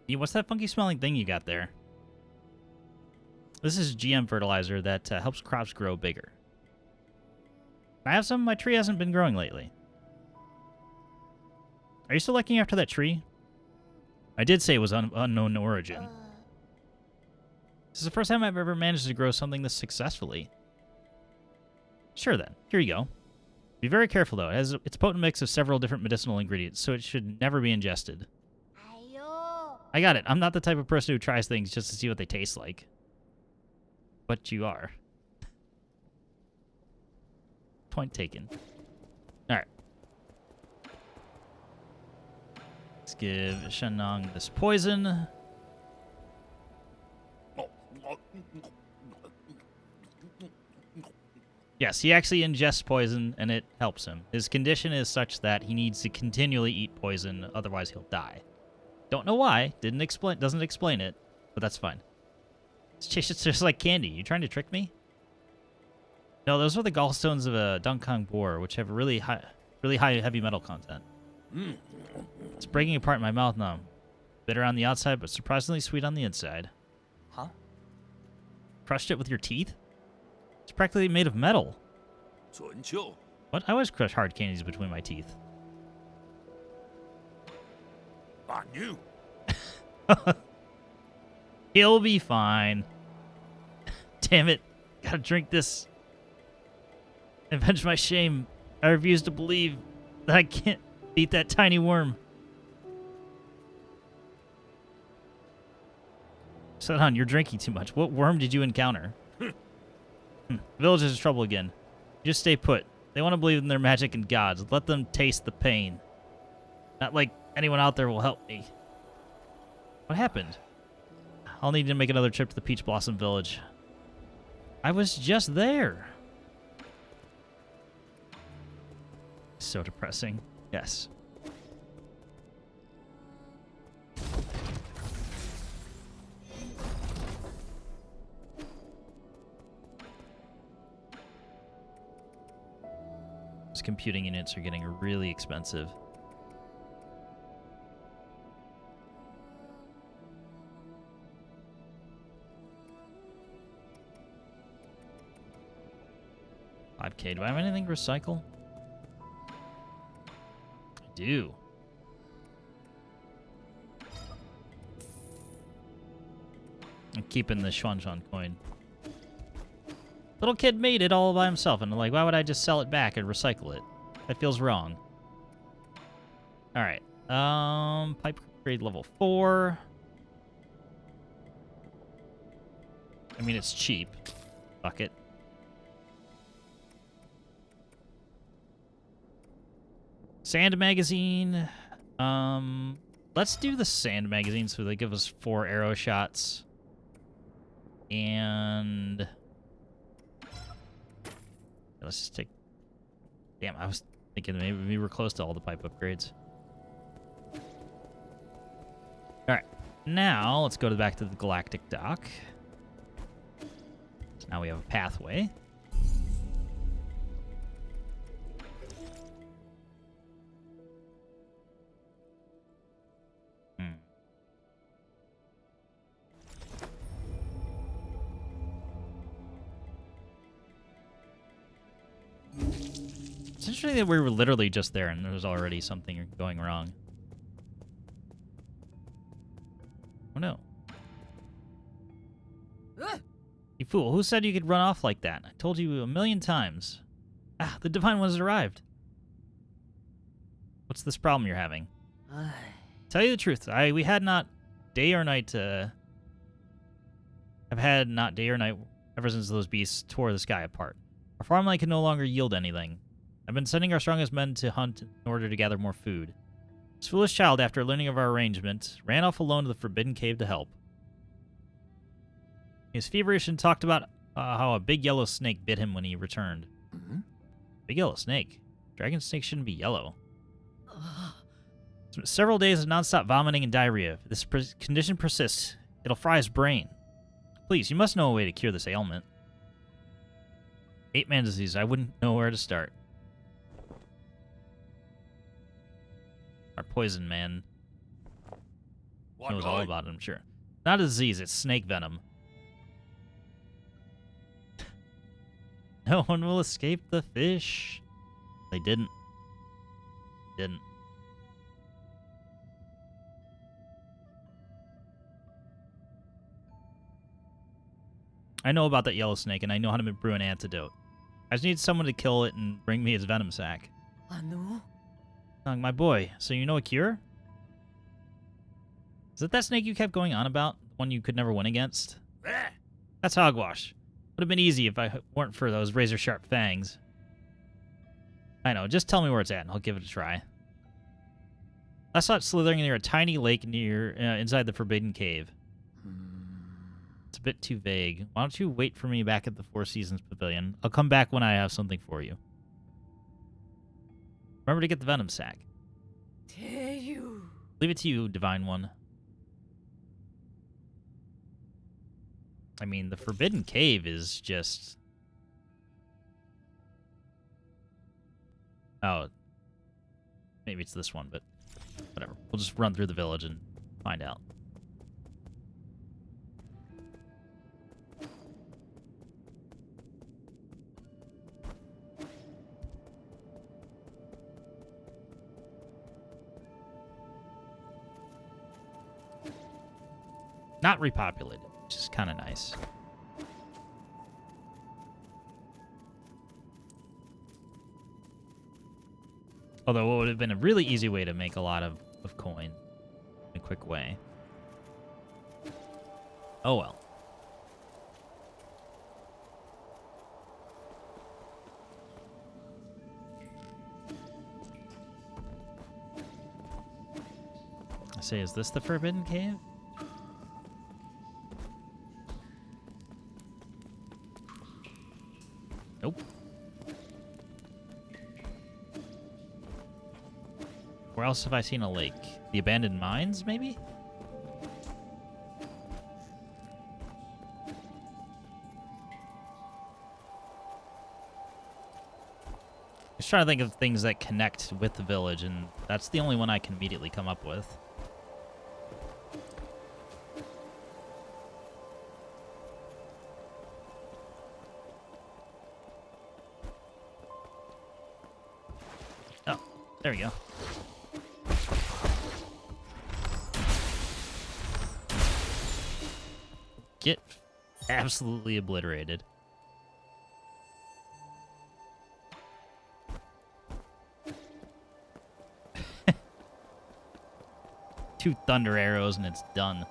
What's that funky smelling thing you got there? This is GM fertilizer that helps crops grow bigger. I have some. My tree hasn't been growing lately. Are you still looking after that tree? I did say it was unknown origin. This is the first time I've ever managed to grow something this successfully. Sure then. Here you go. Be very careful though. It's a potent mix of several different medicinal ingredients, so it should never be ingested. I got it. I'm not the type of person who tries things just to see what they taste like. But you are. Point taken. Alright. Let's give Shenlong this poison. Yes, he actually ingests poison, and it helps him. His condition is such that he needs to continually eat poison, otherwise he'll die. Don't know why. Doesn't explain it, but that's fine. It's just like candy. You trying to trick me? No, those are the gallstones of a Dongkang boar, which have a really high heavy metal content. It's breaking apart in my mouth now. Bitter on the outside, but surprisingly sweet on the inside. Huh? Crushed it with your teeth? It's practically made of metal. What? I always crush hard candies between my teeth. He'll be fine. Damn it. Gotta drink this. Avenge my shame. I refuse to believe that I can't beat that tiny worm. Sadan, you're drinking too much. What worm did you encounter? Village is in trouble again. Just stay put. They want to believe in their magic and gods. Let them taste the pain. Not like anyone out there will help me. What happened? I'll need to make another trip to the Peach Blossom Village. I was just there. So depressing. Yes. These computing units are getting really expensive. $5K. Do I have anything to recycle? I do. I'm keeping the Xuanshan coin. Little kid made it all by himself, and I'm like, why would I just sell it back and recycle it? That feels wrong. Alright. Pipe grade level 4. I mean, it's cheap. Fuck it. Sand magazine. Let's do the sand magazine so they give us 4 arrow shots. And let's just take... Damn, I was thinking maybe we were close to all the pipe upgrades. Alright, now let's go back to the Galactic Dock. So now we have a pathway. It's interesting that we were literally just there and there was already something going wrong. Oh no. You fool, who said you could run off like that? I told you a million times. Ah, the Divine One has arrived. What's this problem you're having? Tell you the truth, we had not day or night I've had not day or night ever since those beasts tore the sky apart. Our farmland can no longer yield anything. I've been sending our strongest men to hunt in order to gather more food. This foolish child, after learning of our arrangement, ran off alone to the Forbidden Cave to help. He was feverish and talked about how a big yellow snake bit him when he returned. Big yellow snake? Dragonsnake shouldn't be yellow. Several days of nonstop vomiting and diarrhea. If this condition persists, it'll fry his brain. Please, you must know a way to cure this ailment. 8-man disease. I wouldn't know where to start. Our poison man knows all about it, I'm sure. Not a disease, it's snake venom. No one will escape the fish. They didn't. Didn't. I know about that yellow snake, and I know how to brew an antidote. I just need someone to kill it and bring me his venom sac. My boy, so you know a cure? Is it that snake you kept going on about? The one you could never win against? That's hogwash. Would have been easy if I weren't for those razor-sharp fangs. I know, just tell me where it's at and I'll give it a try. I saw it slithering near a tiny lake near inside the Forbidden Cave. It's a bit too vague. Why don't you wait for me back at the Four Seasons Pavilion? I'll come back when I have something for you. Remember to get the venom sac. Leave it to you, Divine One. I mean, the Forbidden Cave is just... Oh. Maybe it's this one, but whatever. We'll just run through the village and find out. Not repopulated, which is kind of nice. Although it would have been a really easy way to make a lot of coin in a quick way. Oh well. Say, is this the Forbidden Cave? Nope. Where else have I seen a lake? The abandoned mines, maybe? Just trying to think of things that connect with the village, and that's the only one I can immediately come up with. Oh, there we go. Get absolutely obliterated. Two thunder arrows and it's done.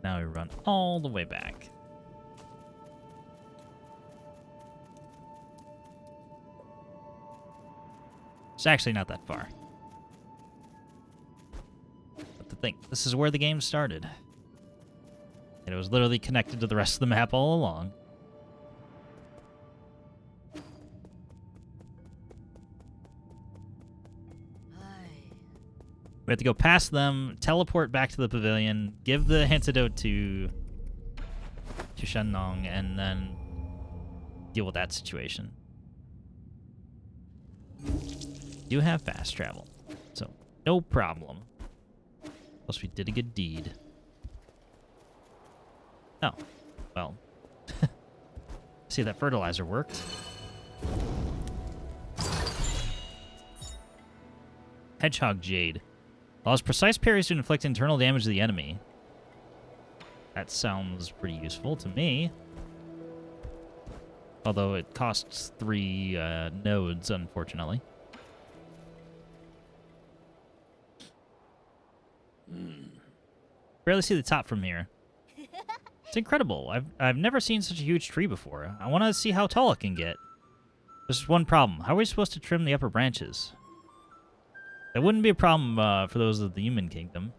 Now we run all the way back. It's actually not that far. But to think, this is where the game started. And it was literally connected to the rest of the map all along. We have to go past them, teleport back to the pavilion, give the antidote to Shenlong, and then deal with that situation. Do have fast travel, so no problem. Plus, we did a good deed. Oh, well. See, that fertilizer worked. Hedgehog Jade. Allows precise parries to inflict internal damage to the enemy. That sounds pretty useful to me. Although it costs 3 nodes, unfortunately. Barely see the top from here. It's incredible. I've never seen such a huge tree before. I want to see how tall it can get. There's just one problem. How are we supposed to trim the upper branches? That wouldn't be a problem for those of the human kingdom.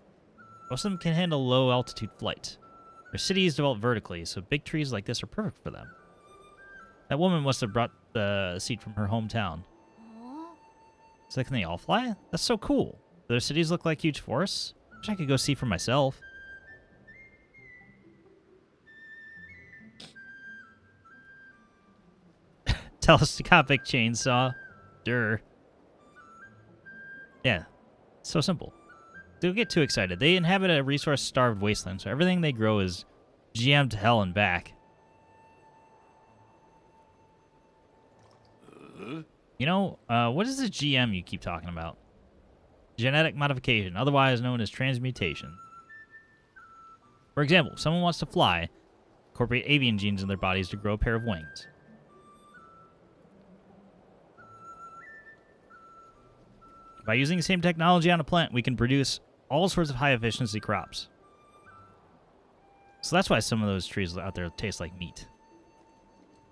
Most of them can handle low-altitude flight. Their cities develop vertically, so big trees like this are perfect for them. That woman must have brought the seed from her hometown. So can they all fly? That's so cool. Do their cities look like huge forests? I wish I could go see for myself. Telescopic chainsaw. Durr. Yeah, so simple. Don't get too excited. They inhabit a resource-starved wasteland, so everything they grow is GM'd to hell and back. You know, what is this GM you keep talking about? Genetic modification, otherwise known as transmutation. For example, if someone wants to fly, incorporate avian genes in their bodies to grow a pair of wings. By using the same technology on a plant, we can produce all sorts of high-efficiency crops. So that's why some of those trees out there taste like meat.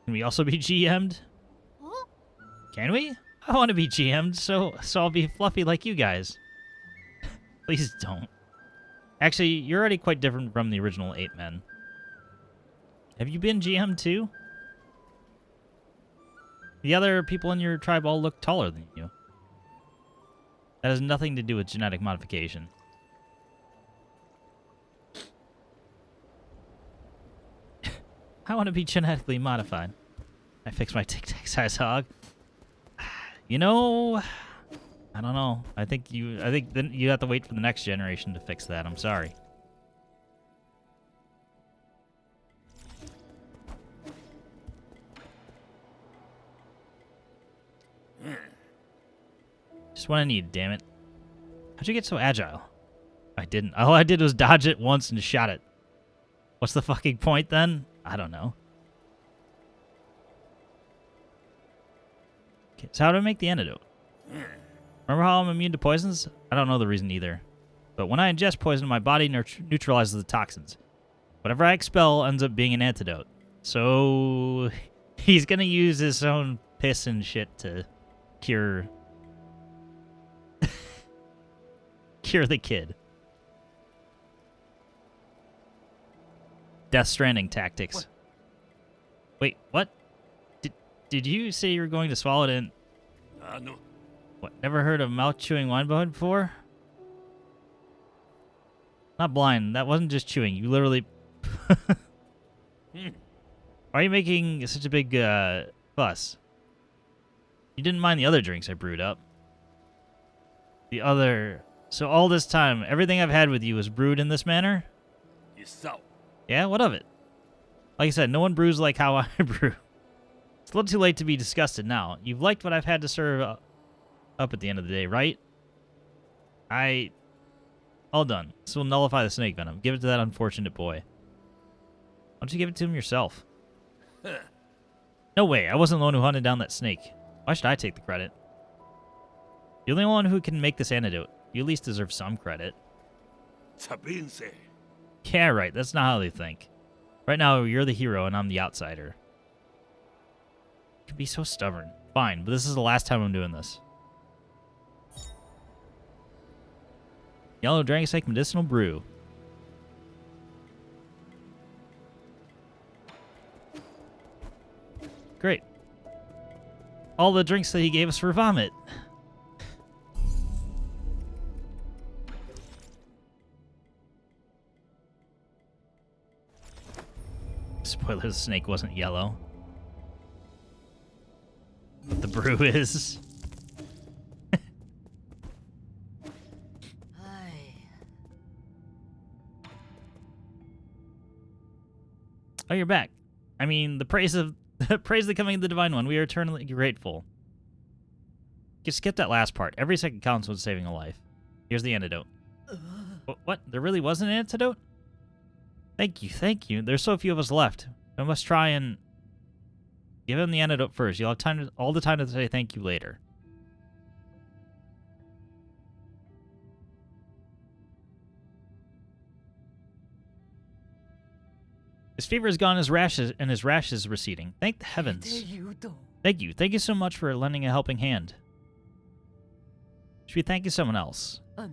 Can we also be GM'd? Can we? I want to be GM'd, so I'll be fluffy like you guys. Please don't. Actually, you're already quite different from the original 8 men. Have you been GM'd too? The other people in your tribe all look taller than you. That has nothing to do with genetic modification. I want to be genetically modified. I fixed my tic-tac size hog. You know, I don't know. I think then you have to wait for the next generation to fix that. I'm sorry. Just what I need, damn it. How'd you get so agile? I didn't. All I did was dodge it once and shot it. What's the fucking point then? I don't know. Okay, so how do I make the antidote? Remember how I'm immune to poisons? I don't know the reason either. But when I ingest poison, my body neutralizes the toxins. Whatever I expel ends up being an antidote. So he's gonna use his own piss and shit to cure the kid. Death Stranding tactics. What? Wait, what? Did you say you were going to swallow it in? No. What? Never heard of mouth chewing wine before? Not blind. That wasn't just chewing. You literally. Why are you making such a big fuss? You didn't mind the other drinks I brewed up. So all this time, everything I've had with you was brewed in this manner? Yeah, what of it? Like I said, no one brews like how I brew. It's a little too late to be disgusted now. You've liked what I've had to serve up at the end of the day, right? All done. This will nullify the snake venom. Give it to that unfortunate boy. Why don't you give it to him yourself? No way. I wasn't the one who hunted down that snake. Why should I take the credit? You're the only one who can make this antidote. You at least deserve some credit. Yeah, right. That's not how they think. Right now, you're the hero and I'm the outsider. You can be so stubborn. Fine, but this is the last time I'm doing this. Yellow Dragonsnake Medicinal Brew. Great. All the drinks that he gave us for vomit. Spoiler, the snake wasn't yellow. But the brew is. Oh, you're back. I mean, the praise of the coming of the Divine One. We are eternally grateful. You skip that last part. Every second counts when saving a life. Here's the antidote. What? There really was an antidote? Thank you. There's so few of us left. I must try and give him the antidote first. You'll have all the time to say thank you later. His fever is gone, his rash is receding. Thank the heavens. Thank you. Thank you so much for lending a helping hand. Should we thank you someone else? So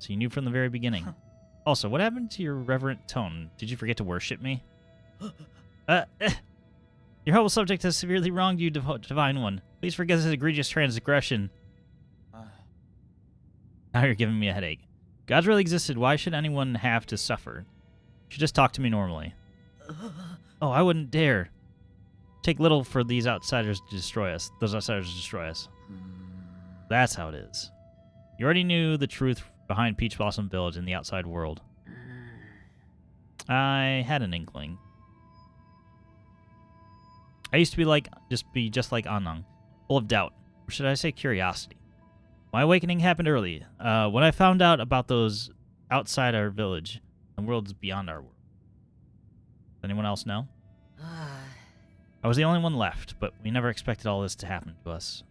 you knew from the very beginning. Also, what happened to your reverent tone? Did you forget to worship me? Your humble subject has severely wronged you, Divine One. Please forget this egregious transgression. Now you're giving me a headache. If Gods really existed, why should anyone have to suffer? You should just talk to me normally. Oh, I wouldn't dare. Take little for these outsiders to destroy us. Those outsiders to destroy us. That's how it is. You already knew the truth behind Peach Blossom Village in the outside world. I had an inkling. I used to be just like Anang, full of doubt, or should I say curiosity. My awakening happened early, when I found out about those outside our village, and worlds beyond our world. Does anyone else know? I was the only one left, but we never expected all this to happen to us.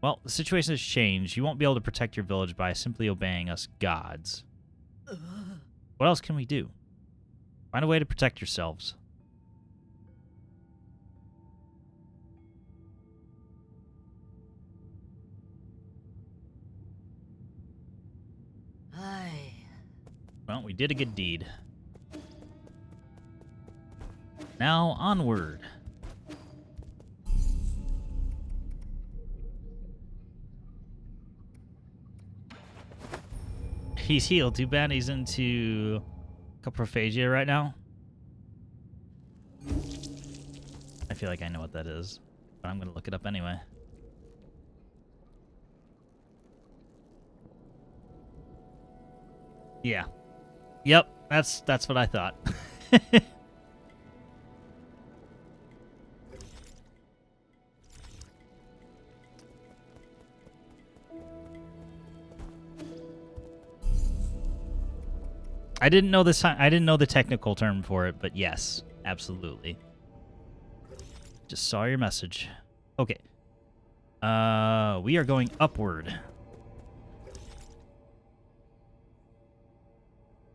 Well, the situation has changed. You won't be able to protect your village by simply obeying us gods. What else can we do? Find a way to protect yourselves. Well, we did a good deed. Now, onward. He's healed. Too bad he's into coprophagia right now. I feel like I know what that is, but I'm going to look it up anyway. Yeah. Yep, that's what I thought. I didn't know this. I didn't know the technical term for it, but yes, absolutely. Just saw your message. Okay. We are going upward.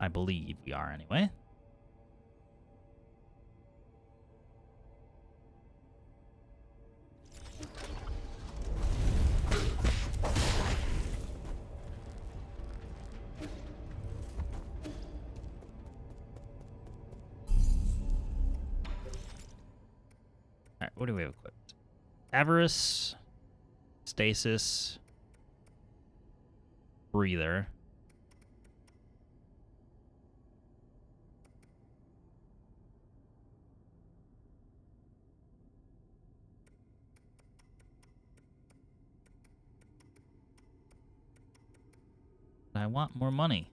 I believe we are, anyway. Alright, what do we have equipped? Avarice, Stasis, Breather. I want more money.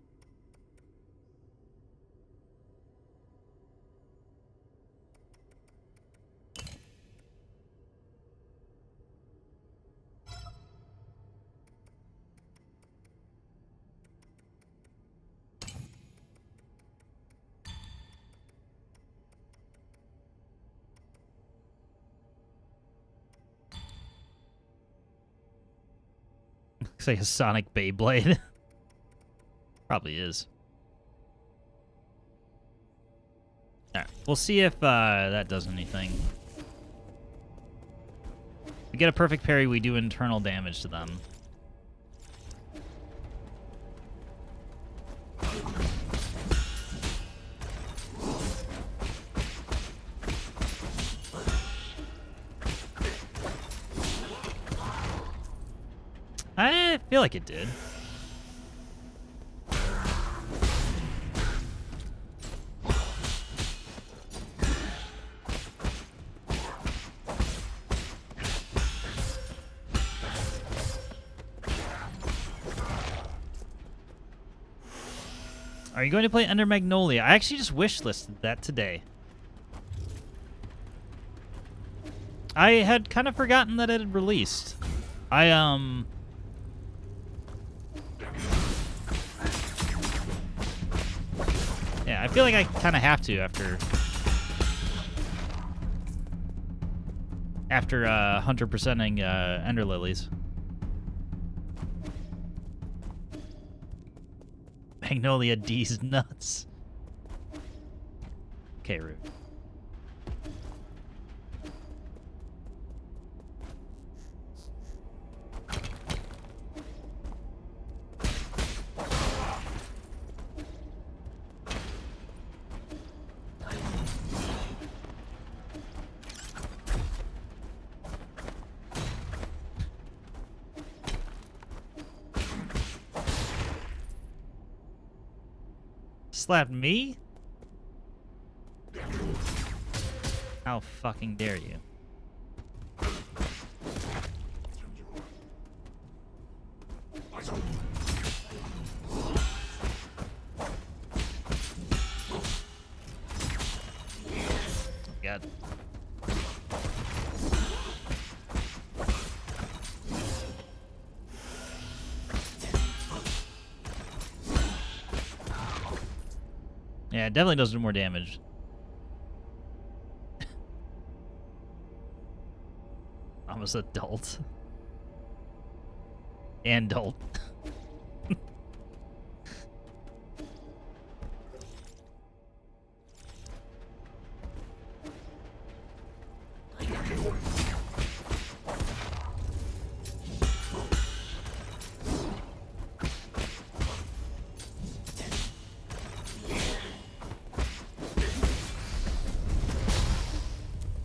Looks like a Sonic Beyblade. Probably is. Alright, we'll see if that does anything. If we get a perfect parry, we do internal damage to them. I feel like it did. Are you going to play Under Magnolia? I actually just wishlisted that today. I had kind of forgotten that it had released. Yeah, I feel like I kind of have to after 100%ing Ender Lilies. Magnolia D's nuts. Okay, Root. Slapped me? How fucking dare you? God. Yeah, it definitely does do more damage. Almost adult. And adult.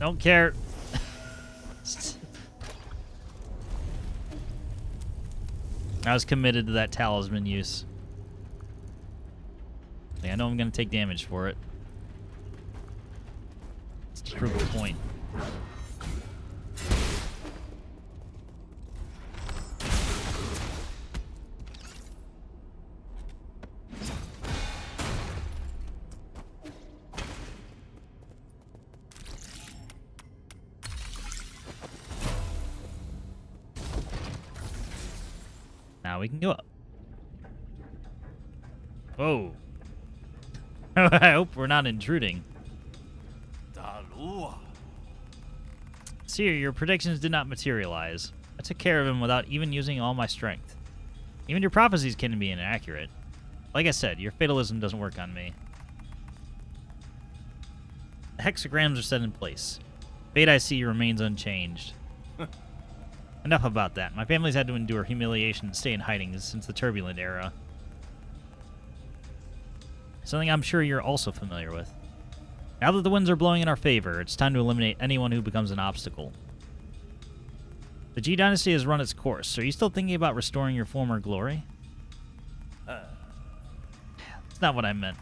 Don't care. I was committed to that talisman use. I know I'm going to take damage for it. Let's just prove a point. Now we can go up. Whoa. I hope we're not intruding. Seer, your predictions did not materialize. I took care of him without even using all my strength. Even your prophecies can be inaccurate. Like I said, your fatalism doesn't work on me. The hexagrams are set in place. Fate I see remains unchanged. Enough about that. My family's had to endure humiliation and stay in hiding since the turbulent era. Something I'm sure you're also familiar with. Now that the winds are blowing in our favor, it's time to eliminate anyone who becomes an obstacle. The G Dynasty has run its course. Are you still thinking about restoring your former glory? That's not what I meant,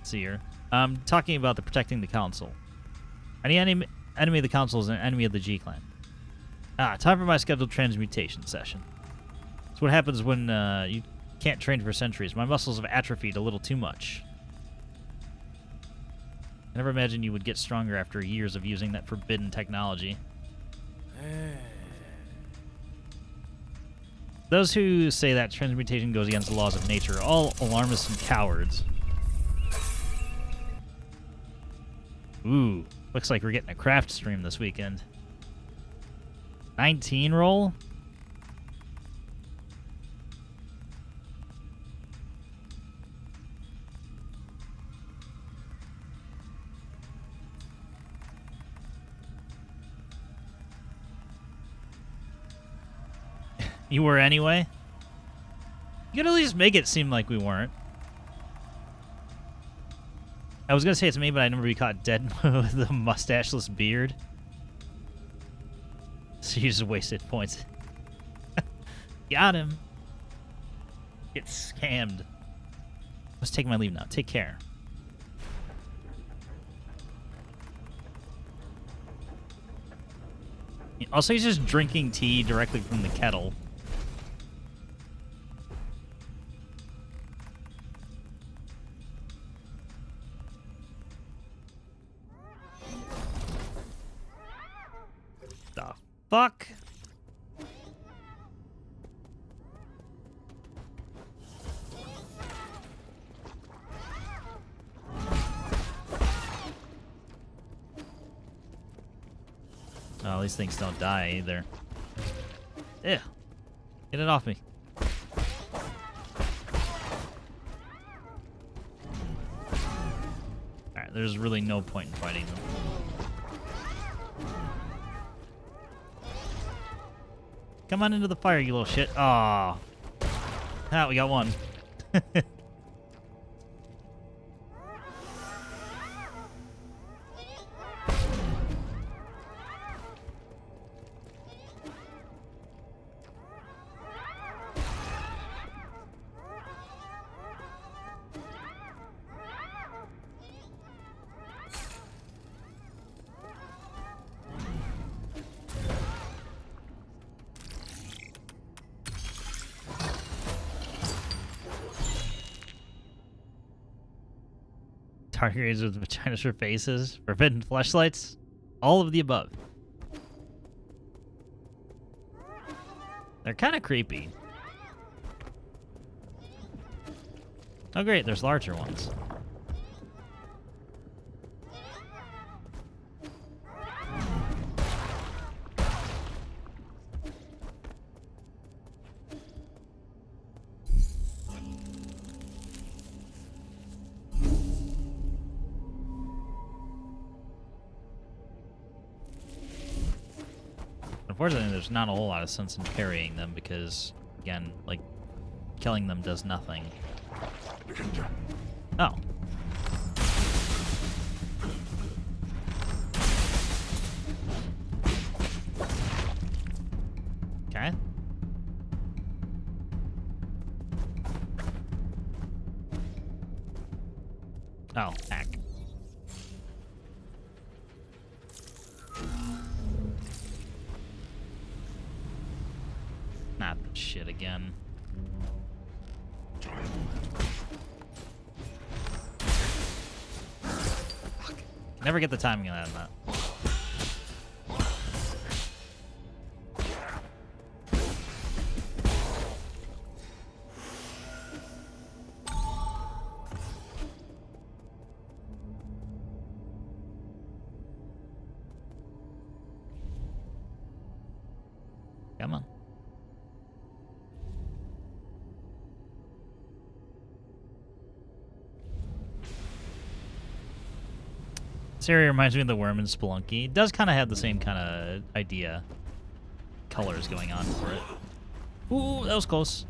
Seer. I'm talking about protecting the Council. Any enemy of the Council is an enemy of the G Clan. Time for my scheduled transmutation session. It's what happens when you can't train for centuries. My muscles have atrophied a little too much. I never imagined you would get stronger after years of using that forbidden technology. Those who say that transmutation goes against the laws of nature are all alarmists and cowards. Ooh, looks like we're getting a craft stream this weekend. 19 roll? You were anyway? You could at least make it seem like we weren't. I was gonna say it's me, but I'd never be caught dead with a mustacheless beard. So you just wasted points. Got him. Get scammed. Let's take my leave now. Take care. Also, he's just drinking tea directly from the kettle. The fuck? Oh, these things don't die either. Ew. Get it off me. Alright, there's really no point in fighting them. Come on into the fire, you little shit. Aw. Ah, we got one. Targets with vaginas for faces, forbidden fleshlights, all of the above. They're kind of creepy. Oh great, there's larger ones. Unfortunately, there's not a whole lot of sense in carrying them because, again, like, killing them does nothing. Oh. Okay. Oh, heck. Not that shit again. Fuck. Never get the timing on that. Come on. This area reminds me of the worm in Spelunky. It does kind of have the same kind of idea. Colors going on for it. Ooh, that was close.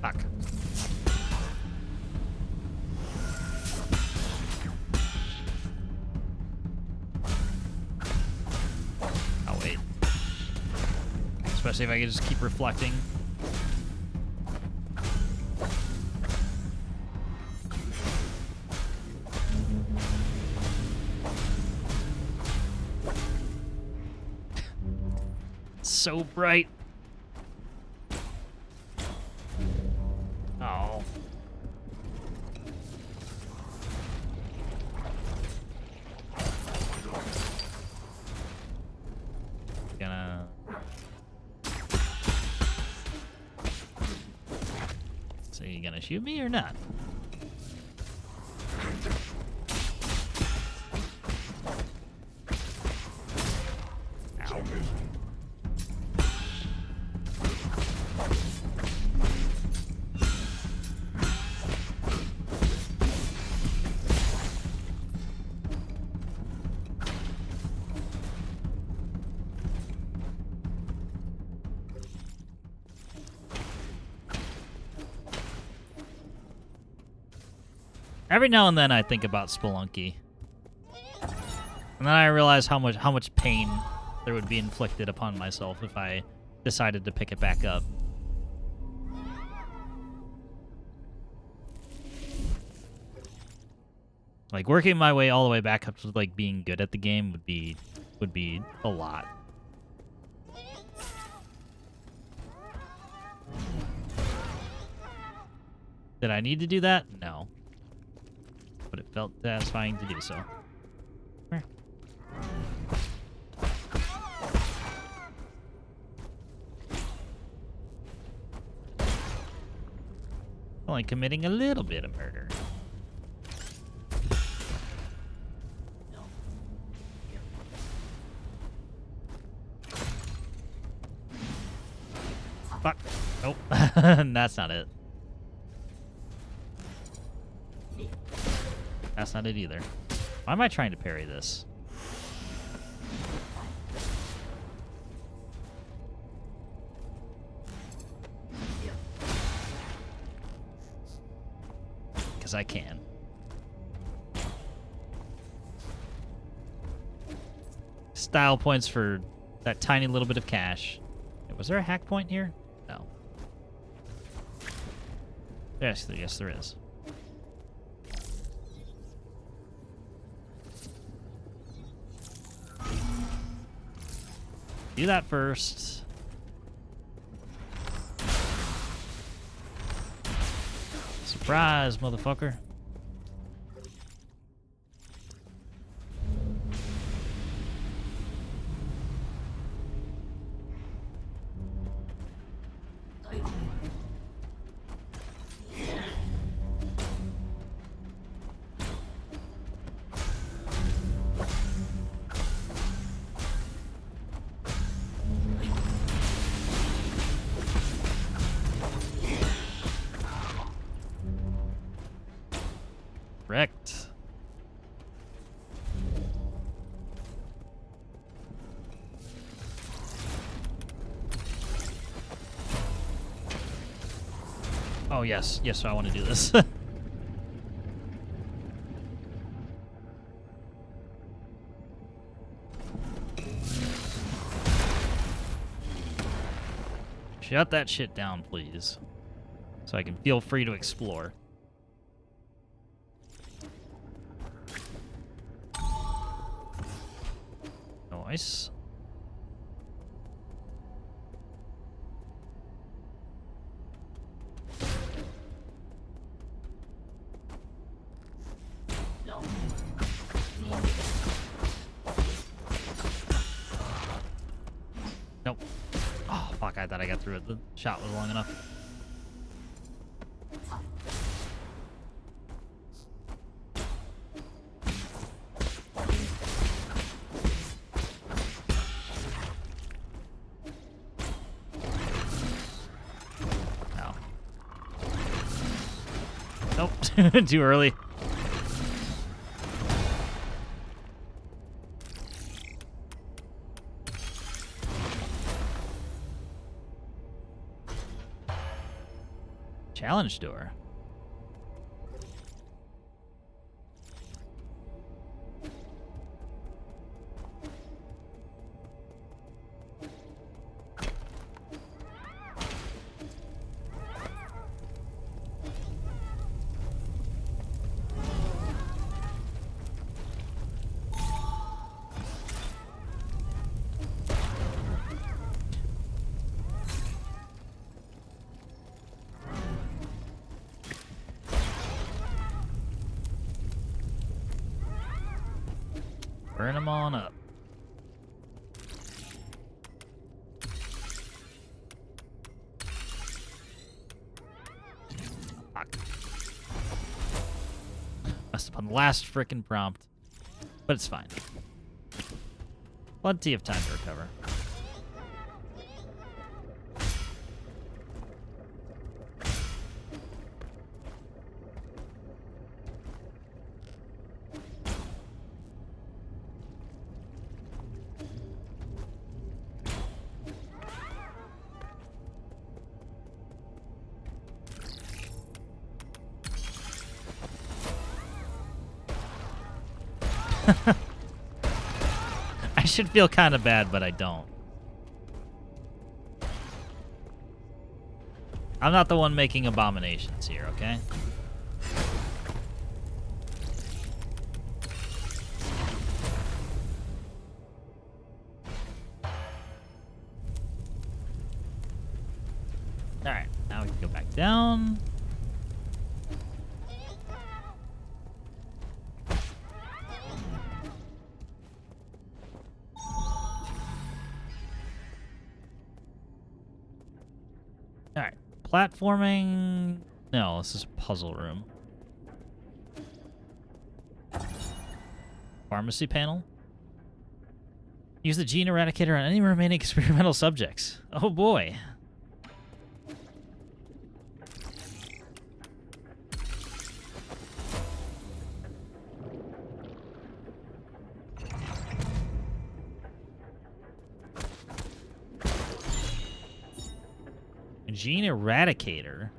Fuck. I'll wait. Especially if I can just keep reflecting. So bright. Oh. Gonna... So you gonna shoot me or not? Ow. Every now and then I think about Spelunky. And then I realize how much pain there would be inflicted upon myself if I decided to pick it back up. Like working my way all the way back up to like being good at the game would be a lot. Did I need to do that? No. But it felt satisfying to do so. Come here. Only committing a little bit of murder. Fuck. Nope. That's not it. That's not it either. Why am I trying to parry this? Because I can. Style points for that tiny little bit of cash. Wait, was there a hack point here? No. Yes, there is. Do that first. Surprise, motherfucker. Correct. Oh, yes. Yes, I want to do this. Shut that shit down, please. So I can feel free to explore. Nice. Nope. Oh, fuck, I thought I got through it. The shot was long enough. Nope. Too early. Challenge door. Burn them on up. Fuck. Messed up on the last frickin' prompt. But it's fine. Plenty of time to recover. I should feel kind of bad, but I don't. I'm not the one making abominations here, okay? Alright, now we can go back down. Alright, platforming... No, this is a puzzle room. Pharmacy panel. Use the gene eradicator on any remaining experimental subjects. Oh boy. Gene eradicator.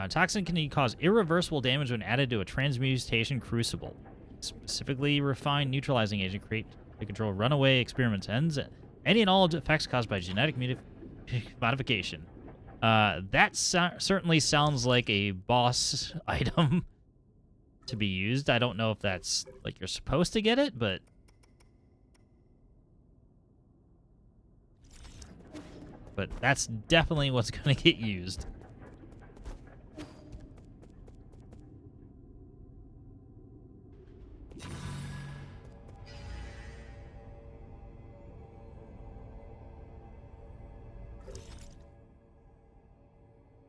Toxin can cause irreversible damage when added to a transmutation crucible. Specifically refined neutralizing agent create to control runaway experiments ends. Any and all effects caused by genetic modification. That certainly sounds like a boss item to be used. I don't know if that's like you're supposed to get it, but that's definitely what's going to get used.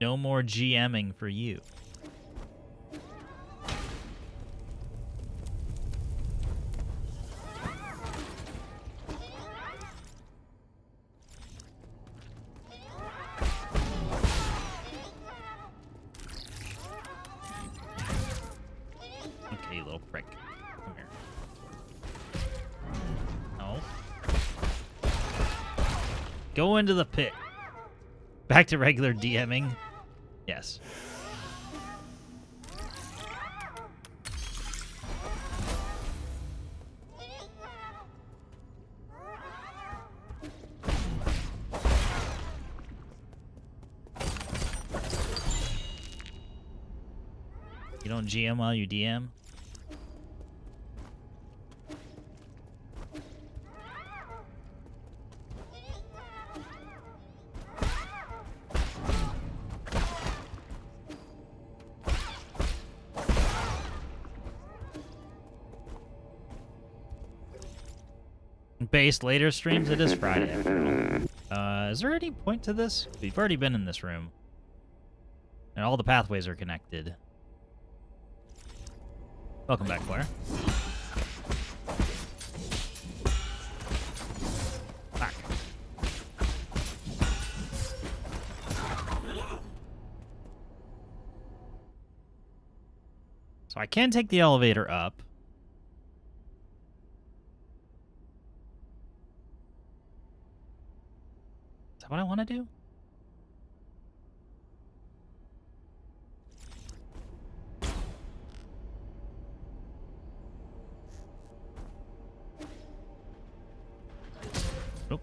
No more GMing for you. Okay, you little prick. Come here. No. Go into the pit. Back to regular DMing. Yes. You don't GM while you DM? Based later streams, it is Friday after all. Is there any point to this? We've already been in this room. And all the pathways are connected. Welcome back, Claire. Back. So I can take the elevator up. Is that what I want to do? Nope.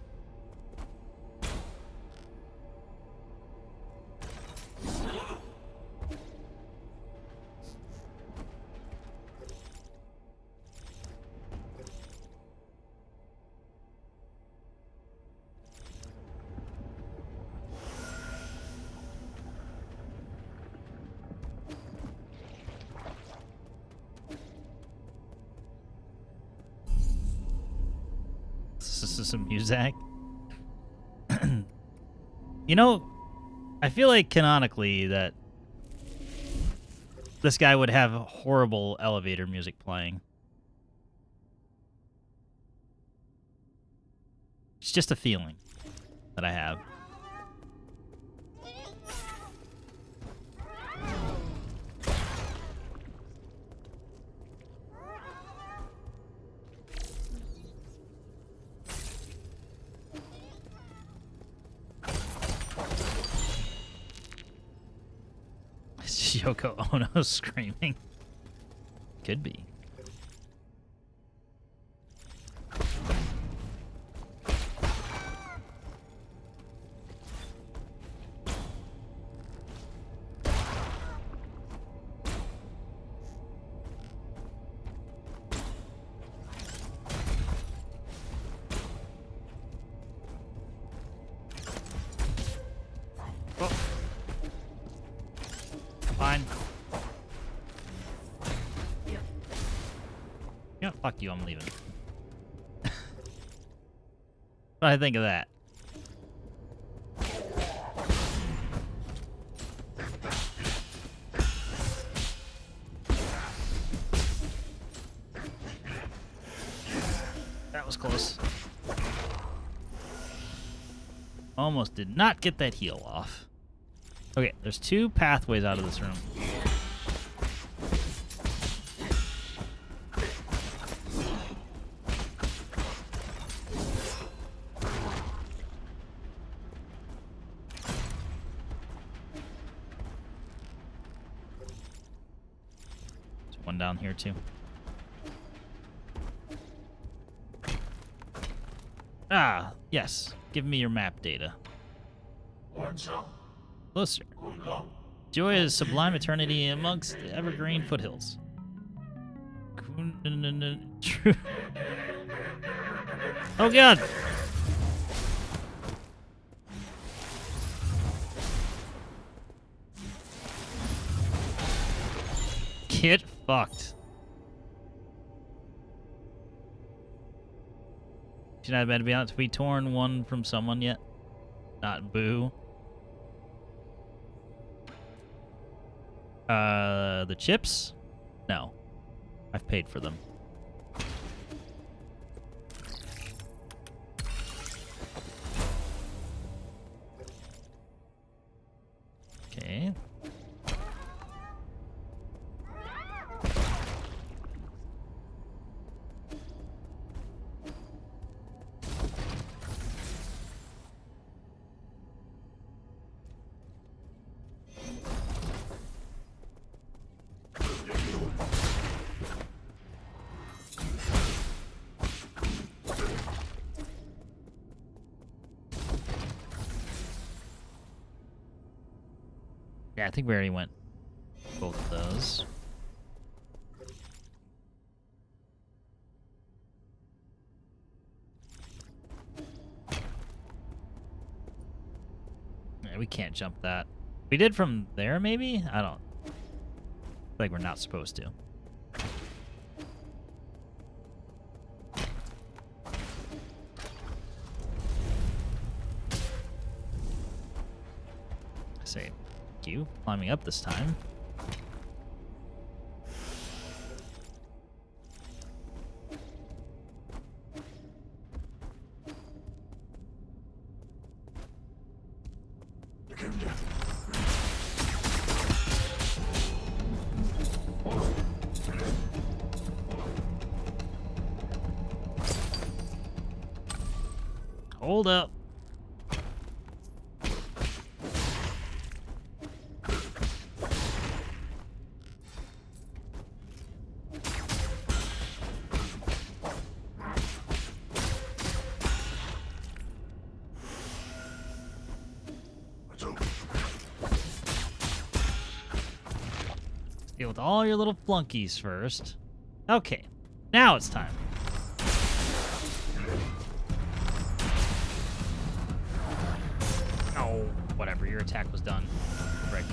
This is some music. You know, I feel like canonically that this guy would have horrible elevator music playing. It's just a feeling that I have. Yoko Ono screaming. Could be. Oh. Fine. You know, fuck you, I'm leaving. What do I think of that? That was close. Almost did not get that heal off. Okay, there's two pathways out of this room. There's one down here too. Ah, yes. Give me your map data. Closer. Joy is sublime eternity amongst the evergreen foothills. Oh god! Get fucked. Should I have been able to be torn one from someone yet? Not boo. The chips? No. I've paid for them. Okay. Yeah, I think we already went both of those. Yeah, we can't jump that. We did from there, maybe? I don't... feel like we're not supposed to. Say, thank you. Climbing up this time. Hold up. Deal with all your little flunkies first. Okay, now it's time. Oh, whatever, your attack was done. Frick.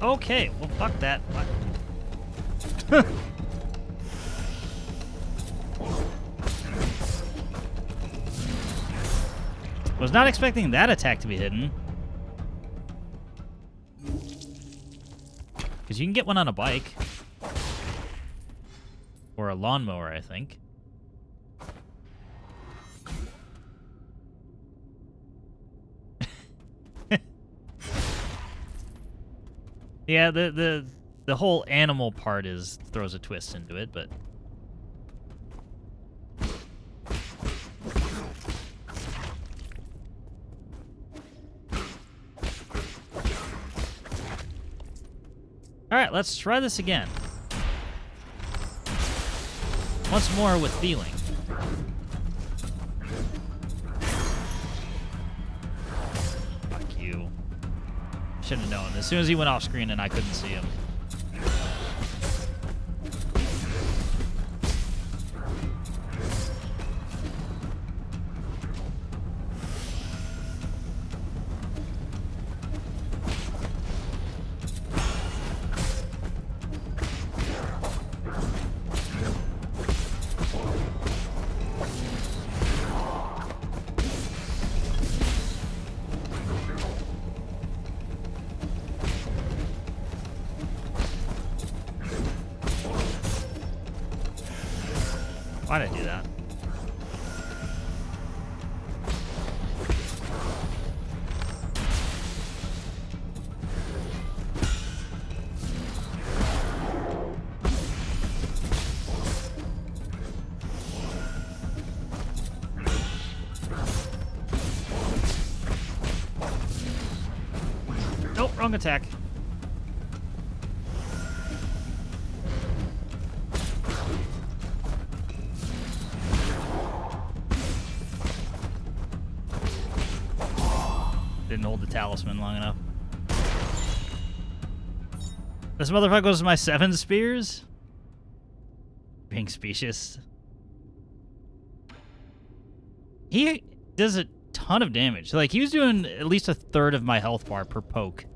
Okay, well, fuck that. What? Was not expecting that attack to be hidden. Because you can get one on a bike. Or a lawnmower, I think. Yeah, the whole animal part throws a twist into it, but all right, let's try this again. Once more with feeling. Fuck you. Should have known. As soon as he went off screen and I couldn't see him. Why'd I do that? Nope, wrong attack. Didn't hold the talisman long enough. This motherfucker goes to my 7 spears? Being specious. He does a ton of damage. Like, he was doing at least a third of my health bar per poke.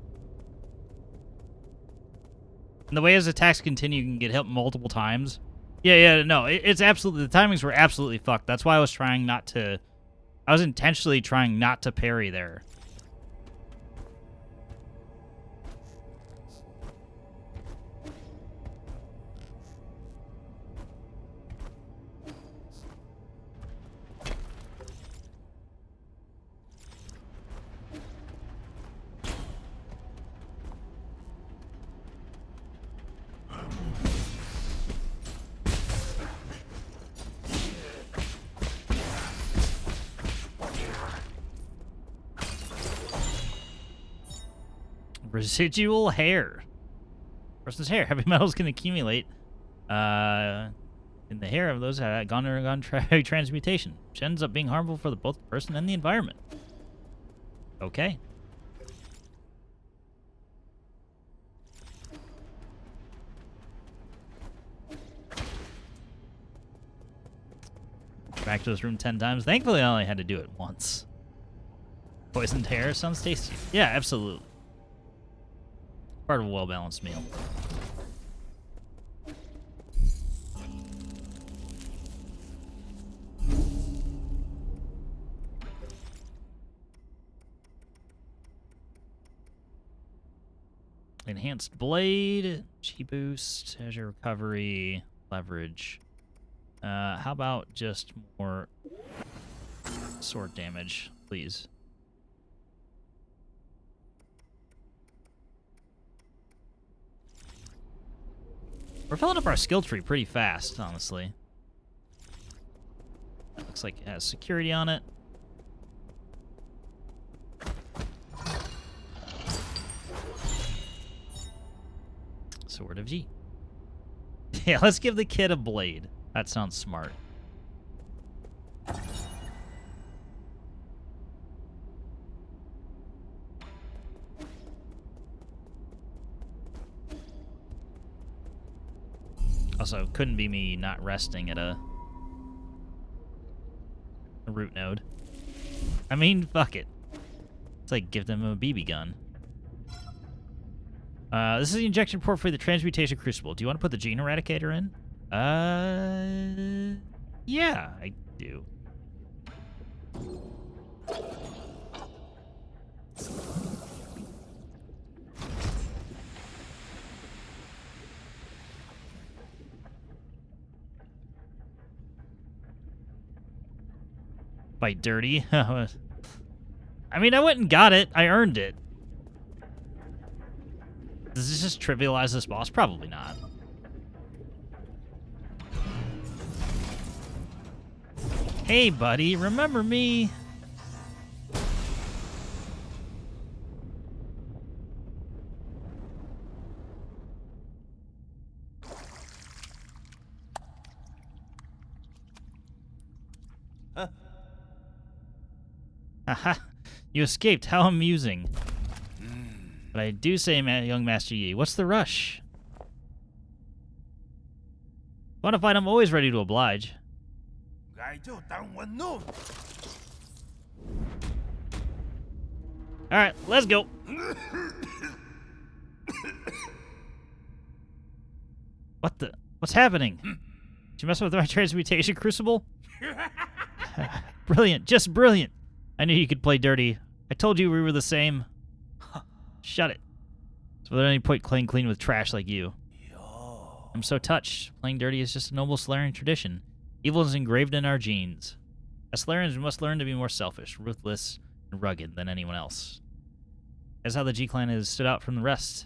And the way his attacks continue, you can get hit multiple times. Yeah, no, it's absolutely, the timings were absolutely fucked. That's why I was trying not to, I was intentionally trying not to parry there. Residual hair. Person's hair. Heavy metals can accumulate in the hair of those that have gone transmutation, which ends up being harmful for both the person and the environment. Okay. Back to this room 10 times. Thankfully, I only had to do it once. Poisoned hair sounds tasty. Yeah, absolutely. Part of a well-balanced meal. Enhanced blade, Chi boost, has your recovery, leverage. How about just more sword damage, please. We're filling up our skill tree pretty fast, honestly. That looks like it has security on it. Sword of G. Yeah, let's give the kid a blade. That sounds smart. Also, couldn't be me not resting at a root node. I mean, fuck it. It's like give them a BB gun. This is the injection port for the transmutation crucible. Do you want to put the gene eradicator in? Yeah, I do. Bite dirty. I mean, I went and got it. I earned it. Does this just trivialize this boss? Probably not. Hey, buddy, remember me? Haha, you escaped. How amusing. But I do say, young Master Yi, what's the rush? Want to fight? I'm always ready to oblige. Alright, let's go. What the? What's happening? Did you mess with my transmutation crucible? Brilliant, just brilliant. I knew you could play dirty. I told you we were the same. Shut it. So there's any point playing clean with trash like you. I'm so touched. Playing dirty is just a noble Solarian tradition. Evil is engraved in our genes. As Solarians, we must learn to be more selfish, ruthless, and rugged than anyone else. That's how the G clan has stood out from the rest.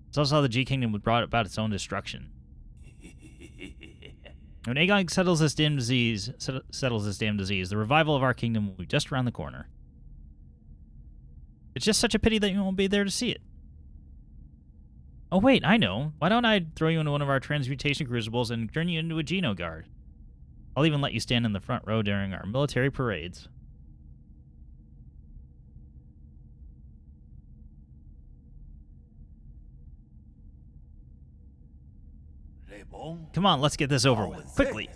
It's also how the G kingdom brought about its own destruction. When Aegon settles this damn disease, the revival of our kingdom will be just around the corner. It's just such a pity that you won't be there to see it. Oh wait, I know. Why don't I throw you into one of our transmutation crucibles and turn you into a Geno guard? I'll even let you stand in the front row during our military parades. Come on, let's get this over with. Quickly.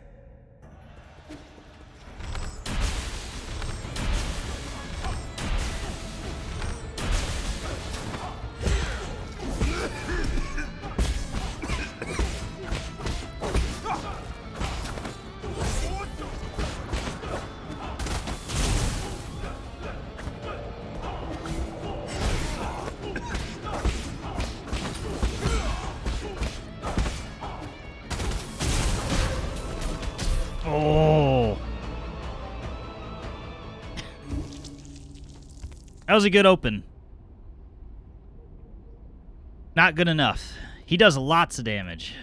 Oh. That was a good open. Not good enough. He does lots of damage.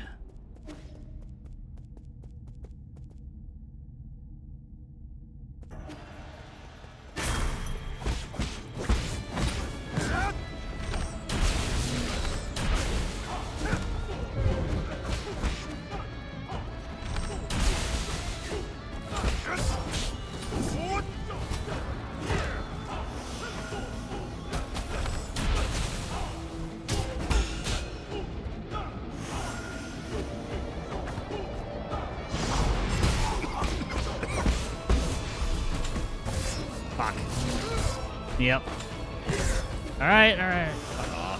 Fuck. Yep. Alright, alright. Fuck off.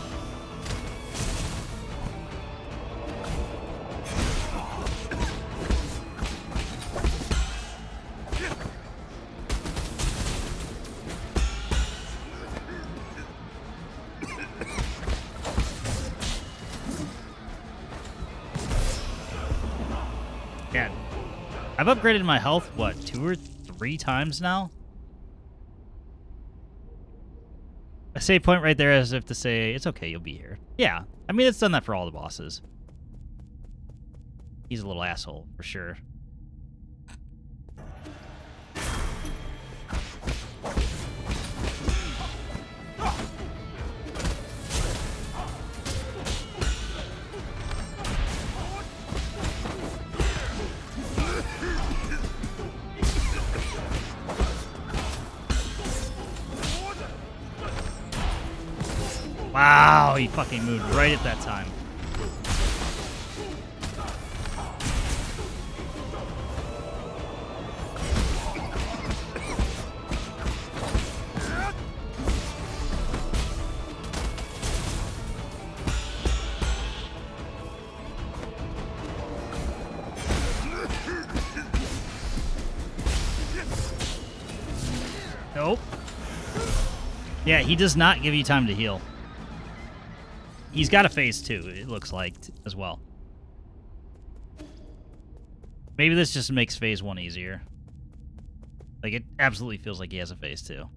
Yeah. I've upgraded my health, what, 2 or 3 times now? A save point right there as if to say, it's okay, you'll be here. Yeah, I mean, it's done that for all the bosses. He's a little asshole, for sure. Wow, he fucking moved right at that time. Nope. Yeah, he does not give you time to heal. He's got a phase 2, it looks like, as well. Maybe this just makes phase 1 easier. Like, it absolutely feels like he has a phase 2.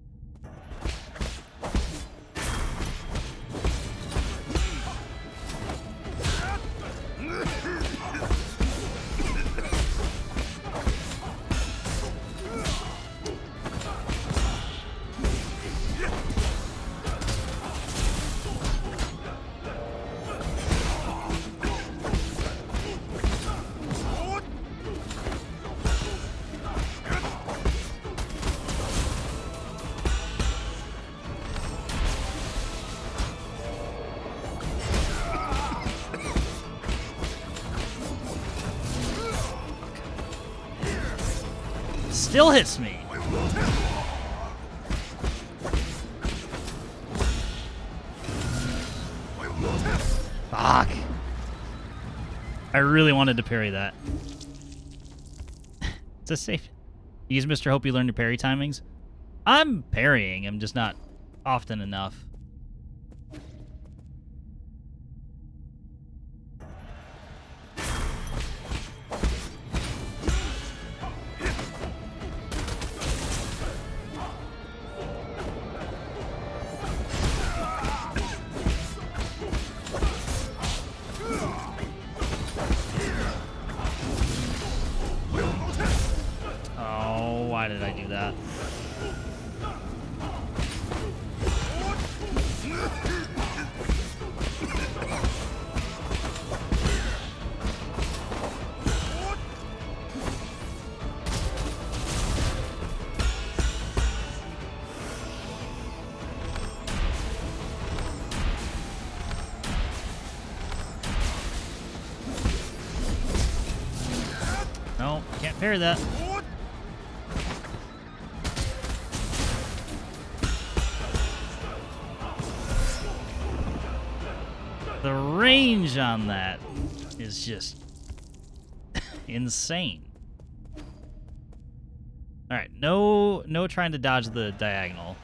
Still hits me. Fuck. I really wanted to parry that. It's a safe. Use Mr. Hope you learn your parry timings. I'm parrying. I'm just not often enough. Why did I do that? No, can't parry that. The range on that is just insane. All right, no trying to dodge the diagonal.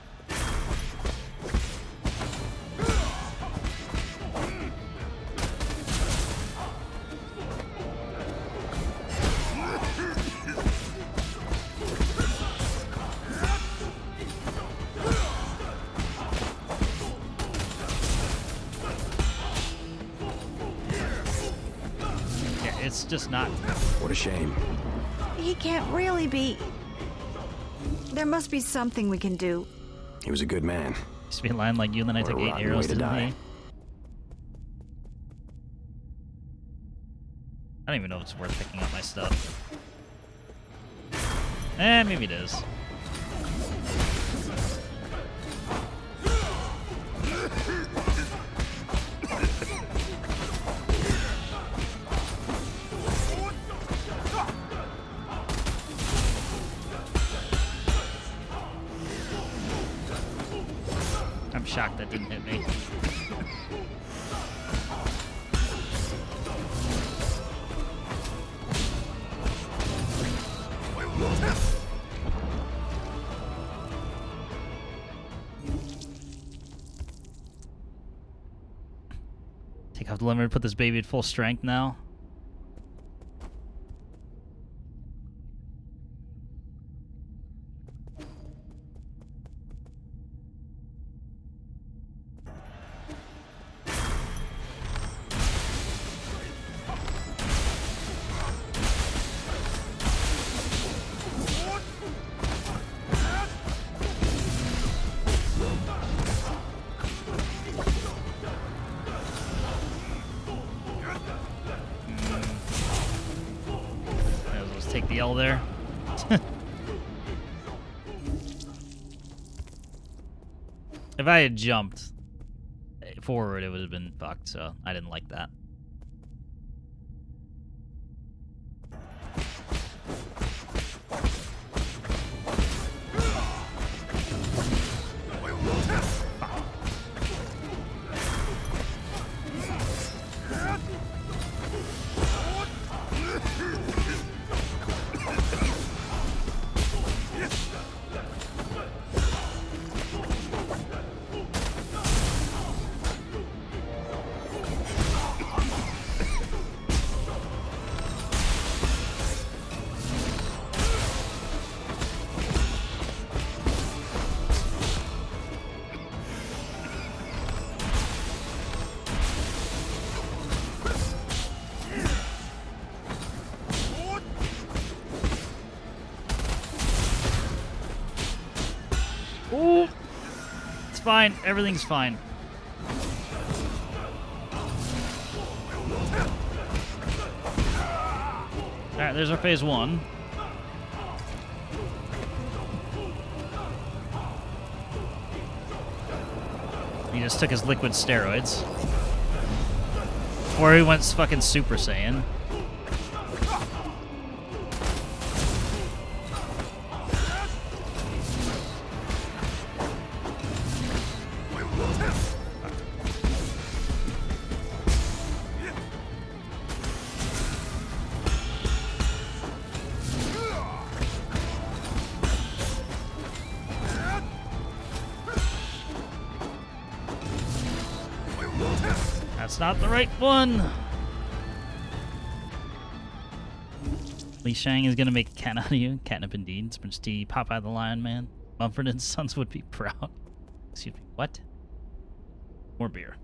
It's just not. What a shame. He can't really be. There must be something we can do. He was a good man. Used to be lying like you, and then I What a took 8 rotten arrows, way to didn't die. he? I don't even know if it's worth picking up my stuff. Maybe it is. I'm shocked that didn't hit me. Take off the limiter, put this baby at full strength now. yell there. If I had jumped forward, it would have been fucked, so I didn't like that. Ooh, it's fine. Everything's fine. All right, there's our phase one. He just took his liquid steroids. Or he went fucking Super Saiyan. That's not the right one. Wuqiang is gonna make a cat out of you. Catnip indeed. Sprinch tea. Popeye the Lion Man. Mumford and Sons would be proud. Excuse me. What? More beer.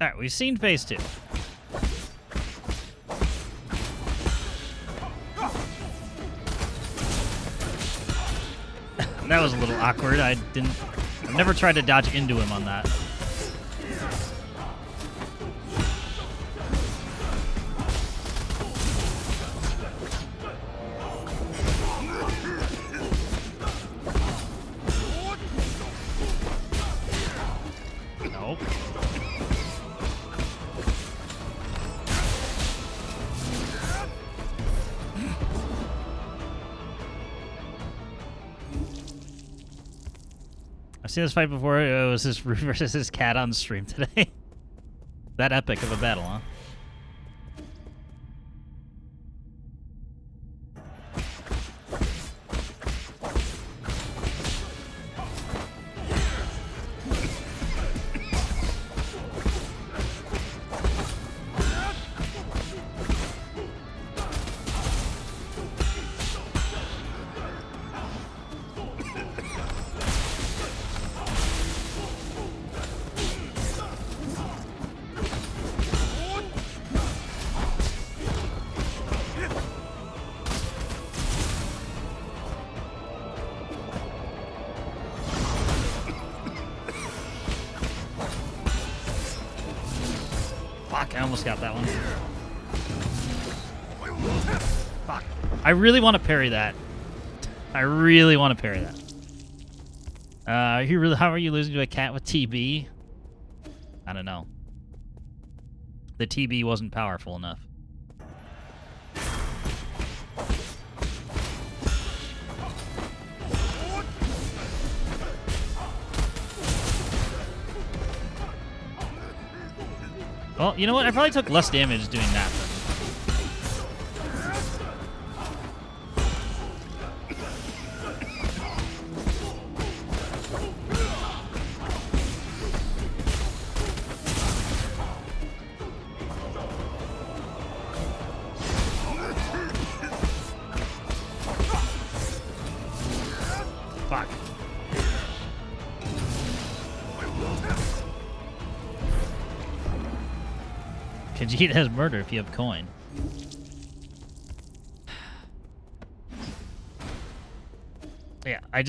All right, we've seen phase two. That was a little awkward. I've never tried to dodge into him on that. Nope. I've seen this fight before. It was his Brew versus his cat on stream today. That epic of a battle, huh? Fuck, I almost got that one. Fuck. I really want to parry that. I really want to parry that. How are you losing to a cat with TB? I don't know. The TB wasn't powerful enough. Well, you know what? I probably took less damage doing that. Fuck. Khajiit has murder if you have coin. Yeah, I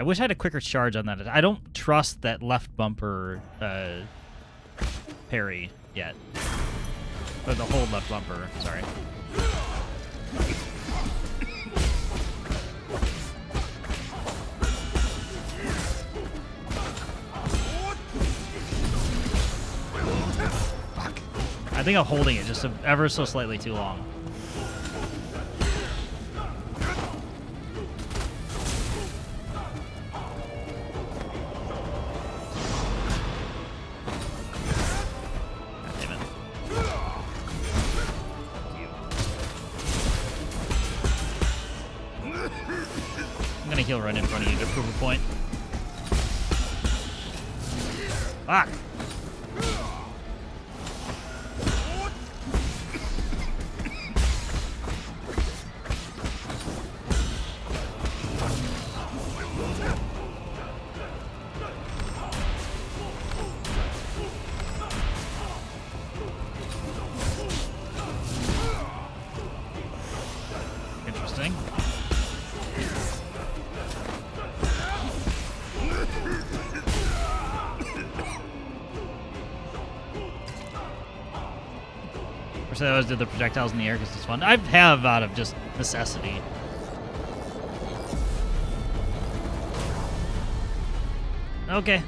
I wish I had a quicker charge on that. I don't trust that left bumper parry yet. Or the whole left bumper, sorry. I think I'm holding it just ever so slightly too long. He'll run in front of you to prove a point. Fuck! Interesting. I always did the projectiles in the air because it's fun. I have out of just necessity. Okay.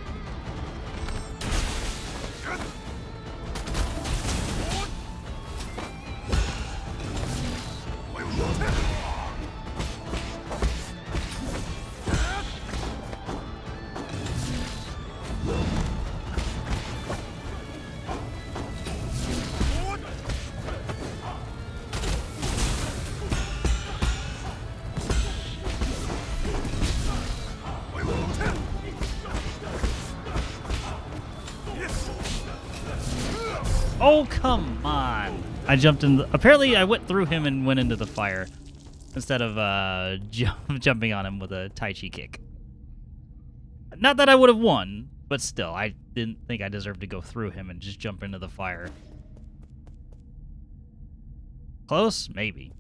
Oh, come on. I jumped in apparently I went through him and went into the fire instead of jumping on him with a Tai Chi kick. Not that I would have won, but still, I didn't think I deserved to go through him and just jump into the fire. Close? Maybe.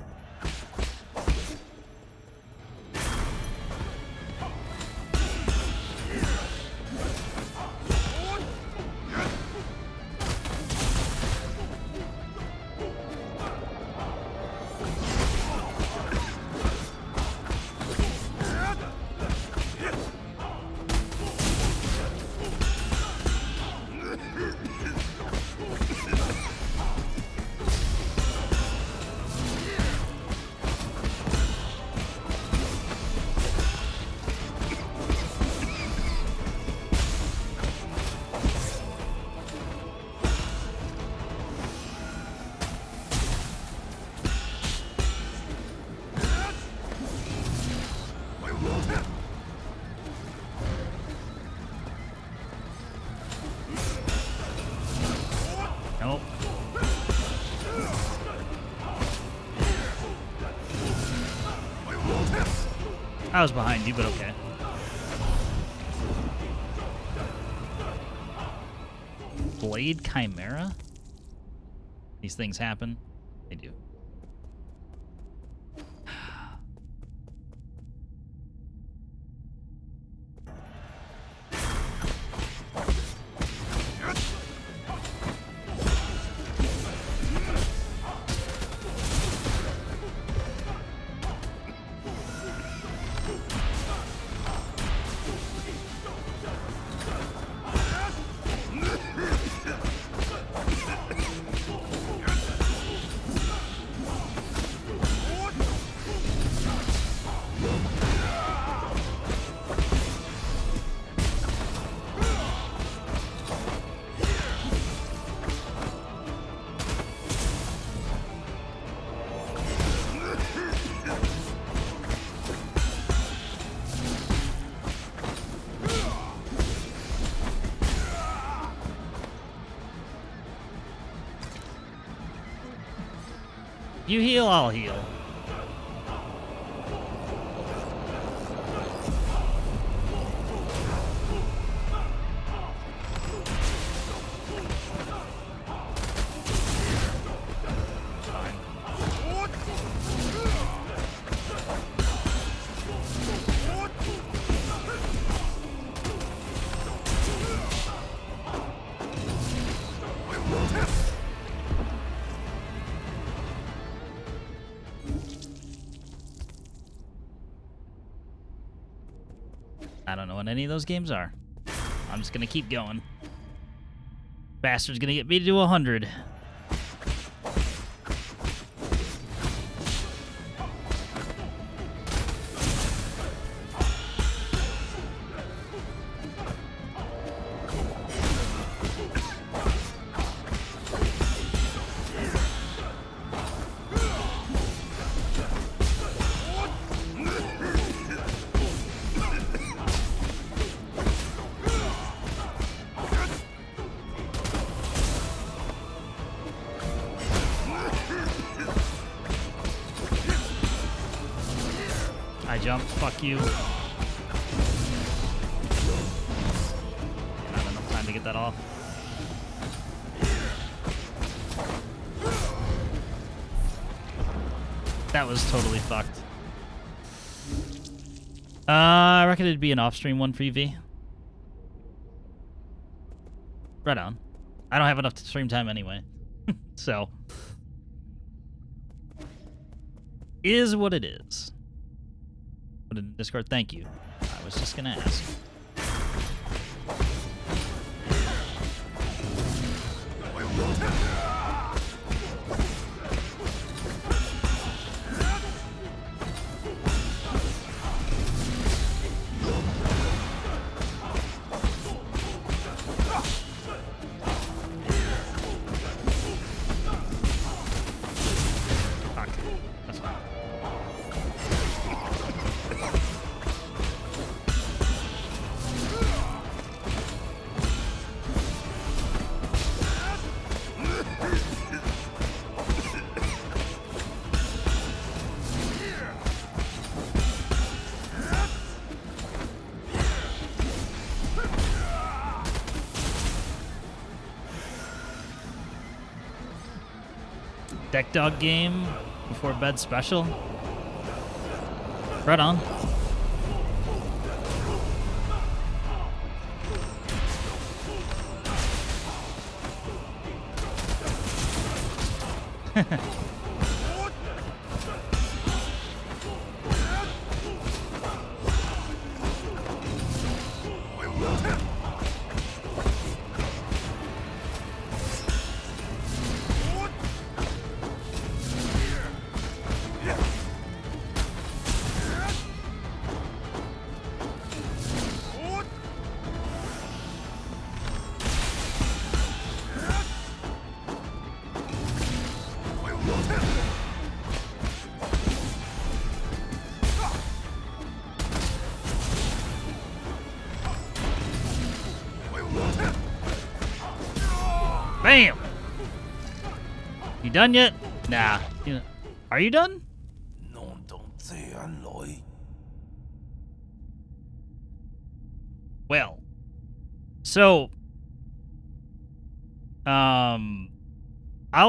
Nope. I was behind you, but okay. Blade Chimera? These things happen? They do. You heal, I'll heal. what any of those games are. I'm just gonna keep going. Bastard's gonna get beat to 100. I jumped. Fuck you. Not enough time to get that off. That was totally fucked. I reckon it'd be an off-stream one for UV. Right on. I don't have enough stream time anyway. So. Is what it is. Put it in Discord. Thank you. I was just gonna ask. Deck dog game before bed special. Right on. Bam! You done yet? Nah. Are you done? Well. So. I'll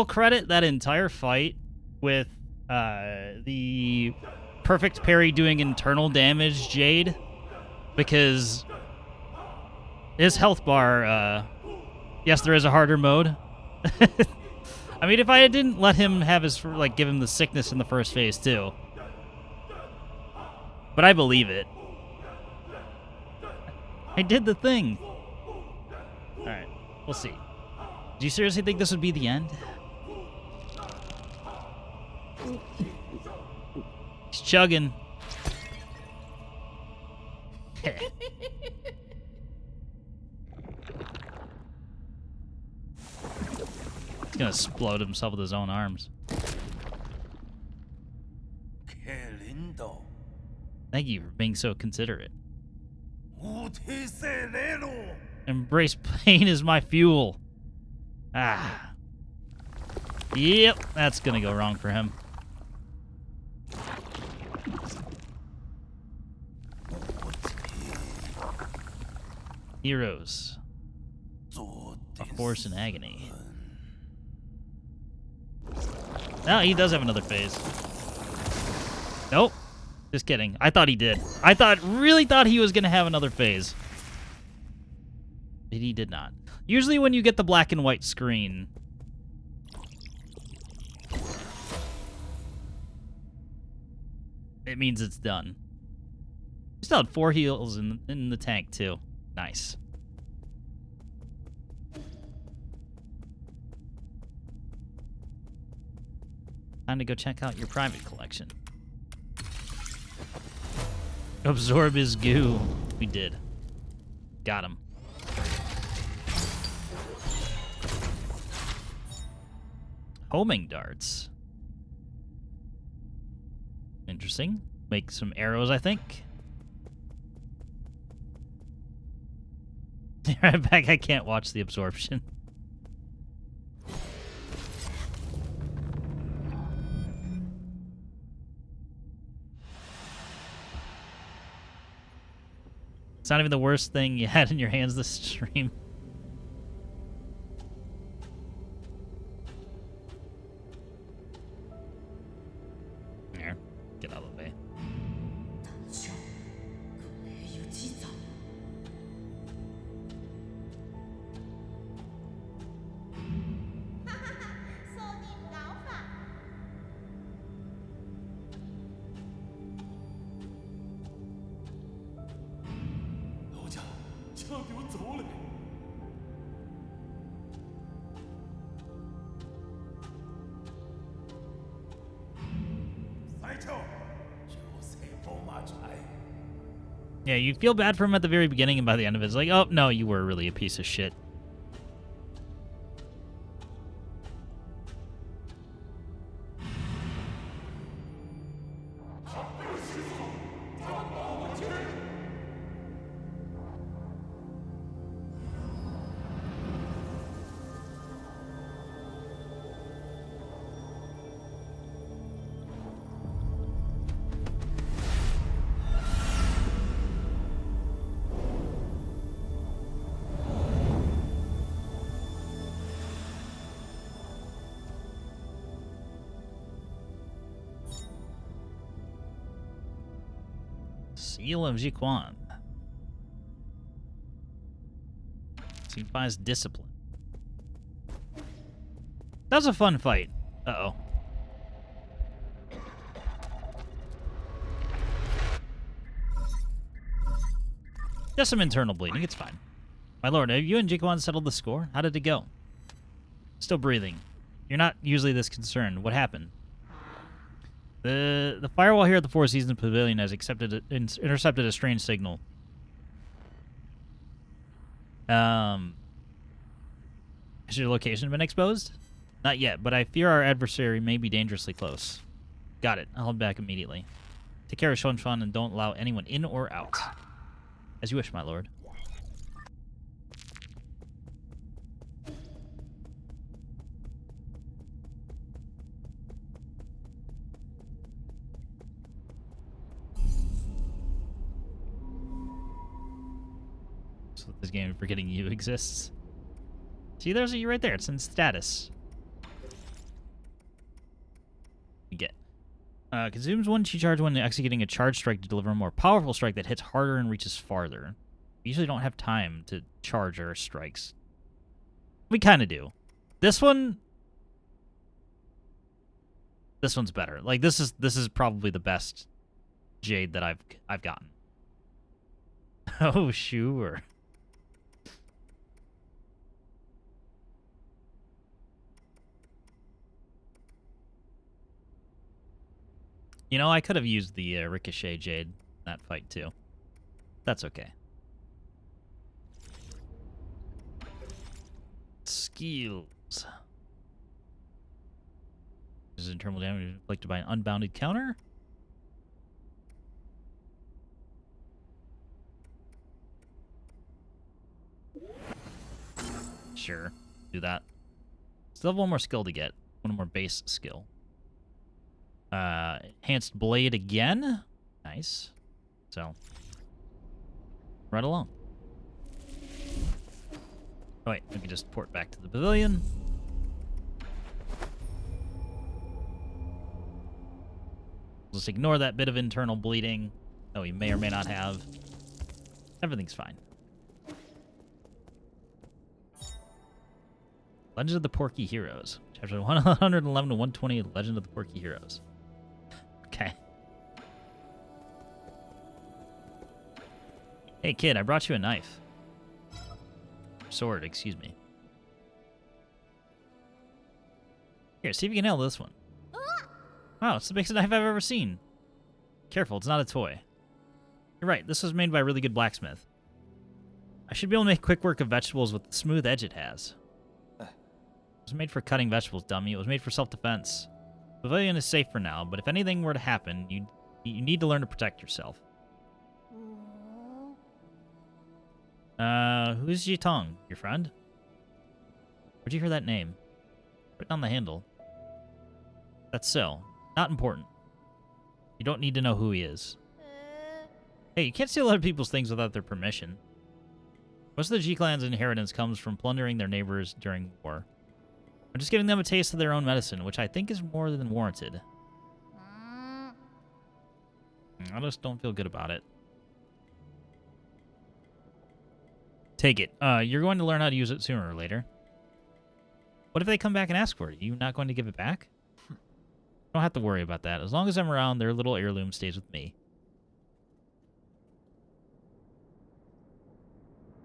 credit that entire fight with the perfect parry doing internal damage Jade, because his health bar, yes, there is a harder mode. I mean, if I didn't let him have his, like, give him the sickness in the first phase, too. But I believe it. I did the thing. Alright, we'll see. Do you seriously think this would be the end? He's chugging. He's gonna explode himself with his own arms. Thank you for being so considerate. Embrace pain as my fuel. Ah. Yep, that's gonna go wrong for him. Heroes. A force in agony. No, he does have another phase. Nope. Just kidding. I thought he did. Really thought he was gonna have another phase. But he did not. Usually when you get the black and white screen, it means it's done. Still had 4 heals in the tank, too. Nice. Time to go check out your private collection. Absorb his goo. We did. Got him. Homing darts. Interesting. Make some arrows, I think. Right back, I can't watch the absorption. It's not even the worst thing you had in your hands this stream. There. Get out of the way. Yeah, you feel bad for him at the very beginning, and by the end of it, it's like, oh, no, you were really a piece of shit. Seal of Jiequan. Signifies discipline. That was a fun fight. Uh-oh. Just some internal bleeding. It's fine. My lord, have you and Jiequan settled the score? How did it go? Still breathing. You're not usually this concerned. What happened? The firewall here at the Four Seasons Pavilion has intercepted a strange signal. Has your location been exposed? Not yet, but I fear our adversary may be dangerously close. Got it. I'll head back immediately. Take care of Shonshan and don't allow anyone in or out. As you wish, my lord. This game forgetting you exists. See, there's a you right there. It's in status. You get. Consumes 1 chi charge when executing a charge strike to deliver a more powerful strike that hits harder and reaches farther. We usually don't have time to charge our strikes. We kind of do. This one's better. Like this is probably the best Jade that I've gotten. Oh, sure. You know, I could have used the Ricochet Jade in that fight, too. That's okay. Skills. This is internal damage inflicted by an unbounded counter. Sure. Do that. Still have one more skill to get. One more base skill. Enhanced Blade again. Nice. So, right along. Oh, wait, let me just port back to the pavilion. Just ignore that bit of internal bleeding. Oh, you may or may not have. Everything's fine. Legend of the Porky Heroes. Chapter 111 to 120, Legend of the Porky Heroes. Okay. Hey, kid, I brought you a knife. Sword, excuse me. Here, see if you can handle this one. Wow, it's the biggest knife I've ever seen. Careful, it's not a toy. You're right, this was made by a really good blacksmith. I should be able to make quick work of vegetables with the smooth edge it has. It was made for cutting vegetables, dummy. It was made for self-defense. Pavilion is safe for now, but if anything were to happen, you need to learn to protect yourself. Who's Jitong? Your friend? Where'd you hear that name? Written on the handle. That's so. Not important. You don't need to know who he is. Hey, you can't steal other people's things without their permission. Most of the Jiequan's inheritance comes from plundering their neighbors during war. I'm just giving them a taste of their own medicine, which I think is more than warranted. I just don't feel good about it. Take it. You're going to learn how to use it sooner or later. What if they come back and ask for it? Are you not going to give it back? Don't have to worry about that. As long as I'm around, their little heirloom stays with me.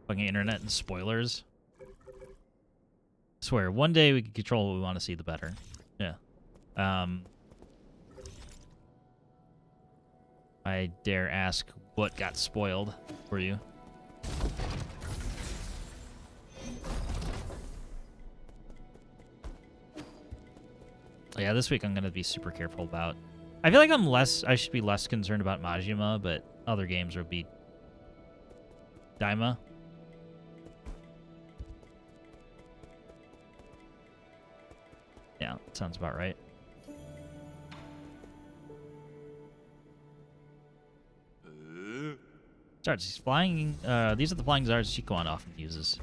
Fucking internet and spoilers. I swear, one day we can control what we want to see, the better. Yeah. I dare ask what got spoiled for you. Yeah, this week I'm going to be super careful about... I feel like I should be less concerned about Majima, but other games would be... Daima. Yeah, sounds about right. Zards, he's flying... these are the flying Zards Jiequan often uses.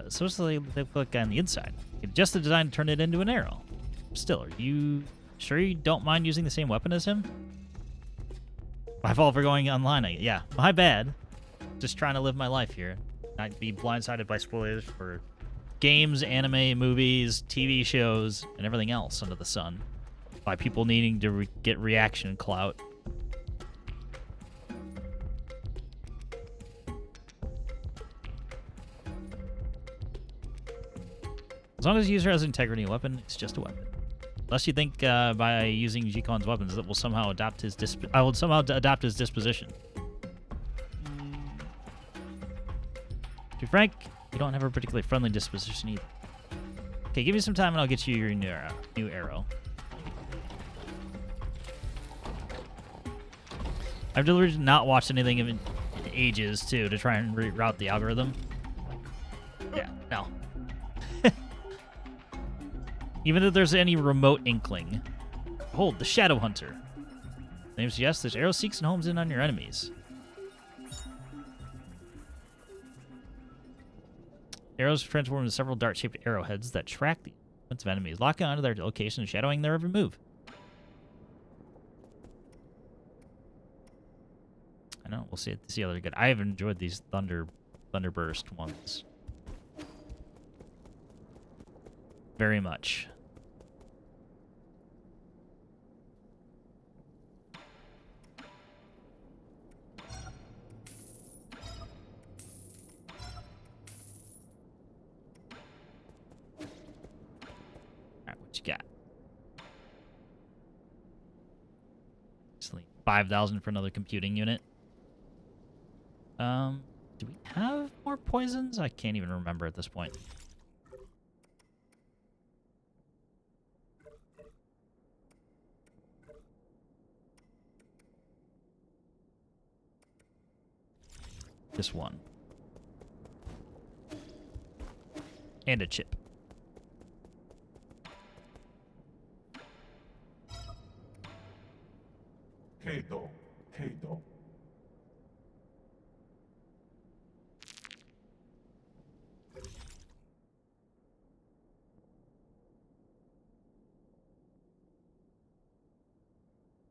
So they look on the inside. Just the design to turn it into an arrow. Still, are you sure you don't mind using the same weapon as him? My fault for going online. Yeah, my bad. Just trying to live my life here. Not be blindsided by spoilers for games, anime, movies, TV shows, and everything else under the sun. By people needing to get reaction clout. As long as the user has integrity in a weapon, it's just a weapon. Unless you think by using Jiequan's weapons that will somehow adopt his adopt his disposition. To be frank, you don't have a particularly friendly disposition either. Okay, give me some time and I'll get you your new arrow. I've deliberately not watched anything in ages too to try and reroute the algorithm. Yeah, no. Even if there's any remote inkling. Behold, the Shadow Hunter. The name suggests this arrow seeks and homes in on your enemies. Arrows transform into several dart-shaped arrowheads that track the movements of enemies, locking onto their location and shadowing their every move. I know, we'll see how they're good. I have enjoyed these Thunderburst ones. Very much. Alright, what you got? Just like 5,000 for another computing unit. Do we have more poisons? I can't even remember at this point. This one. And a chip. Kato.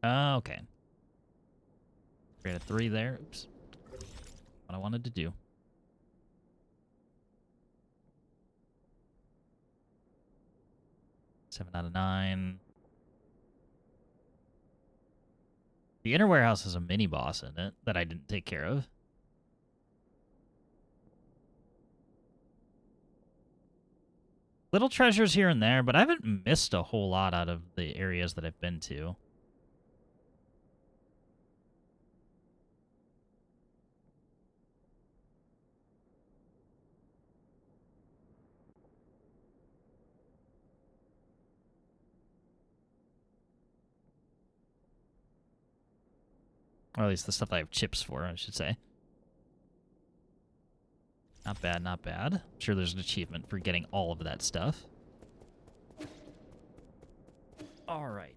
Okay. Create a 3 there. Oops. What I wanted to do. 7 out of 9. The inner warehouse has a mini boss in it that I didn't take care of. Little treasures here and there, but I haven't missed a whole lot out of the areas that I've been to. Or at least the stuff I have chips for, I should say. Not bad, not bad. I'm sure there's an achievement for getting all of that stuff. All right.